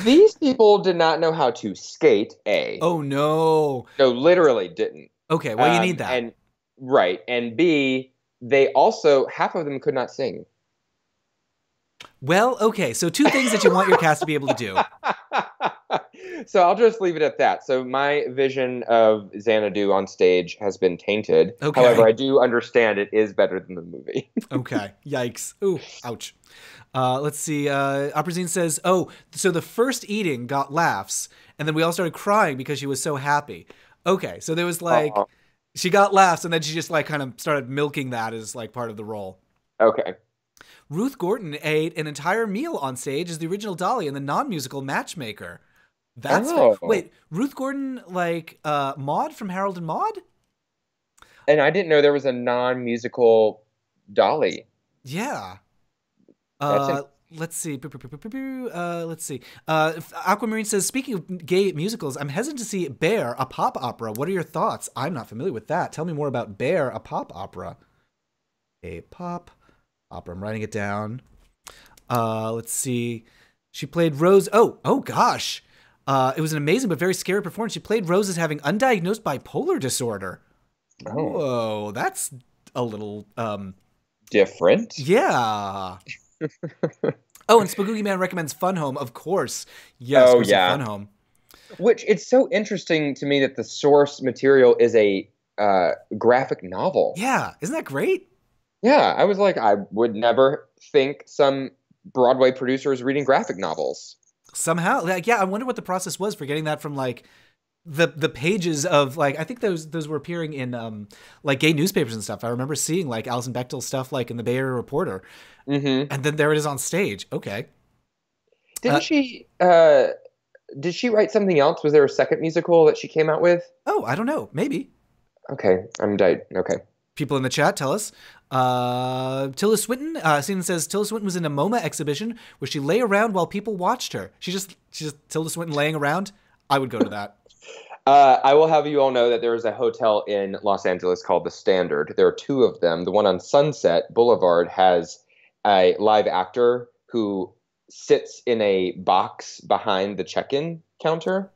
These people did not know how to skate, A. Oh no. No, literally didn't. Okay, well you need that. And right. And B, they also, half of them could not sing. Well, okay, so two things that you want your cast to be able to do. So I'll just leave it at that. So my vision of Xanadu on stage has been tainted. However, Okay. I do understand it is better than the movie. Okay. Yikes. Ooh, ouch. Let's see. Oprazine says, "Oh, so the first eating got laughs, and then we all started crying because she was so happy." Okay, so there was like Oh, she got laughs, and then she just like kind of started milking that as like part of the role. okay. Ruth Gordon ate an entire meal on stage as the original Dolly and the non-musical Matchmaker. Oh. Wait, Ruth Gordon like Maud from Harold and Maude? And I didn't know there was a non-musical Dolly. Yeah. That's an Let's see. Let's see. Aquamarine says, speaking of gay musicals, I'm hesitant to see Bear, a pop opera. What are your thoughts? I'm not familiar with that. Tell me more about Bear, a pop opera. A pop opera. I'm writing it down. Let's see. She played Rose. Oh gosh. It was an amazing but very scary performance. She played Rose as having undiagnosed bipolar disorder. oh Whoa, that's a little different. yeah. Oh, and Spagoogie Man recommends Fun Home, of course. Yes, Oh go see yeah. Fun Home. Which it's so interesting to me that the source material is a graphic novel. Yeah, isn't that great? Yeah, I was like, I would never think some Broadway producer is reading graphic novels. Somehow, like, yeah, I wonder what the process was for getting that from like the pages of like I think those were appearing in like gay newspapers and stuff. I remember seeing like Alison Bechtel stuff like in the Bay Area Reporter, Hmm. and then there it is on stage. Okay. Didn't she? Did she write something else? Was there a second musical that she came out with? Oh, I don't know. Maybe. Okay, I'm died. Okay. People in the chat tell us. Tilda Swinton, Stephen says Tilda Swinton was in a MoMA exhibition where she lay around while people watched her. She just Tilda Swinton laying around. I would go to that. I will have you all know that there is a hotel in Los Angeles called the Standard. There are two of them. The one on Sunset Boulevard has a live actor who sits in a box behind the check-in counter.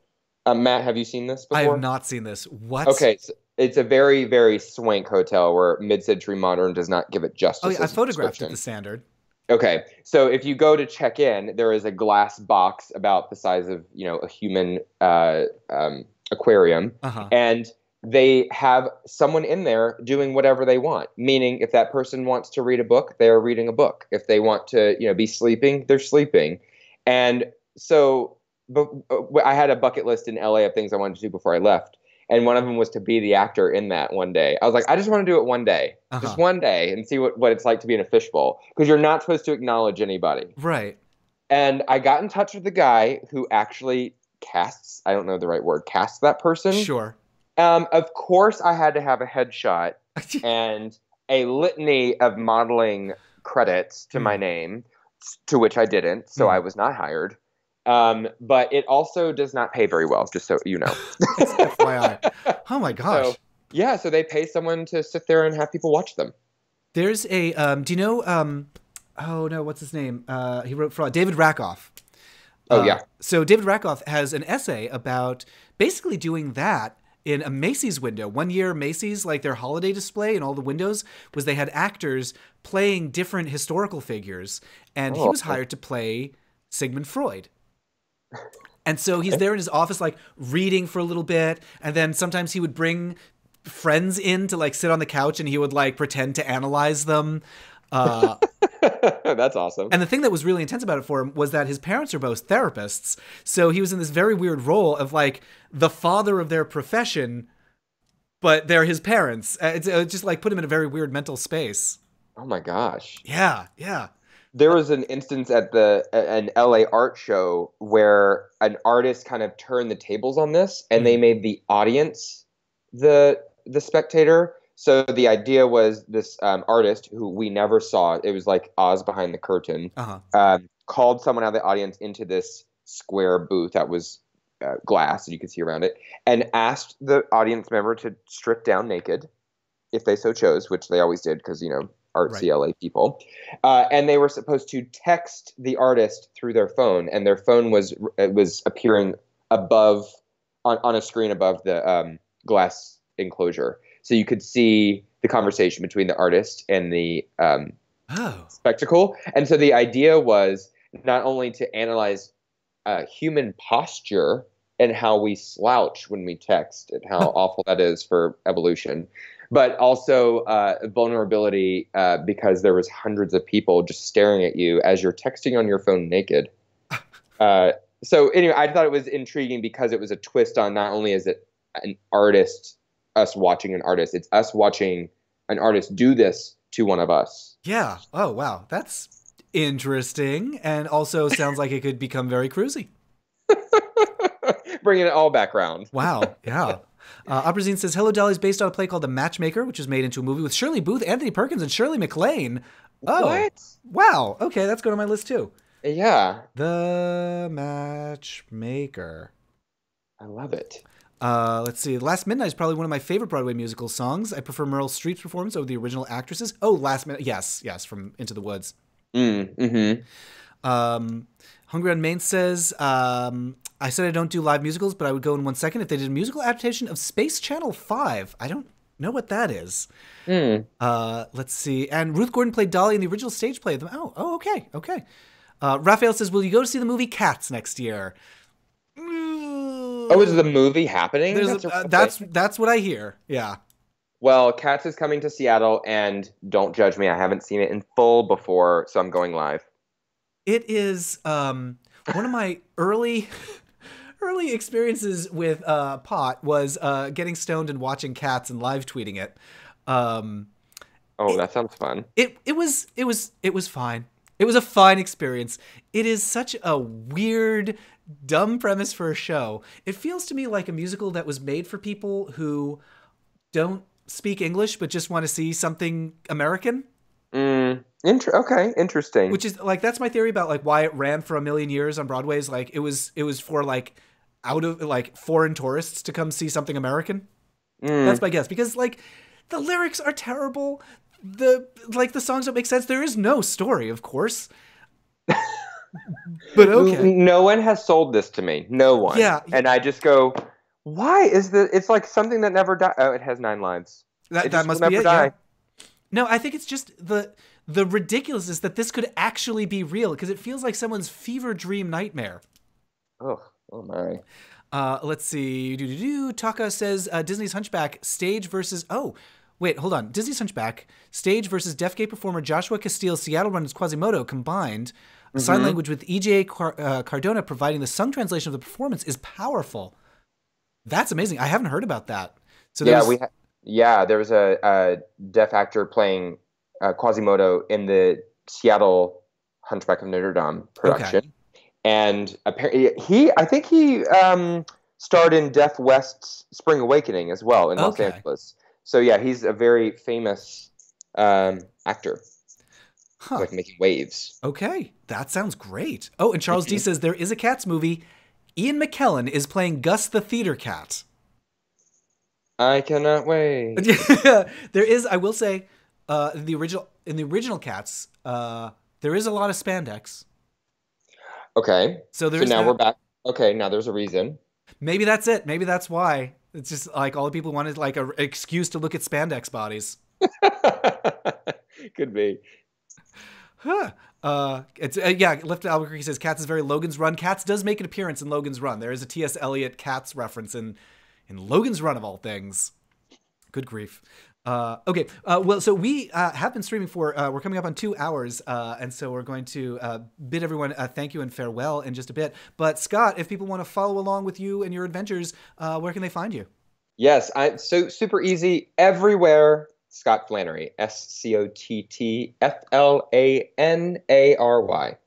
Matt, have you seen this I have before? not seen this. What? Okay, so it's a very, very swank hotel where mid-century modern does not give it Oh justice yeah, I as a photographed at the description. Standard. Okay, so if you go to check in, there is a glass box about the size of, a human aquarium, Uh huh. and they have someone in there doing whatever they want. Meaning, if that person wants to read a book, they are reading a book. If they want to, be sleeping, they're sleeping. And so, but I had a bucket list in LA of things I wanted to do before I left. And one of them was to be the actor in that one day. I was like, I just want to do it one day, Uh just huh. one day, and see what it's like to be in a fishbowl. Because you're not supposed to acknowledge anybody. Right. And I got in touch with the guy who actually casts, I don't know the right word, casts that person. Sure. Of course, I had to have a headshot and a litany of modeling credits to my Mm, name, to which I didn't, so I mm. was not hired. But it also does not pay very well, just so you know. It's FYI. Oh my So, gosh. yeah, so they pay someone to sit there and have people watch them. There's a do you know oh no, what's his name? He wrote Fraud. David Rakoff. Oh, yeah. So David Rakoff has an essay about basically doing that in a Macy's window. One year, Macy's, like their holiday display in all the windows, was they had actors playing different historical figures, and he Oh, was hired to play Sigmund Freud. And so he's okay. there in his office, like reading for a little bit, and then sometimes he would bring friends in to like sit on the couch, and he would like pretend to analyze them. Uh, That's awesome. And the thing that was really intense about it for him was that his parents are both therapists. So he was in this very weird role of like the father of their profession, but they're his parents. It just like put him in a very weird mental space. Oh, my gosh. Yeah, yeah. There was an instance at an LA art show where an artist kind of turned the tables on this, and they Mm, made the audience the spectator. So the idea was this artist who we never saw. It was like Oz behind the curtain. uh-huh. Called someone out of the audience into this square booth that was glass and you could see around it, and asked the audience member to strip down naked. if they so chose, which they always did because, art Right. CLA people. And they were supposed to text the artist through their phone, and their phone was appearing above on a screen above the glass enclosure. So you could see the conversation between the artist and the Oh. spectacle. And so the idea was not only to analyze human posture and how we slouch when we text and how awful that is for evolution, but also vulnerability because there was hundreds of people just staring at you as you're texting on your phone naked. So anyway, I thought it was intriguing because it was a twist on not only is it an artist, us watching an artist, it's us watching an artist do this to one of us. Yeah. Oh, wow. That's interesting. And also sounds like it could become very cruisy. Bringing it all back around. Wow. Yeah. Upperzine says, Hello Dolly is based on a play called The Matchmaker, which was made into a movie with Shirley Booth, Anthony Perkins, and Shirley MacLaine. Oh. What? Wow. Okay, that's going on my list too. Yeah. The Matchmaker. I love it. Let's see. Last Midnight is probably one of my favorite Broadway musical songs. I prefer Meryl Streep's performance over the original actresses. Oh, Last Midnight. Yes, from Into the Woods. Mm-hmm. Hungry on Main says, I said I don't do live musicals, but I would go in 1 second if they did a musical adaptation of Space Channel 5. I don't know what that is. Let's see. And Ruth Gordon played Dolly in the original stage play of them. Oh, okay. Raphael says, will you go to see the movie Cats next year? Oh, is the movie happening? That's what I hear. Yeah. Well, Cats is coming to Seattle, and don't judge me. I haven't seen it in full before, so I'm going live. It is one of my early experiences with pot was getting stoned and watching Cats and live tweeting it. That sounds fun. It was fine. It was a fine experience. It is such a weird, dumb premise for a show. It feels to me like a musical that was made for people who don't speak English but just want to see something American. Okay, interesting. Which is like, that's my theory about like why it ran for a million years on Broadway. Is like it was for like out of like foreign tourists to come see something American. That's my guess, because like the lyrics are terrible. The songs don't make sense. There is no story, of course. But okay. No one has sold this to me. No one. Yeah. And I just go, why is it's like something that never died. Oh, it has 9 lives. That must be it. Yeah. No, I think it's just the ridiculousness that this could actually be real, because it feels like someone's fever dream nightmare. Oh my. Let's see. Taka says Disney's Hunchback stage versus. Oh, wait, hold on. Disney's Hunchback stage versus deaf gay performer Joshua Castile's Seattle run as Quasimodo combined. Sign language with EJ Cardona providing the sung translation of the performance is powerful. That's amazing. I haven't heard about that. So there was a deaf actor playing Quasimodo in the Seattle Hunchback of Notre Dame production. Okay. And apparently I think he starred in Deaf West's Spring Awakening as well in Los Angeles. So yeah, he's a very famous actor. Like making waves. Okay, that sounds great. Oh, and Charles D says there is a Cats movie. Ian McKellen is playing Gus the Theater Cat. I cannot wait. There is, I will say, in the original Cats, there is a lot of spandex. Okay. So now we're back. Okay, now there's a reason. Maybe that's it. Maybe that's why. It's just like all the people wanted like an excuse to look at spandex bodies. Could be. Lift Albuquerque says Cats is very Logan's Run. Cats does make an appearance in Logan's Run. There is a T.S. Eliot Cats reference in Logan's Run of all things. Good grief. Okay. Well, so we have been streaming for, we're coming up on 2 hours. And so we're going to bid everyone thank you and farewell in just a bit. But Scott, if people want to follow along with you and your adventures, where can they find you? Yes, so super easy everywhere. Scott Flanary, SCOTTFLANARY.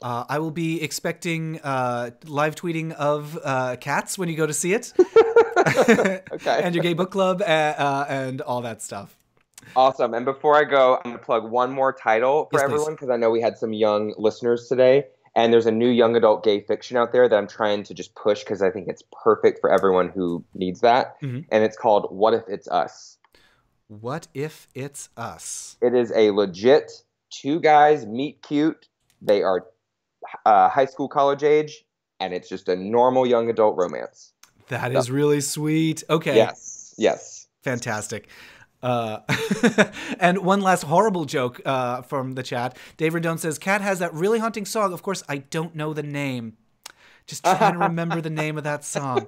I will be expecting live tweeting of Cats when you go to see it. Okay. And your gay book club and all that stuff. Awesome. And before I go, I'm going to plug one more title for everyone, because I know we had some young listeners today. And there's a new young adult gay fiction out there that I'm trying to just push because I think it's perfect for everyone who needs that. And it's called What If It's Us? What If It's Us? It is a legit two guys meet cute. They are high school, college age, and it's just a normal young adult romance. That So, is really sweet. Okay. yes. Fantastic. Uh, and one last horrible joke from the chat. Dave Rendon says, Kat has that really haunting song. Of course, I don't know the name. Just trying to remember the name of that song.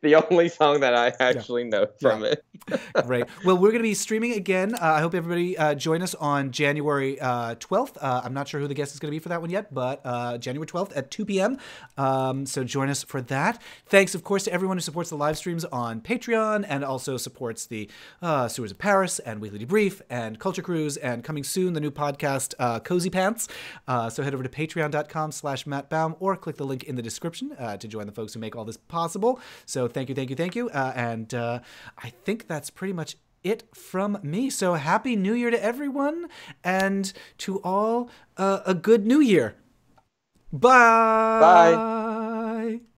The only song that I actually know from it. Great. Well, we're going to be streaming again. I hope everybody join us on January 12th. I'm not sure who the guest is going to be for that one yet, but January 12th at 2 p.m. So join us for that. Thanks, of course, to everyone who supports the live streams on Patreon and also supports the Sewers of Paris and Weekly Debrief and Culture Cruise and coming soon, the new podcast, Cozy Pants. So head over to patreon.com/Matt Baum or click the link in the description to join the folks who make all this possible. So thank you. And I think that's pretty much it from me. So happy New Year to everyone, and to all a good New Year. Bye. Bye.